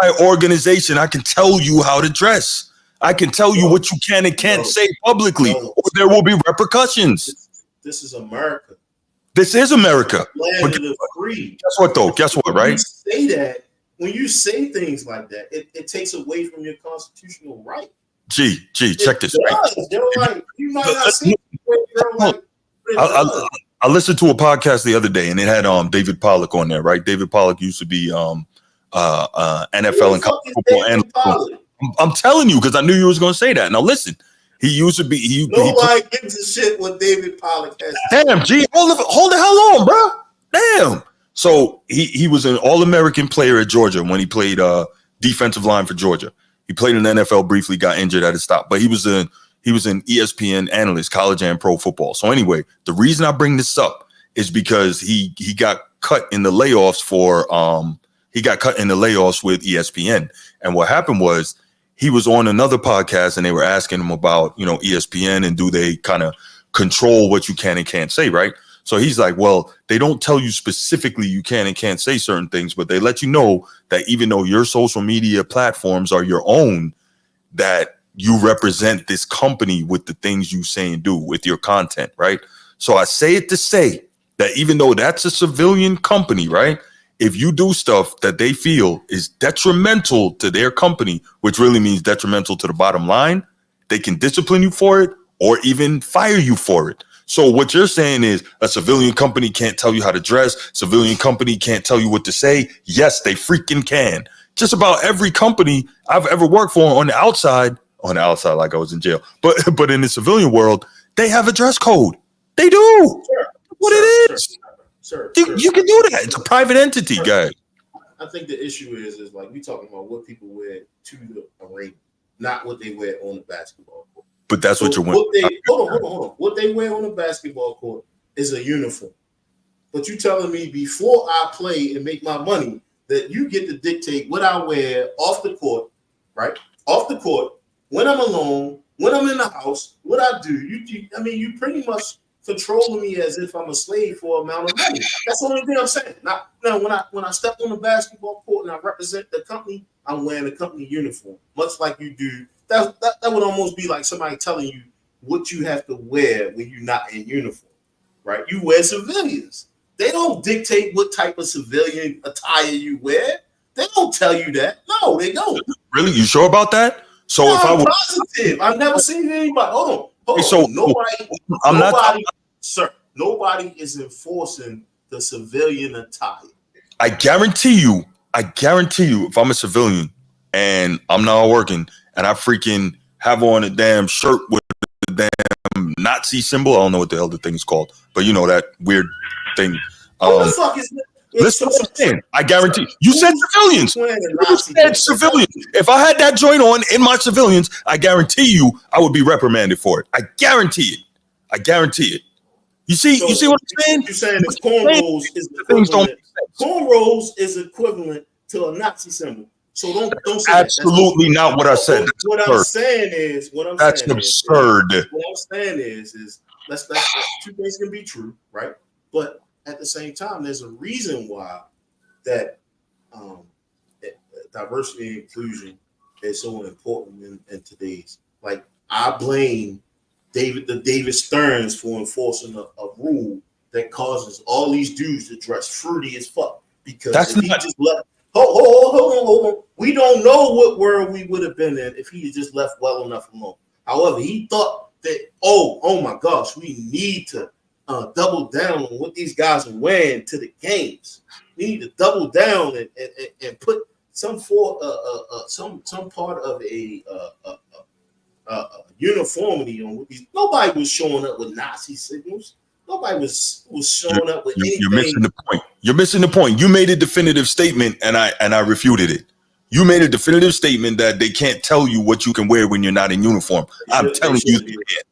my organization. I can tell you how to dress. I can tell you what you can and can't say publicly, or there will be repercussions. This is America. This is America. Land of the free. Guess what, though? Guess what, right? When you say ththings like that, it takes away from your constitutional right. Check this. Right? You might not see it, I listened to a podcast the other day, and it had David Pollock on there, right? David Pollock used to be NFL and college football analyst. I'm telling you because I knew you was going to say that. Now listen, he used to be. Nobody gives a shit what David Pollock has. Damn, G, hold the hell on, bro. Damn. So he was an All-American player at Georgia when he played defensive line for Georgia. He played in the NFL briefly, got injured at his stop, but he was an ESPN analyst, college and pro football. So anyway, the reason I bring this up is because he got cut in the layoffs with ESPN, and what happened was. He was on another podcast and they were asking him about, ESPN and do they kind of control what you can and can't say, right? So he's like, well, they don't tell you specifically you can and can't say certain things, but they let you know that even though your social media platforms are your own, that you represent this company with the things you say and do with your content, right? So I say it to say that even though that's a civilian company, right? If you do stuff that they feel is detrimental to their company, which really means detrimental to the bottom line, they can discipline you for it or even fire you for it. So what you're saying is a civilian company can't tell you how to dress. Civilian company can't tell you what to say. Yes, they freaking can. Just about every company I've ever worked for on the outside like I was in jail, but in the civilian world, they have a dress code. They do. It is. Sure. You can do that. It's a private entity, guys. I think the issue is like we talking about what people wear to the arena, not what they wear on the basketball court. But that's what you're wearing. Hold on. What they wear on the basketball court is a uniform. But you telling me before I play and make my money that you get to dictate what I wear off the court, right? Off the court, when I'm alone, when I'm in the house, what I do. You pretty much controlling me as if I'm a slave for an amount of money. That's the only thing I'm saying. Now, when I step on the basketball court and I represent the company, I'm wearing a company uniform, much like you do. That would almost be like somebody telling you what you have to wear when you're not in uniform, right? You wear civilians. They don't dictate what type of civilian attire you wear. They don't tell you that. No, they don't. Really? You sure about that? So no, if I was positive, I've never seen anybody. Hold on. So nobody is enforcing the civilian attire. I guarantee you, if I'm a civilian and I'm not working and I freaking have on a damn shirt with a damn Nazi symbol, I don't know what the hell the thing is called, but you know that weird thing. Who the fuck is Listen to what I'm saying. I guarantee. You said civilians. wearing a You Nazi said dress? civilians. If I had that joint on in my civilians, I guarantee you I would be reprimanded for it. I guarantee it. I guarantee it. You see what I'm saying? You're saying that cornrows is Things don't equivalent. Cornrows is equivalent to a Nazi symbol. So don't say absolutely that. not what I said. What I'm saying is that's absurd. What I'm saying is that's two things can be true, right? But at the same time, there's a reason why that diversity and inclusion is so important in today's. Like, I blame David Stearns for enforcing a rule that causes all these dudes to dress fruity as fuck. Because he just left. Hold on. We don't know what world we would have been in if he had just left well enough alone. However, he thought that, oh my gosh, we need to double down on what these guys are wearing to the games. We need to double down and put some part of a uniformity on what these. Nobody was showing up with Nazi signals. Nobody was showing up with anything. You're missing the point. You're missing the point. You made a definitive statement, and I refuted it. You made a definitive statement that they can't tell you what you can wear when you're not in uniform. I'm telling you,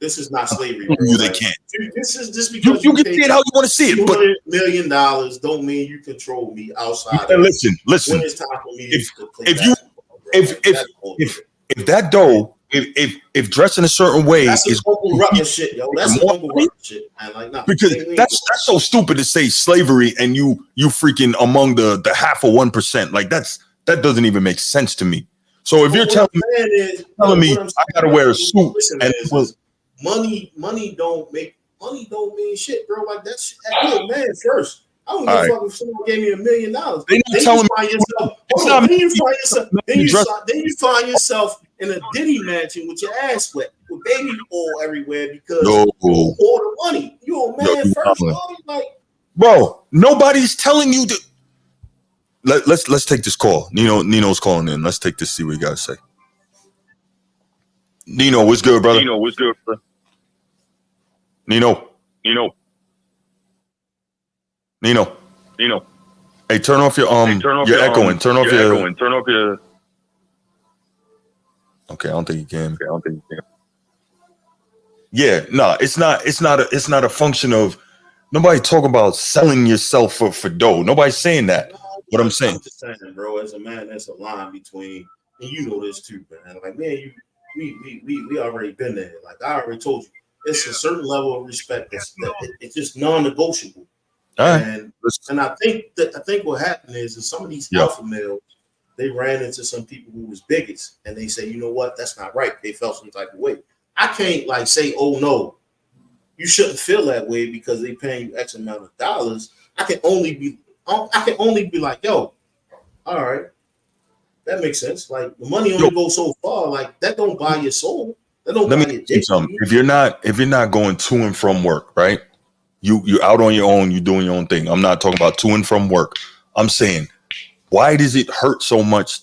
this is not slavery. They can't. This is just because you can see it how you want to see it. But $200 million don't mean you control me outside. Listen. When it's time for me to play if that dough. If dressing a certain way is Uncle Ruckus shit, yo. That's Uncle Ruckus shit, man. Like, nah, because that's so stupid to say slavery and you freaking among the half of 1%. Like that doesn't even make sense to me. So if you're telling me I gotta wear a suit and money don't mean shit, bro. Like that's you're a man first. I don't give a fuck if someone gave me $1 million. Then you find yourself in a Diddy mansion with your ass wet, with baby oil everywhere because you owe the money. You're a man first, bro. Nobody's telling you to. Let's take this call. Nino's calling in. Let's take this. See what you guys say. Nino, what's good, brother? Nino. Hey, turn off your you're echoing. Turn off your. Okay, I don't think you can. Yeah, no, it's not a function of nobody talking about selling yourself for dough. Nobody's saying that. What I'm saying, bro, as a man, there's a line between, and you know this too, man. Like, man, we already been there. Like I already told you, it's a certain level of respect it's just non-negotiable. And I think what happened is some of these alpha males, they ran into some people who was bigots, and they say, you know what, that's not right. They felt some type of way. I can't say, oh no, you shouldn't feel that way because they paying you X amount of dollars. I can only be like, yo, all right, that makes sense. Like the money only goes so far. Like that don't buy your soul. That don't buy your dignity. If you're not going to and from work, right? You're out on your own. You're doing your own thing. I'm not talking about to and from work. I'm saying, why does it hurt so much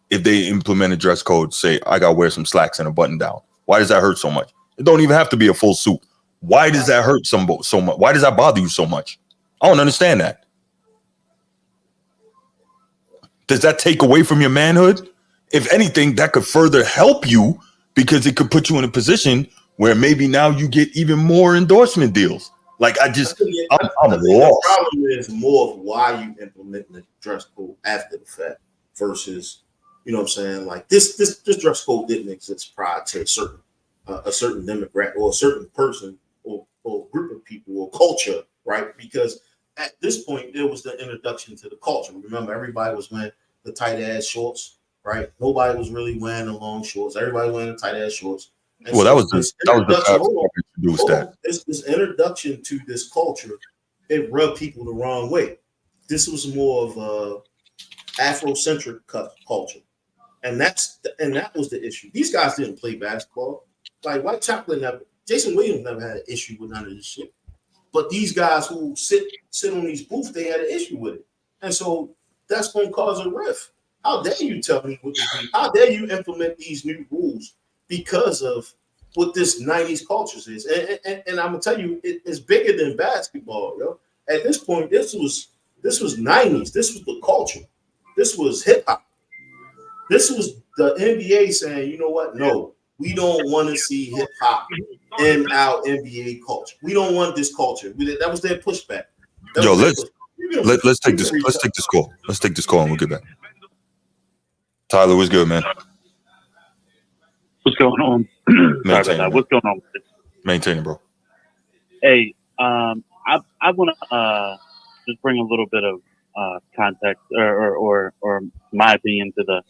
if they implement a dress code? Say I gotta wear some slacks and a button down. Why does that hurt so much? It don't even have to be a full suit. Why does that hurt so much? Why does that bother you so much? I don't understand that. Does that take away from your manhood? If anything, that could further help you because it could put you in a position where maybe now you get even more endorsement deals. Like I'm lost. The problem is more of why you implement the dress code after the fact versus, you know what I'm saying? Like this dress code didn't exist prior to a certain demographic or a certain person or group of people or culture, right? Because at this point, there was the introduction to the culture. Remember, everybody was wearing the tight ass shorts, right? Nobody was really wearing the long shorts. Everybody wearing the tight ass shorts. And well, so this introduction to this culture, it rubbed people the wrong way. This was more of a Afrocentric culture, and that was the issue. These guys didn't play basketball. Like White Chocolate Jason Williams never had an issue with none of this shit. But these guys who sit on these booths, they had an issue with it, and so that's going to cause a rift. How dare you tell me what to do? How dare you implement these new rules because of what this 90s culture is? And I'm gonna tell you, it's bigger than basketball, yo. at this point, this was 90s. This was the culture. This was hip hop. This was the NBA saying, you know what? No, we don't want to see hip hop in our NBA culture. We don't want this culture. That was their pushback. Yo, let's take this call. Let's take this call and we'll get back. Tyler, what's good, man? What's going on? Sorry about that. What's going on with this? Maintaining, bro. Hey, I want to just bring a little bit of context or my opinion to the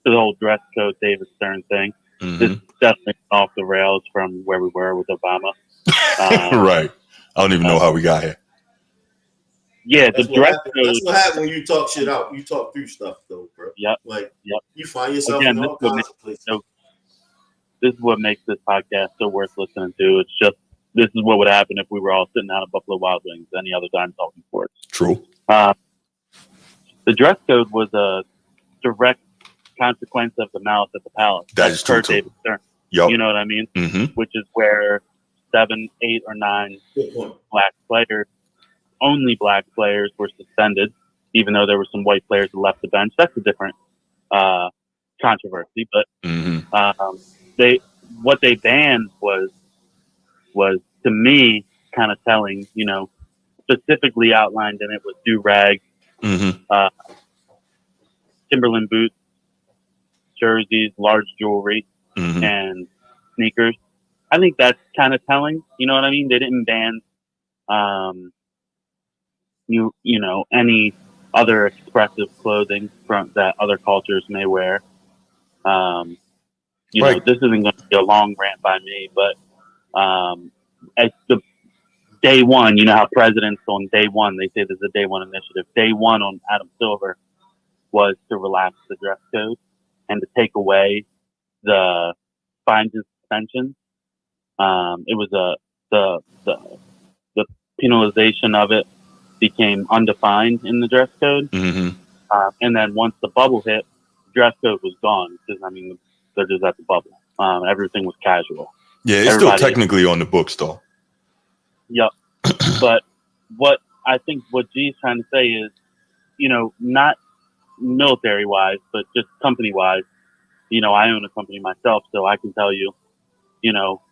whole dress code David Stern thing. Mm-hmm. This is definitely off the rails from where we were with Obama. Right. I don't even know how we got here. Yeah, the dress code. That's what happens when you talk shit out. You talk through stuff, though, bro. Yep. Like, you find yourself Again, in all kinds of places. This is what makes this podcast so worth listening to. It's just, this is what would happen if we were all sitting out at Buffalo Wild Wings any other time talking sports. True. The dress code was a direct consequence of the malice at the palace. That is true, too. David Stern. Yep. You know what I mean? Mm-hmm. Which is where 7, 8, or 9 black players, only black players, were suspended, even though there were some white players who left the bench. That's a different controversy. But what they banned was to me kind of telling. You know, specifically outlined in it was do-rag, Timberland boots, jerseys, large jewelry, and sneakers. I think that's kind of telling. You know what I mean? They didn't ban, you know, any other expressive clothing from that other cultures may wear. You know, this isn't going to be a long rant by me, but at the day one, you know how presidents on day one, they say there's a day one initiative. Day one on Adam Silver was to relax the dress code and to take away the fines and suspensions. It was the penalization of it became undefined in the dress code. And then once the bubble hit, dress code was gone because, I mean, they're just at the bubble. Everything was casual. Yeah, it's still technically on the books, though. Yep. But what I think what G's trying to say is, you know, not military-wise, but just company-wise. You know, I own a company myself, so I can tell you, you know,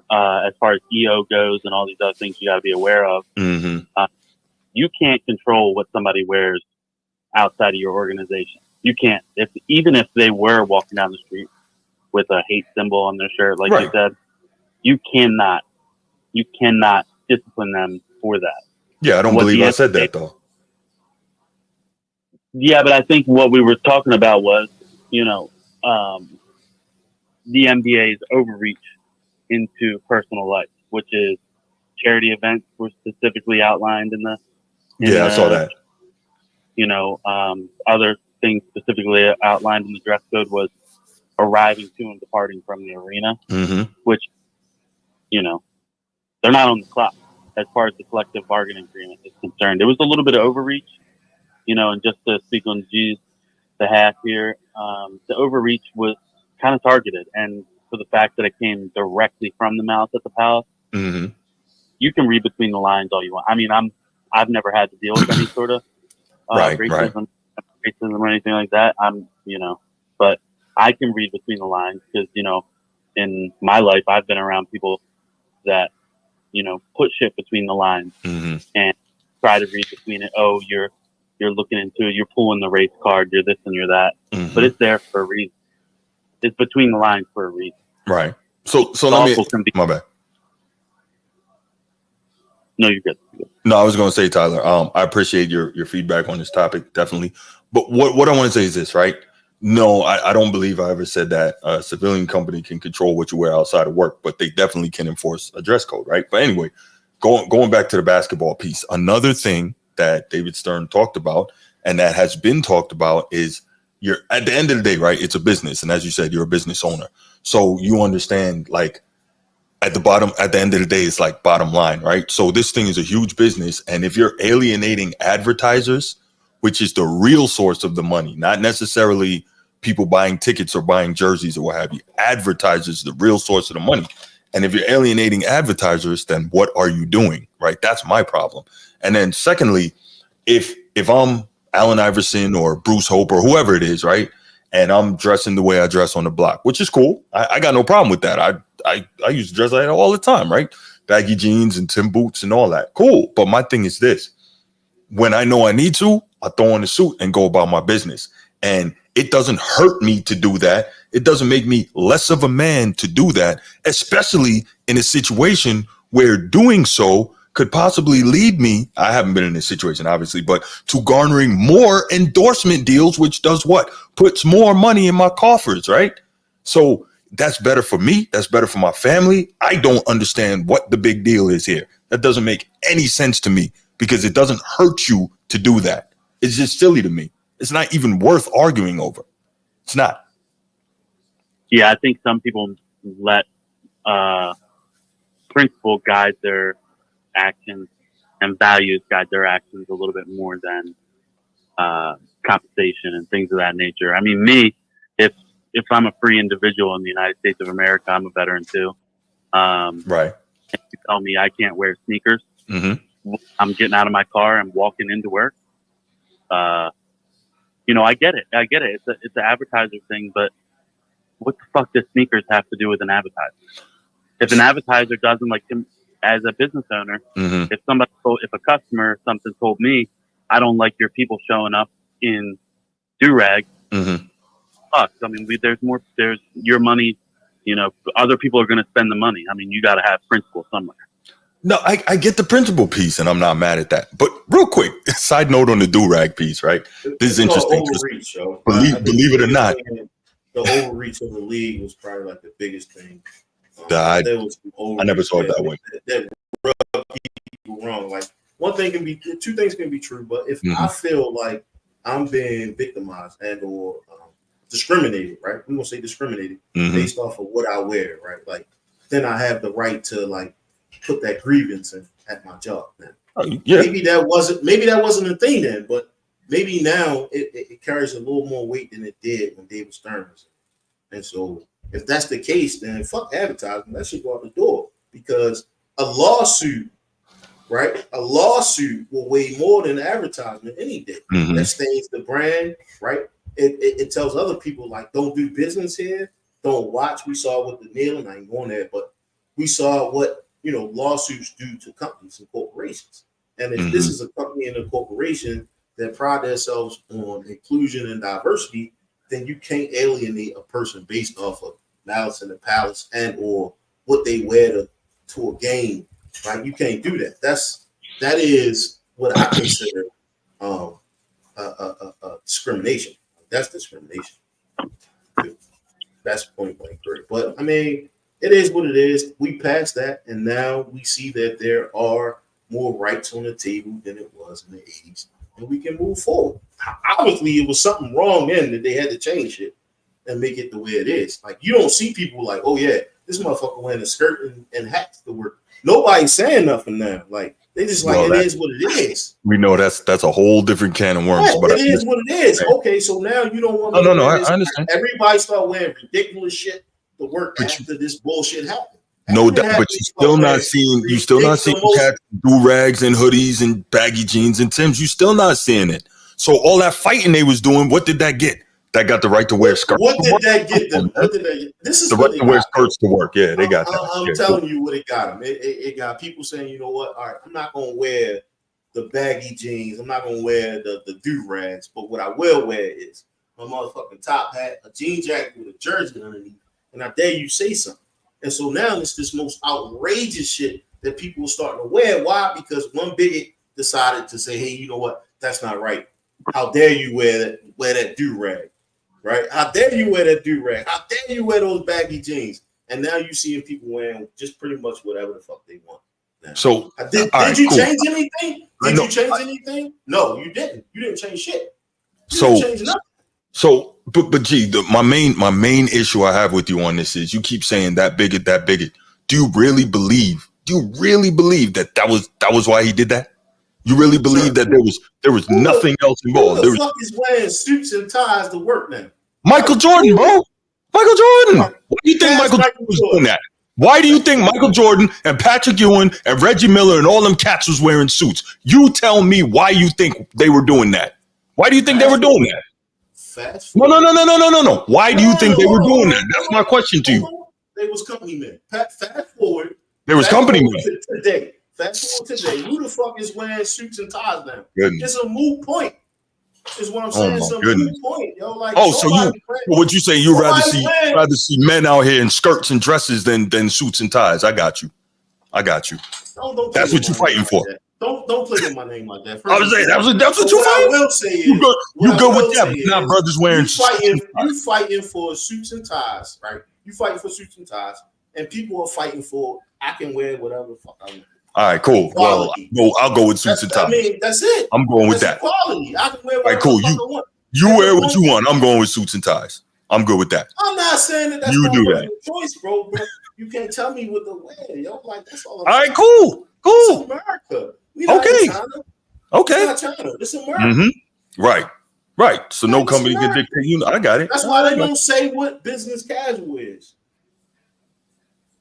as far as EO goes and all these other things you got to be aware of, you can't control what somebody wears outside of your organization. You can't. Even if they were walking down the street with a hate symbol on their shirt, like you said, you cannot discipline them for that. Yeah, I don't believe I said that, though. Yeah, but I think what we were talking about was, you know, the NBA's overreach into personal life, which is charity events were specifically outlined in the. I saw that. You know, other things specifically outlined in the dress code was arriving to and departing from the arena, which, you know, they're not on the clock as far as the collective bargaining agreement is concerned. It was a little bit of overreach, you know, and just to speak on G's behalf here, the overreach was kind of targeted, and for the fact that it came directly from the mouth at the palace, you can read between the lines all you want. I mean, I've never had to deal with any sort of racism or anything like that. You know, but I can read between the lines because, you know, in my life, I've been around people that, you know, put shit between the lines and try to read between it. Oh, you're looking into it. You're pulling the race card. You're this and you're that. But it's there for a reason. It's between the lines for a reason. Right. So let me. My bad. No, you're good. No, I was going to say, Tyler, I appreciate your feedback on this topic, definitely. But what I want to say is this, right? No, I don't believe I ever said that a civilian company can control what you wear outside of work, but they definitely can enforce a dress code, right? But anyway, going back to the basketball piece, another thing that David Stern talked about and that has been talked about is you're at the end of the day, right? It's a business. And as you said, you're a business owner. So you understand, like, at the end of the day, it's like bottom line, right? So this thing is a huge business. And if you're alienating advertisers, which is the real source of the money, not necessarily people buying tickets or buying jerseys or what have you, advertisers, the real source of the money. And if you're alienating advertisers, then what are you doing, right? That's my problem. And then secondly, if I'm Allen Iverson or Bruce Hope or whoever it is, right, and I'm dressing the way I dress on the block, which is cool. I got no problem with that. I used to dress like that all the time, right? Baggy jeans and Tim boots and all that. Cool. But my thing is this. When I know I need to, I throw on a suit and go about my business. And it doesn't hurt me to do that. It doesn't make me less of a man to do that, especially in a situation where doing so could possibly lead me, I haven't been in this situation, obviously, but to garnering more endorsement deals, which does what? Puts more money in my coffers, right? So that's better for me. That's better for my family. I don't understand what the big deal is here. That doesn't make any sense to me because it doesn't hurt you to do that. It's just silly to me. It's not even worth arguing over. It's not. Yeah, I think some people let principle guide their actions and values guide their actions a little bit more than compensation and things of that nature. I mean, me, if I'm a free individual in the United States of America, I'm a veteran too. Right. If you tell me I can't wear sneakers, Mm-hmm. I'm getting out of my car and walking into work. I get it. It's an advertiser thing, but what the fuck does sneakers have to do with an advertiser? If an advertiser doesn't like him as a business owner, Mm-hmm. if a customer or something told me, I don't like your people showing up in do-rag, Mm-hmm. fuck. I mean, there's your money, other people are going to spend the money. I mean, you got to have principle somewhere. No, I get the principal piece, and I'm not mad at that. But real quick, side note on the do-rag piece, right? This is interesting. Overreach, yo. Believe it or not, the overreach of the league was probably like the biggest thing. I never saw it that way. That rubbed people wrong. Like two things can be true, but if I feel like I'm being victimized and or discriminated, right? We're gonna say discriminated based off of what I wear, right? Like then I have the right to like put that grievance in at my job. Man. Yeah. Maybe that wasn't a thing then, but maybe now it carries a little more weight than it did when David Stern was in. And so if that's the case, then fuck advertising. That should go out the door because a lawsuit, right? A lawsuit will weigh more than advertisement any day. Mm-hmm. That stains the brand, right? It tells other people like don't do business here, don't watch. We saw what the kneeling, I ain't going there, but we saw what lawsuits do to companies and corporations. And if this is a company and a corporation that pride themselves on inclusion and diversity, then you can't alienate a person based off of malice in the palace and or what they wear to a game, right? You can't do that. That is what I consider discrimination. That's discrimination. That's point blank. But I mean, it is what it is. We passed that, and now we see that there are more rights on the table than it was in the 80s, and we can move forward. Obviously, it was something wrong then that they had to change it and make it the way it is. Like, you don't see people like, oh, yeah, this motherfucker wearing a skirt and hats to work. Nobody's saying nothing now. Like, they just like, it is what it is. We know that's a whole different can of worms. Yeah, but it is what it is. Okay, so now you don't want No, I understand. Everybody start wearing ridiculous shit to work after this bullshit happened. No doubt, but you're still not seeing cats do rags and hoodies and baggy jeans and Timbs. You still not seeing it. So all that fighting they was doing, what did that get? That got the right to wear skirts. What did that get them? This is the right to wear skirts to work. Yeah, they got that. I'm telling you what it got them. It got people saying, you know what? All right, I'm not gonna wear the baggy jeans. I'm not gonna wear the do rags. But what I will wear is my motherfucking top hat, a jean jacket with a jersey underneath, and I dare you say something. And so now it's this most outrageous shit that people are starting to wear. Why? Because one bigot decided to say, hey, you know what? That's not right. How dare you wear that do-rag, right? How dare you wear that do-rag? How dare you wear those baggy jeans? And now you seeing people wearing just pretty much whatever the fuck they want. Now, so did you change anything? Did you change anything? No, you didn't. You didn't change shit. You didn't change nothing. So, but G, my main issue I have with you on this is you keep saying that bigot. Do you really believe that was why he did that? You really believe that there was nothing else involved? Who the fuck is wearing suits and ties to work now? Michael Jordan, bro. Michael Jordan. Why do you think Michael Jordan was doing that? Why do you think Michael Jordan and Patrick Ewing and Reggie Miller and all them cats was wearing suits? You tell me why you think they were doing that. Why do you think they were doing that? Fast No. forward. Why do you think they were doing that? That's my question to you. They was company men. Fast forward. There was company men. Today. Fast forward today. Who the fuck is wearing suits and ties now? Goodness. It's a moot point. Is what I'm saying. It's a moot point, yo. Like, so what you say? You rather see men out here in skirts and dresses than suits and ties. I got you. Don't That's what you're fighting for. Don't play with my name like that. I was saying that's what you're fighting. What I will say is you good with that, but not brothers wearing you fighting for suits and ties, right? You fighting for suits and ties, and people are fighting for I can wear whatever the fuck I want. All right, cool. Quality. Well, I'll go with suits and ties. I mean, that's it. I'm going with that. Quality. I can wear whatever the fuck I want. You wear what you want. I'm going with suits and ties. I'm good with that. I'm not saying that that's you do that choice, bro. You can't tell me what to wear, yo. Like that's all. All right, cool. It's America. We not in China. Okay. It's not China. It's America. Mm-hmm. Right. So no company can dictate you. I got it. That's why they don't say what business casual is.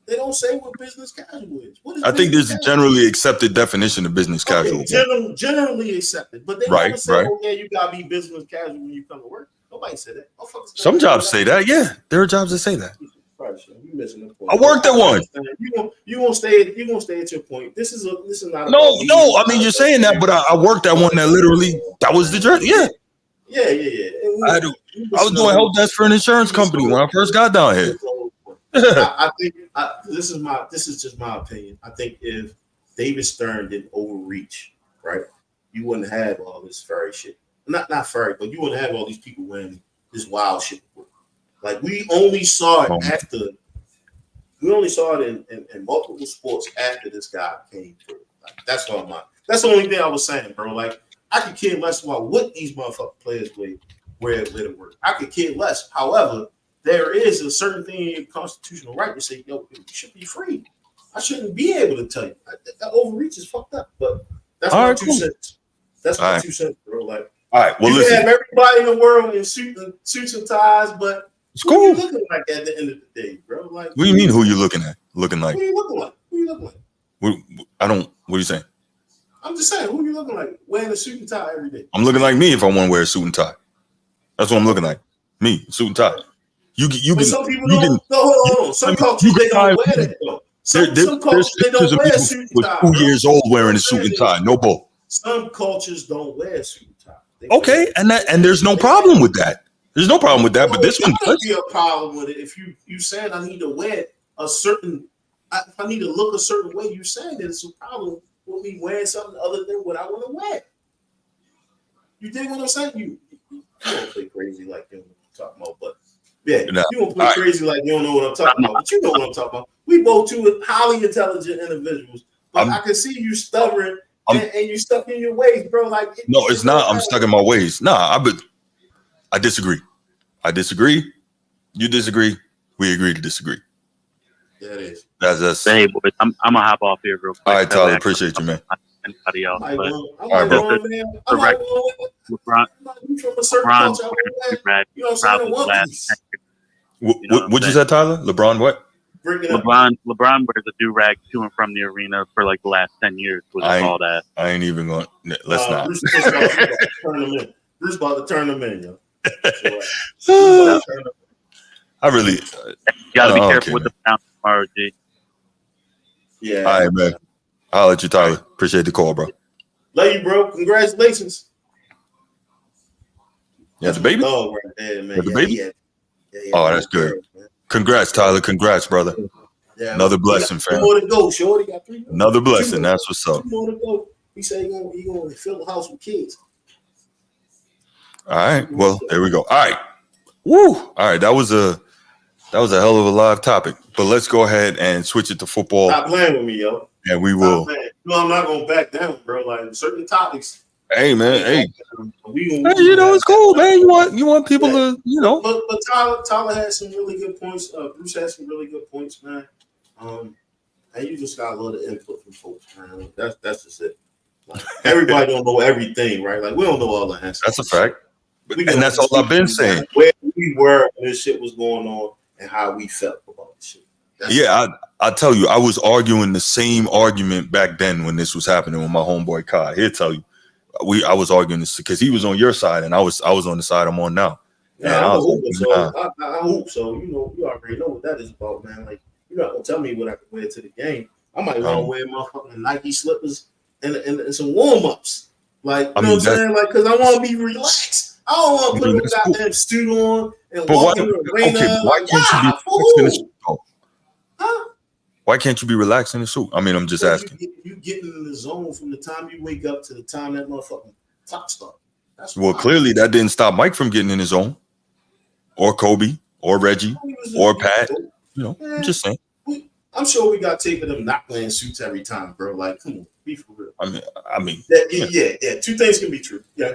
They don't say what business casual is. I think there's a generally accepted definition of business casual. Generally accepted, but they never say, "Oh yeah, you gotta be business casual when you come to work." Nobody said that. Some jobs say that. Yeah, there are jobs that say that. You missing the point. I worked at one. You gonna stay at your point. This is not. No. I mean, you're saying that, but I worked at one that literally that was the dress. Yeah. I was doing help desk for an insurance company when I first got down here. I think this is just my opinion. I think if David Stern didn't overreach, right, you wouldn't have all this furry shit. Not furry, but you wouldn't have all these people wearing this wild shit. Like we only saw it in multiple sports after this guy came through. Like, that's the only thing I was saying, bro. Like I could care less about what these motherfucking players wear to work. I could care less. However, there is a certain thing in your constitutional right to say, yo, you should be free. I shouldn't be able to tell you. That overreach is fucked up. But that's my 2 cents. That's my 2 cents, bro. Like, all right, well, you can have everybody in the world in suits and ties, but it's cool. Who you looking like at the end of the day, bro? Like, what do you mean? Who you looking at? Looking like? Who you looking like? What are you saying? I'm just saying, who you looking like wearing a suit and tie every day? I'm looking like me if I want to wear a suit and tie. That's what I'm looking like. Me, suit and tie. Some people don't. Hold on. Some cultures they don't wear that though. Some cultures they don't wear suit and tie. 2 years old wearing a suit and tie. No bull. Some cultures don't wear suit and tie. Okay, and there's no problem with that. There's no problem with that. But this one does be a problem with it. If you saying I need to wear a certain, if I need to look a certain way, you saying that it's a problem with me wearing something other than what I want to wear. You dig what I'm saying? You don't play crazy like you know what I'm talking about, but. Yeah, you don't play crazy like you don't know what I'm talking about, but you know what I'm talking about. We both two highly intelligent individuals, but I can see you stubborn and you stuck in your ways, bro. Like no, it's not. I'm stuck in my ways. Nah, I disagree. You disagree. We agree to disagree. That is. That's. Hey, boys, I'm gonna hop off here real quick. All right, Tyler. Appreciate you, man. Anybody else? All right, bro. What'd you say, Tyler? LeBron what? LeBron wears a do-rag to and from the arena for like the last 10 years. All that. I ain't even going. Let's not. Bruce about to turn them in, yo. I really. You gotta be careful with the pronounce tomorrow, G. Yeah. All right, man. I'll let you, Tyler. Appreciate the call, bro. Love you, bro. Congratulations. Yeah, the baby. Oh, right there, man. The baby. Yeah, oh, that's good. Congrats, Tyler. Congrats, brother. Yeah, another blessing, fam. More to go. Shorty got 3 more. Another blessing. That's what's up. 2 more to go. He said he gonna fill the house with kids. All right. Well, there we go. All right. Woo. All right. That was a hell of a live topic. But let's go ahead and switch it to football. Stop playing with me, yo. And we will. No, I'm not gonna back down, bro. Like certain topics. Hey, man. Hey, it's cool, man. You want people to, But Tyler had some really good points. Bruce had some really good points, man. And you just got a lot of input from folks, man. That's just it. Like, everybody don't know everything, right? Like we don't know all the answers. That's a fact. And that's all I've been saying. Where we were when this shit was going on and how we felt about the shit. Yeah, I tell you, I was arguing the same argument back then when this was happening with my homeboy Kai. He'll tell you, I was arguing this because he was on your side and I was on the side I'm on now. Yeah, And I'm I a was hooper, like, so nah. I hoop. So you already know what that is about, man. Like you're not gonna tell me what I can wear to the game. I might want to wear my fucking Nike slippers and some warm ups. Like you know what I'm saying? Like because I want to be relaxed. I don't want to put no goddamn suit on and walk in the arena. Okay, why like, can't you be relaxed in a suit? Huh? Why can't you be relaxed in a suit? I mean, I'm just asking. You getting in the zone from the time you wake up to the time that motherfucking clock starts. Well, clearly that didn't stop Mike from getting in his zone, or Kobe, or Reggie, or Pat. You know, I'm just saying. I'm sure we got tape of them not wearing suits every time, bro. Like, come on, be for real. I mean, yeah. Two things can be true. Yeah.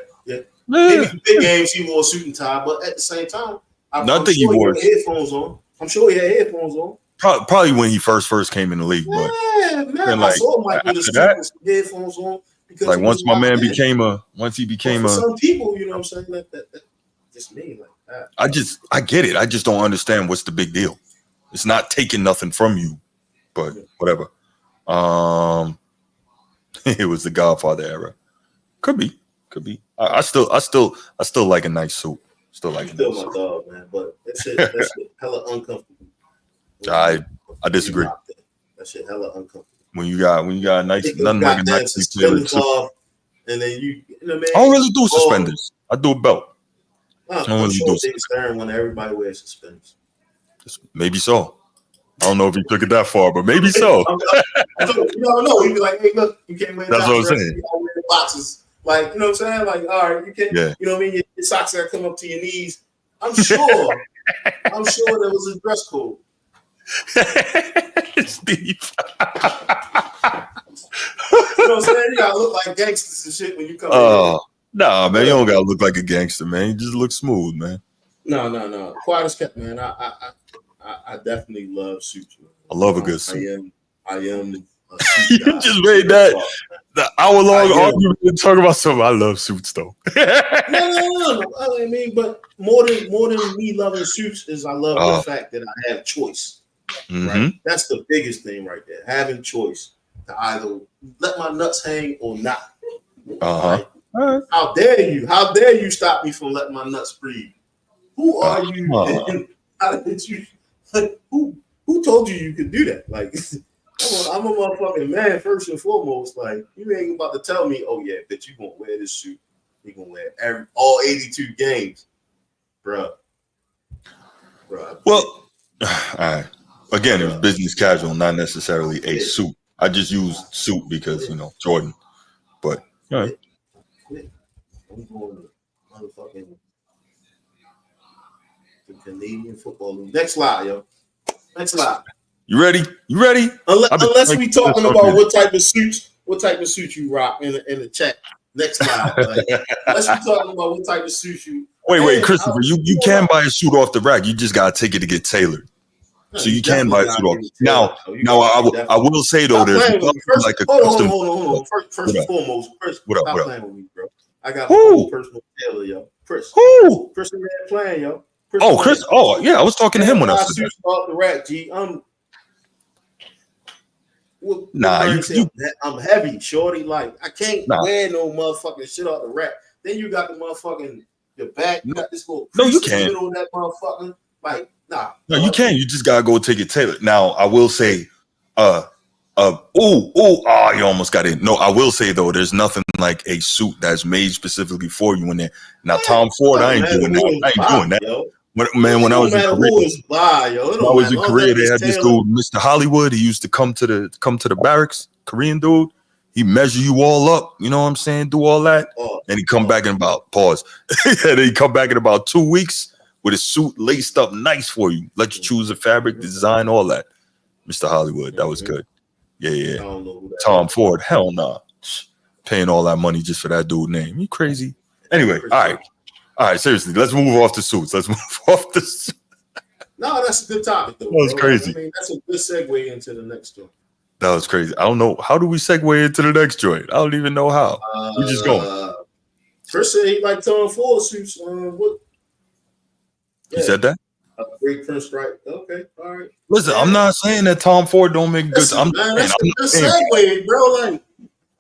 Maybe the big games he wore a suit and tie, but at the same time, I'm sure he had headphones on. I'm sure he had headphones on. Probably when he first came in the league, but man, I saw Mike with his headphones on because like once my man became a some people, you know what I'm saying, that just me like that. I get it. I just don't understand what's the big deal. It's not taking nothing from you, but whatever. It was the Godfather era. Could be. I still like a nice suit. Still like still my dog, man. But that shit hella uncomfortable. I disagree. That shit hella uncomfortable. When you got nice, nothing like a nice tailored suit. And then you know, man. I don't really do suspenders. I do a belt. I'm sure David Stern when everybody wears suspenders. Maybe so. I don't know if he took it that far, but maybe so. You don't know. He'd be like, "Hey, look, you can't wear that. That's what I'm saying. You gotta wear the boxes." Like, you know what I'm saying? Like, all right, you can't. Yeah. You know what I mean? Your socks that come up to your knees. I'm sure there was a dress code. Steve. You know what I'm saying? You gotta look like gangsters and shit when you come in. Nah, man, you don't gotta look like a gangster, man. You just look smooth, man. No. Quiet as kept, man. I definitely love suits. Man. I love a good suit. I am. You just made that the hour-long argument to talk about something. I love suits, though. No. I mean, but more than me loving suits is I love the fact that I have choice. Mm-hmm. Right? That's the biggest thing right there. Having choice to either let my nuts hang or not. Right? How dare you? How dare you stop me from letting my nuts breathe? Who are you? How did you? Who told you could do that? Like, I'm a motherfucking man first and foremost. Like, you ain't about to tell me, oh yeah, bitch, you gonna wear this suit? You gonna wear all 82 games, bruh. Well, all right. Again, it was business casual, not necessarily a suit. I just used suit because Jordan. But all right. I'm going to motherfucking the Canadian Football League. Next slide, yo. Next slide. You ready? Unless we talking about what type of suits you rock in the chat. Next slide. Like, unless we talking about what type of suits you. Wait, Christopher, you can buy a suit off the rack. You just gotta take it to get tailored. So you can buy a suit off. Now I will say though, there's like a custom. Hold on. First and foremost, what up? Playing with me, bro. I got a personal tailor, yo. Chris. Chris man playing, yo. Chris. Oh, yeah, I was talking to him when I said that. Off the rack, G. I'm heavy, shorty. Like I can't wear no motherfucking shit off the rack. Then you got the motherfucking your back. You got this little you in the can. middle of that motherfucking. Like nah. No, you can. You just gotta go take it tailored. Now I will say, you almost got it. No, I will say though, there's nothing like a suit that's made specifically for you in there. Now Tom Ford, I ain't doing that. Yo. When I was in Korea, they had this dude, Mr. Hollywood. He used to come to the barracks, Korean dude. He measure you all up, you know what I'm saying? Do all that, and he come back in about and he come back in about 2 weeks with his suit laced up nice for you. Let you choose the fabric, design, all that. Mr. Hollywood, that was good. Yeah. Tom Ford, hell nah. Paying all that money just for that dude name. You crazy? Anyway, all right, seriously, let's move off the suits. No, that's a good topic, though. That was crazy. I mean, that's a good segue into the next joint. That was crazy. I don't know. How do we segue into the next joint? I don't even know how. We just going. Chris said he liked Tom Ford suits. He said that? Great Prince Strike. Okay, all right. Listen, I'm not saying that Tom Ford don't make good. Listen, I'm man, saying, that's I'm the not saying, segue, bro. Like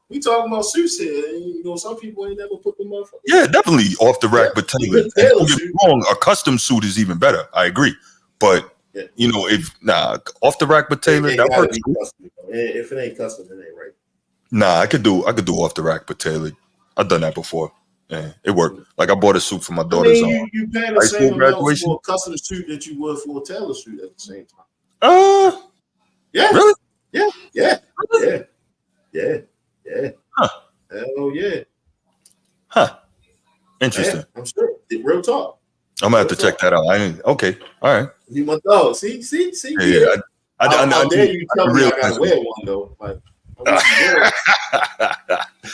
we talking about suits here. You know, some people ain't never put them up. yeah, definitely off the rack, but Taylor. Even And Taylor don't get me suit. wrong, a custom suit is even better. I agree, but Yeah. you know, if off the rack, but Taylor, It that gotta works. be custom. If it ain't custom, it ain't right. Nah, I could do off the rack, but Taylor. I've done that before. Yeah, it worked. Like I bought a suit for my I daughter's mean, you paying the high same school amount graduation. for a custom suit that you would for a Taylor suit at the same time. Yeah, Really? yeah, yeah. Huh. Hell yeah. Interesting. Yeah, I'm sure. Real talk. I'm gonna have to check that out. Okay. All right. You my dog. See. Yeah. How dare you tell me I realize gotta wear one though? Like, I wish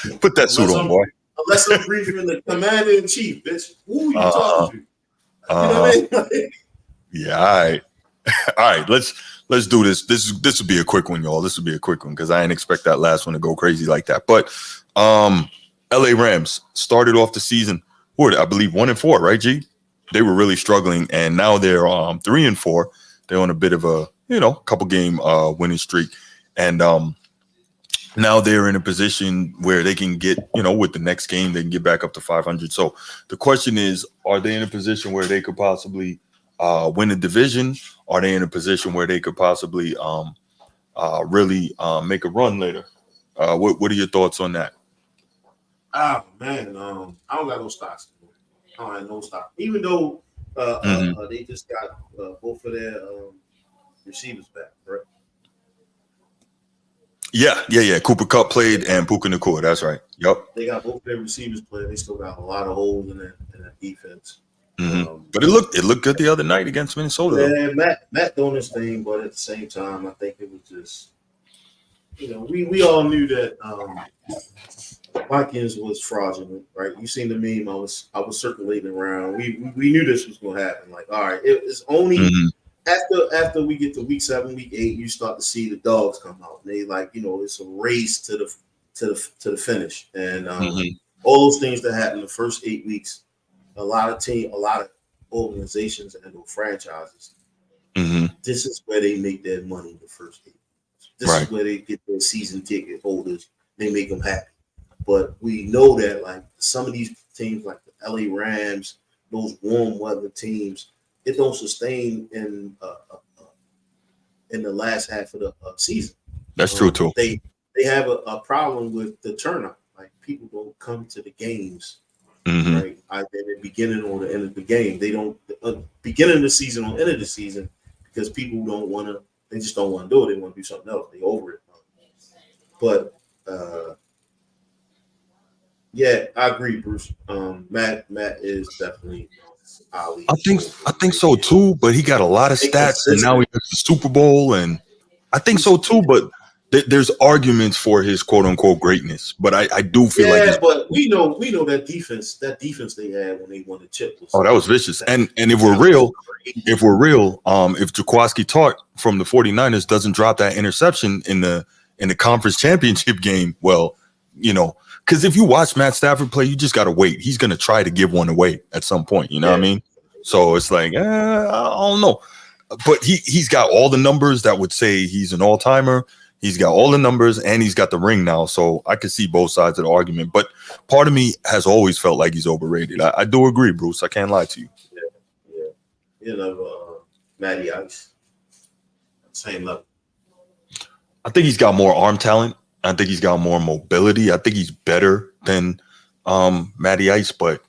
you would. Put that suit on, boy. Unless I'm briefing the commander in chief, bitch. Who you talking to? You know what I mean? Yeah. All right. All right. Let's do this. This will be a quick one, y'all. This will be a quick one because I didn't expect that last one to go crazy like that. But LA Rams started off the season, I believe 1-4, right, G? They were really struggling, and now they're 3-4. They're on a bit of a couple game winning streak, and now they're in a position where they can get, with the next game, they can get back up to 500. So the question is, are they in a position where they could possibly win a division? Are they in a position where they could possibly really make a run later? What are your thoughts on that? Oh man, I don't got no stocks. I don't have no stock. Even though they just got both of their receivers back, right? Yeah. Cooper Kupp played and Puka Nacua. That's right. Yep. They got both their receivers playing. They still got a lot of holes in that defense. But it looked good the other night against Minnesota. Yeah, Matt doing his thing, but at the same time, I think it was just, we all knew that Watkins was fraudulent, right? You seen the meme I was circulating around. We knew this was going to happen. Like, all right, it's only after we get to week 7, week 8, you start to see the dogs come out. And they it's a race to the finish, and all those things that happen the first 8 weeks. A lot of organizations and franchises. This is where they make their money the first 8 weeks. This is where they get their season ticket holders. They make them happy. But we know that like some of these teams, like the LA Rams, those warm weather teams, it don't sustain in the last half of the season. That's true too. They have a problem with the turnout. Like people don't come to the games. Right, either the beginning or the end of the game. They don't beginning of the season or end of the season because people don't want to. They just don't want to do it. They want to do something else. They over it. But yeah, I agree, Bruce. Matt is definitely Ali. I think so too. But he got a lot of stats, and now he has the Super Bowl, and I think so too. But there's arguments for his quote unquote greatness, but I do feel like but we know that defense they had when they won the chip was that was vicious. And if we're real, if Jaworski Tart from the 49ers doesn't drop that interception in the conference championship game, well, because if you watch Matt Stafford play, you just gotta wait. He's gonna try to give one away at some point, what I mean? So it's like, I don't know. But he's got all the numbers that would say he's an all-timer. He's got all the numbers and he's got the ring now. So I can see both sides of the argument. But part of me has always felt like he's overrated. I do agree, Bruce. I can't lie to you. Yeah. Matty Ice. Same level. I think he's got more arm talent. I think he's got more mobility. I think he's better than Matty Ice, but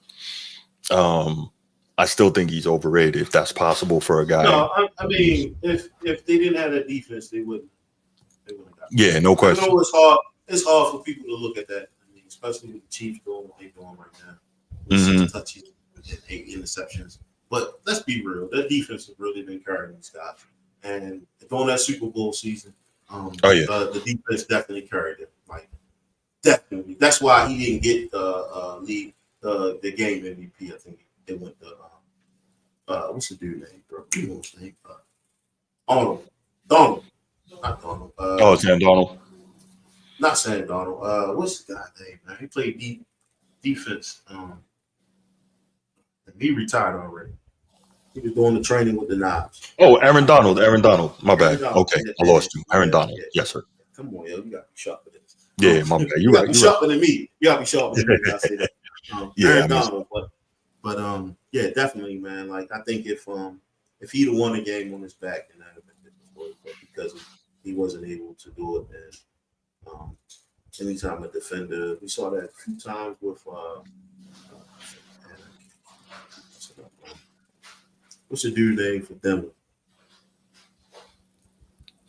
I still think he's overrated if that's possible for a guy. No, I mean, if they didn't have that defense, they wouldn't. Yeah, no question. I know it's hard. It's hard for people to look at that. I mean, especially with the Chiefs doing what they're doing right now. With 6 touches and 8 interceptions. But let's be real. That defense has really been carrying these guys. And during that Super Bowl season, the defense definitely carried it. Like, definitely. That's why he didn't get the game MVP. I think it went to what's the dude name, bro? You know his name? Donald. Not Donald. Sam Donald. Not Sam Donald. What's the guy's name, man? He played defense. He retired already. He was doing the training with the knives. Oh, Aaron Donald. My bad. Donald. Okay, Yeah, I lost you. Aaron yeah, Donald. yeah. Yes, sir. Come on, yo, you gotta be sharper than this. Yeah, my bad. You gotta be sharper than me. You gotta be sharper than me when I say that. Yeah, Aaron Donald, but yeah, definitely, man. Like I think if he'd have won the game on his back, then I'd have been different story. But because he wasn't able to do it, and anytime a defender, we saw that a few times with what's the dude name for Denver?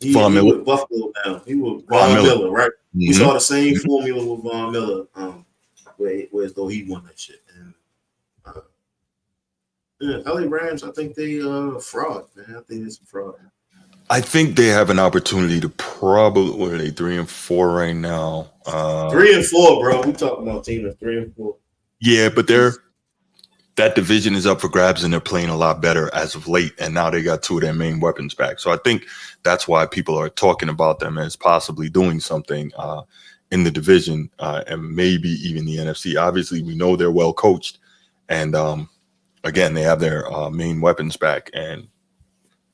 He with Buffalo now. He was Von Miller, right? Mm-hmm. We saw the same formula with Von Miller, where as though he won that shit. And LA Rams, I think they fraud, man. I think it's a fraud. I think they have an opportunity to probably, what are they, 3-4 right now? 3-4, bro. We talking about team that's 3-4. Yeah, but that division is up for grabs and they're playing a lot better as of late. And now they got two of their main weapons back. So I think that's why people are talking about them as possibly doing something in the division and maybe even the NFC. Obviously, we know they're well coached. And again, they have their main weapons back. And,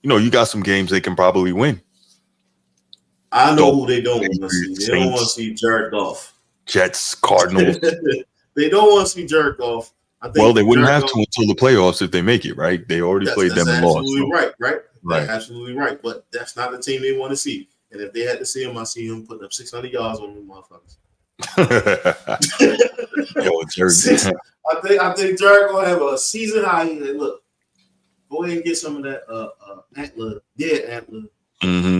you got some games they can probably win. I know who they don't want to see. They don't want to see Jared Goff. Jets, Cardinals. They don't want to see Jared Goff. Well, they wouldn't have to until the playoffs if they make it, right? They already played them and lost. Absolutely right. That's absolutely right. But that's not the team they want to see. And if they had to see him, I see him putting up 600 yards on them motherfuckers. Jared. I think Jared gonna have a season high. Look, go ahead and get some of that antler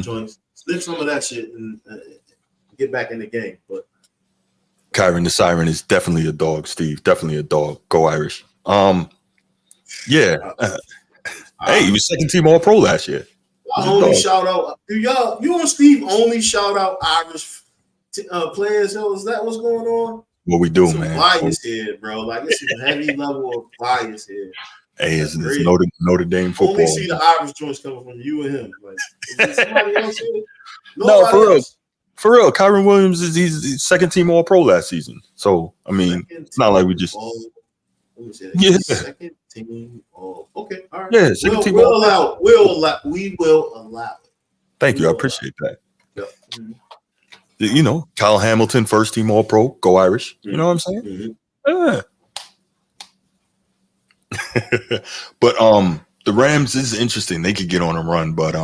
joints. Slip some of that shit and get back in the game. But Kyron the Siren is definitely a dog, Steve. Definitely a dog. Go Irish. Yeah. Hey, he was second team All Pro last year. I only shout out. You and Steve only shout out Irish players. Is that what's going on? What we do, man? Bias here, bro. Like it's a heavy level of bias here. Hey, it's Notre Dame football. Only see the Irish joints coming from you and him. Like, is there somebody else here? No, for real. For real, Kyron Williams he's second team All Pro last season. So I mean, it's not like we just second team. Okay, all right. Yeah, second team. We will allow it. Thank you, I appreciate that. Yeah. Mm-hmm. Kyle Hamilton, first team All Pro. Go Irish. Mm-hmm. You know what I'm saying? Mm-hmm. Yeah. But the Rams is interesting. They could get on a run, but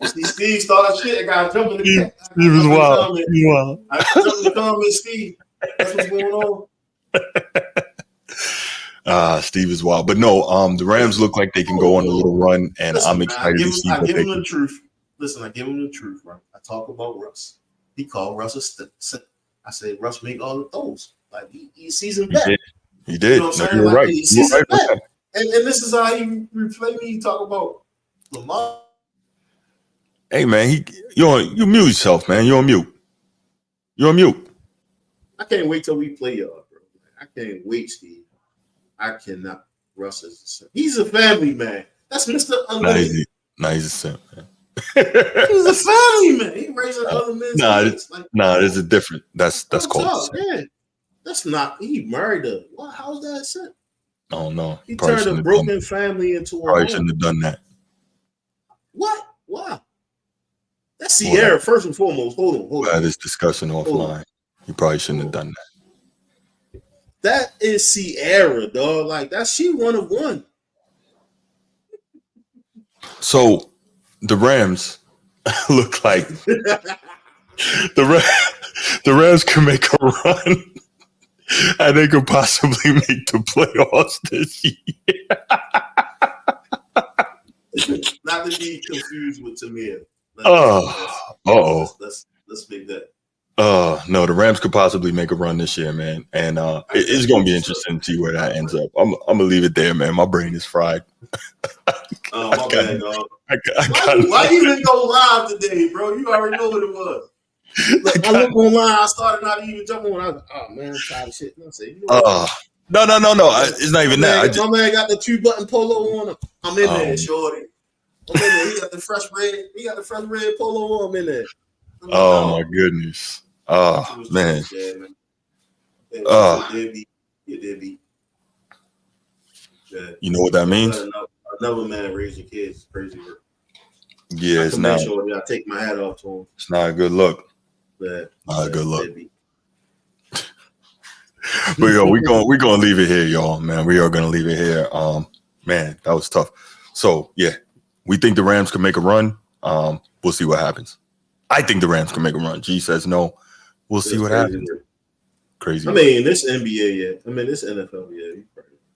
Steve started shit. I got to jump in the Steve is wild. I jump in the comments, Steve. That's what's going on. Steve is wild. But no, the Rams look like they can go on a little run, and I'm excited to see what they can do. The truth. Listen, I give him the truth, right? I talk about Russ. He called Russ a stick. I said, Russ make all the throws. Like, he's seasoned back. He did. You know what I'm saying? You're right. He's seasoned back. And this is how he replay me. You talk about Lamar. Hey, man, you mute yourself, man. You're on mute. I can't wait till we play y'all, bro. I can't wait, Steve. I cannot. Russ is he's a family man. That's Mr. Unlimited. He's a simp, man. He's a family man. He raising other men's kids. There's a different. That's called. Yeah. That's not. He married her. Well, how's that simp? Oh no. He turned a broken family into a probably shouldn't have done that. What? Wow. That's Sierra, first and foremost. Hold on. We had this discussion offline. You probably shouldn't have done that. That is Sierra, dog. Like she one of one. So the Rams look like the Rams can make a run. And they could possibly make the playoffs this year. Not to be confused with Tamir. Let's make that. No, the Rams could possibly make a run this year, man. And it's going to be interesting to see where that ends up. I'm going to leave it there, man. My brain is fried. My bad, dog. Why you didn't go live today, bro? You already know what it was. Look, I look online. I started not even jumping on. I was like, "Oh man, I'm tired of shit." And I say, "You know what?" No. It's not even that. My man got the 2-button polo on him. I'm in there, shorty. I'm in there. He got the fresh red polo on. I'm in there. My goodness. Man. Deadbeat. Yeah. You know what that means? Another man raising kids is crazy work. Yeah, it's not. I take my hat off to him. It's not a good look. Not a good look. But yo, we're gonna leave it here, y'all. Man, we are gonna leave it here. Man, that was tough. So yeah, we think the Rams can make a run. We'll see what happens. I think the Rams can make a run. G says no. We'll see what happens. Crazy. I mean, this NBA, yeah. I mean, this NFL, yeah.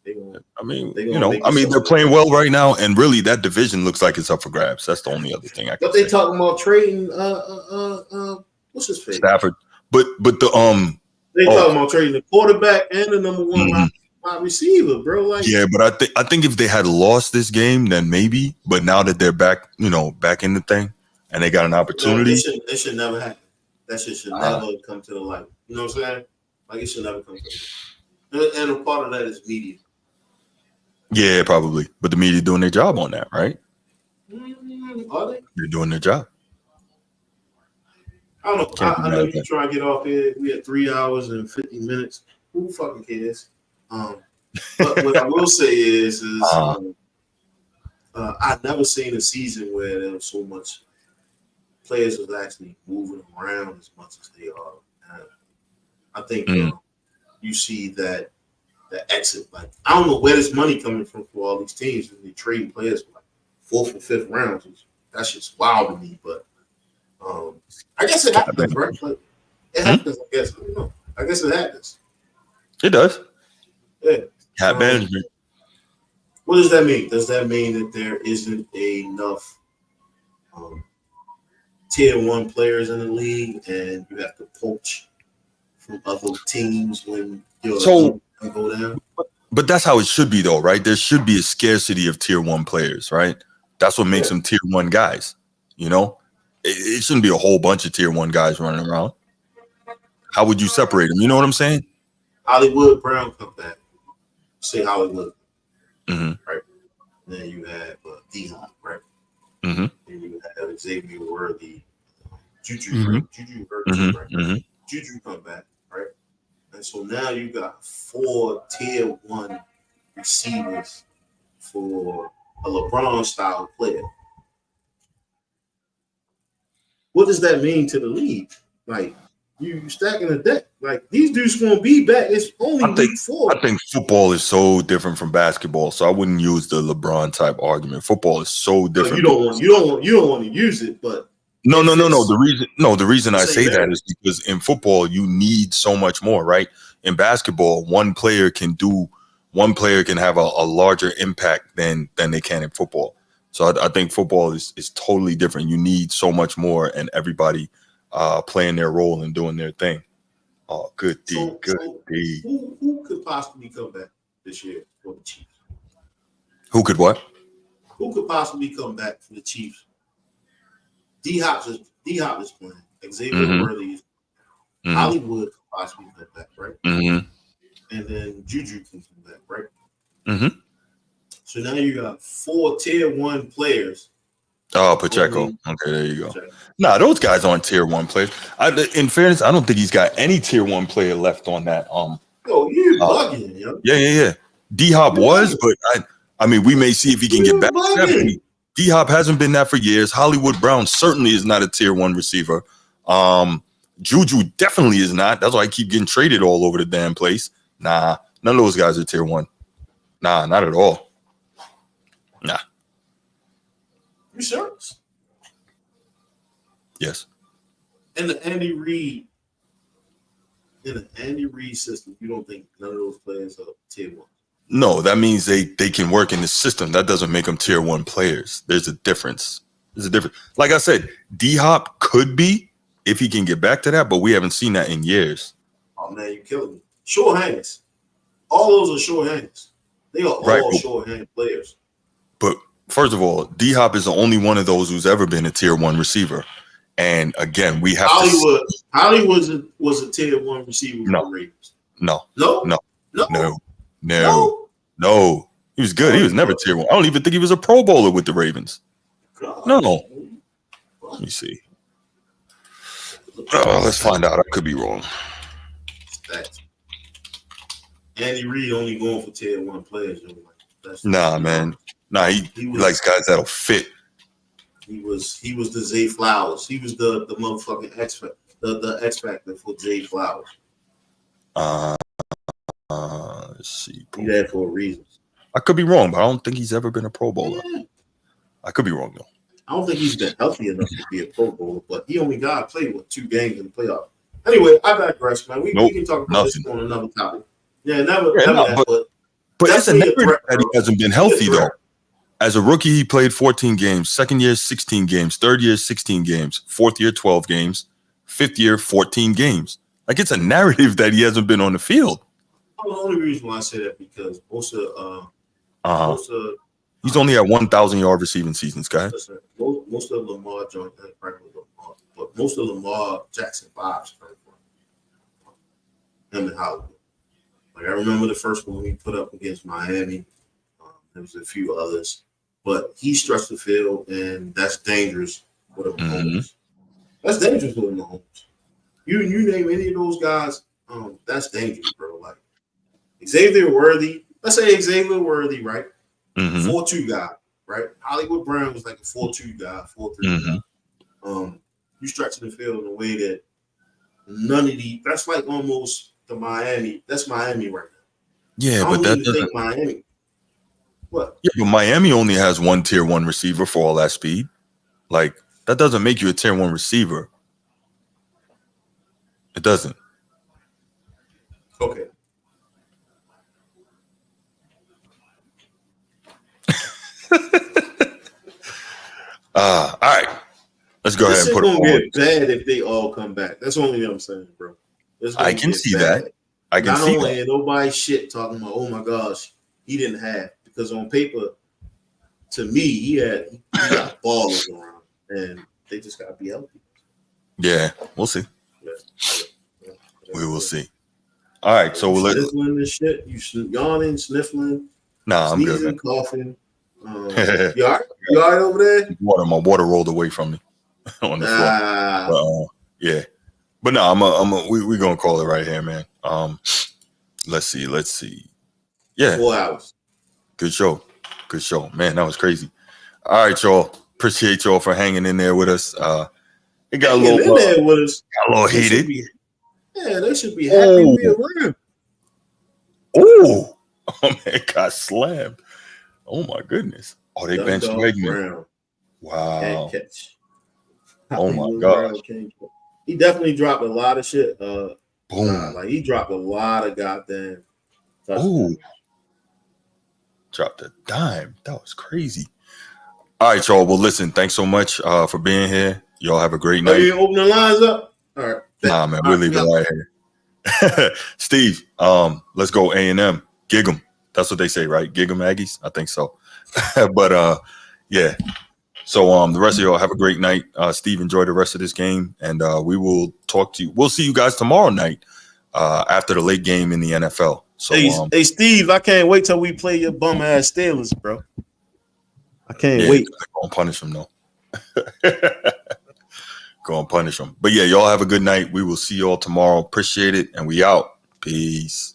They're playing well right now, and really, that division looks like it's up for grabs. That's the only other thing I can say. But they talking about trading what's his face? Stafford. But the they talking about trading the quarterback and the number one wide receiver, bro. Like, yeah, but I think if they had lost this game, then maybe. But now that they're back, back in the thing, and they got an opportunity, it should never happen. That shit should never come to the light. You know what I'm saying? Like, it should never come to the light. And a part of that is media. Yeah, probably. But the media doing their job on that, right? Are they? They're doing their job. I don't know. I know you try to get off here. We had 3 hours and 50 minutes. Who fucking cares? But what I will say is I've never seen a season where there was so much players was actually moving around as much as they are. I think you see that the exit. Like, I don't know where this money coming from for all these teams when they trade players for like 4th and 5th rounds. That's just wild to me. But I guess it happens, right? Like, it happens. I guess. I don't know. I guess it happens. It does. Yeah. Cap management. What does that mean? Does that mean that there isn't enough tier 1 players in the league, and you have to poach from other teams when you're go down? But that's how it should be, though, right? There should be a scarcity of tier 1 players, right? That's what makes them tier 1 guys. It shouldn't be a whole bunch of tier 1 guys running around. How would you separate them? You know what I'm saying? Hollywood Brown come back. Say Hollywood. Mm-hmm. Right. Then you have D-Hop, right? Mm-hmm. Then you have Xavier Worthy, Juju, Mm-hmm. right? Juju Virtue, right? Mm-hmm. Juju come back, right? And so now you got 4 tier 1 receivers for a LeBron-style player. What does that mean to the league? Like, you stacking the deck. Like, these dudes gonna be back. It's only week 4. I think football is so different from basketball, so I wouldn't use the LeBron type argument. Football is so different. No, you don't want to use it, but no. The reason I say that is because in football you need so much more, right? In basketball, one player can have a larger impact than they can in football. So I think football is totally different. You need so much more, and everybody playing their role and doing their thing. Oh, good D. Who could possibly come back this year for the Chiefs? Who could what? Who could possibly come back for the Chiefs? D-Hop is playing. Xavier Worthy is Hollywood could possibly come back, right? Mm-hmm. And then Juju can come back, right? Mm-hmm. So now you got 4 tier 1 players. Oh, Pacheco. Okay, there you go. Nah, those guys aren't tier 1 players. In fairness, I don't think he's got any tier 1 player left on that. You bugging, yo. Yeah. D-Hop was, but I mean, we may see if he can get back. D-Hop hasn't been that for years. Hollywood Brown certainly is not a tier 1 receiver. Juju definitely is not. That's why I keep getting traded all over the damn place. Nah, none of those guys are tier 1. Nah, not at all. Nah. You sure? Yes. In the Andy Reid system, you don't think none of those players are tier 1? No, that means they can work in the system. That doesn't make them tier 1 players. There's a difference. Like I said, D-Hop could be if he can get back to that, but we haven't seen that in years. Oh man, you're killing me. Short hands. All those are short hands. They are all short hand players. But first of all, D-Hop is the only one of those who's ever been a tier 1 receiver. And again, we have Hollywood was a tier 1 receiver with the Ravens. No. He was good. He was never tier 1. I don't even think he was a Pro Bowler with the Ravens. Gosh. No. Let me see. Let's find out. I could be wrong. Andy Reid only going for tier 1 players. Nah, man. Nah, he likes guys that'll fit. He was the Zay Flowers. He was the motherfucking X Factor, the X Factor for Zay Flowers. Let's see. He there for a reason. I could be wrong, but I don't think he's ever been a Pro Bowler. Yeah. I could be wrong though. I don't think he's been healthy enough to be a Pro Bowler, but he only got to play 2 games in the playoff. Anyway, I digress, man. We can talk about this on another topic. Yeah, never that. But it's a narrative that he hasn't been healthy though. As a rookie, he played 14 games. Second year, 16 games. Third year, 16 games. Fourth year, 12 games. Fifth year, 14 games. Like it's a narrative that he hasn't been on the field. The only reason why I say that because most of he's only at 1,000-yard receiving seasons, guys. Listen, most of Lamar Jones, but most of Lamar Jackson vibes come from him and Hollywood. Like I remember the first one we put up against Miami. There was a few others, but he stretched the field, and that's dangerous with a Mahomes. That's dangerous with a Mahomes. You name any of those guys, that's dangerous, bro. Like Xavier Worthy, let's say Xavier Worthy, right? 4-2 guy, right? Hollywood Brown was like a 4-2 guy, 4-3 guy. You stretching the field in a way that none of that's like almost the Miami. That's Miami right now. Yeah, but that doesn't. Miami. What? Yeah, but Miami only has one tier 1 receiver for all that speed. Like that doesn't make you a tier 1 receiver. It doesn't. Okay. All right. Let's go ahead and put it on. It's gonna get bad if they all come back. That's the only thing I'm saying, bro. I can see that. I can see that. Not only nobody shit talking about, oh my gosh, he didn't have, because on paper, to me, he got ballers around, and they just gotta be healthy. Yeah, we'll see. We will see. All right, so we'll sniffling this shit. You yawning, sniffling, nah, I'm sneezing, good, coughing. You all right? You all right over there? My water rolled away from me on the floor. But, yeah, but no, we're gonna call it right here, man. Let's see. Yeah, 4 hours. Good show, man. That was crazy. All right, y'all. Appreciate y'all for hanging in there with us. It got a little heated. They should be happy we around. Oh, man, got slammed. Oh my goodness. Oh, they benched Wegman. Wow. Can't catch. Oh my gosh. He definitely dropped a lot of shit. Boom. Like he dropped a lot of goddamn. Oh. Dropped a dime. That was crazy. All right, y'all. Well, listen, thanks so much for being here. Y'all have a great night. You open the lines up? All right. Nah, man, we're leaving right here. Steve, let's go A&M. Gig 'em. That's what they say, right? Gig 'em, Aggies? I think so. But yeah. So the rest of y'all have a great night. Steve, enjoy the rest of this game, and we will talk to you. We'll see you guys tomorrow night after the late game in the NFL. So hey Steve, I can't wait till we play your bum ass Steelers, bro. I can't wait. Go and punish them, though. Go and punish them. But yeah, y'all have a good night. We will see y'all tomorrow. Appreciate it, and we out. Peace.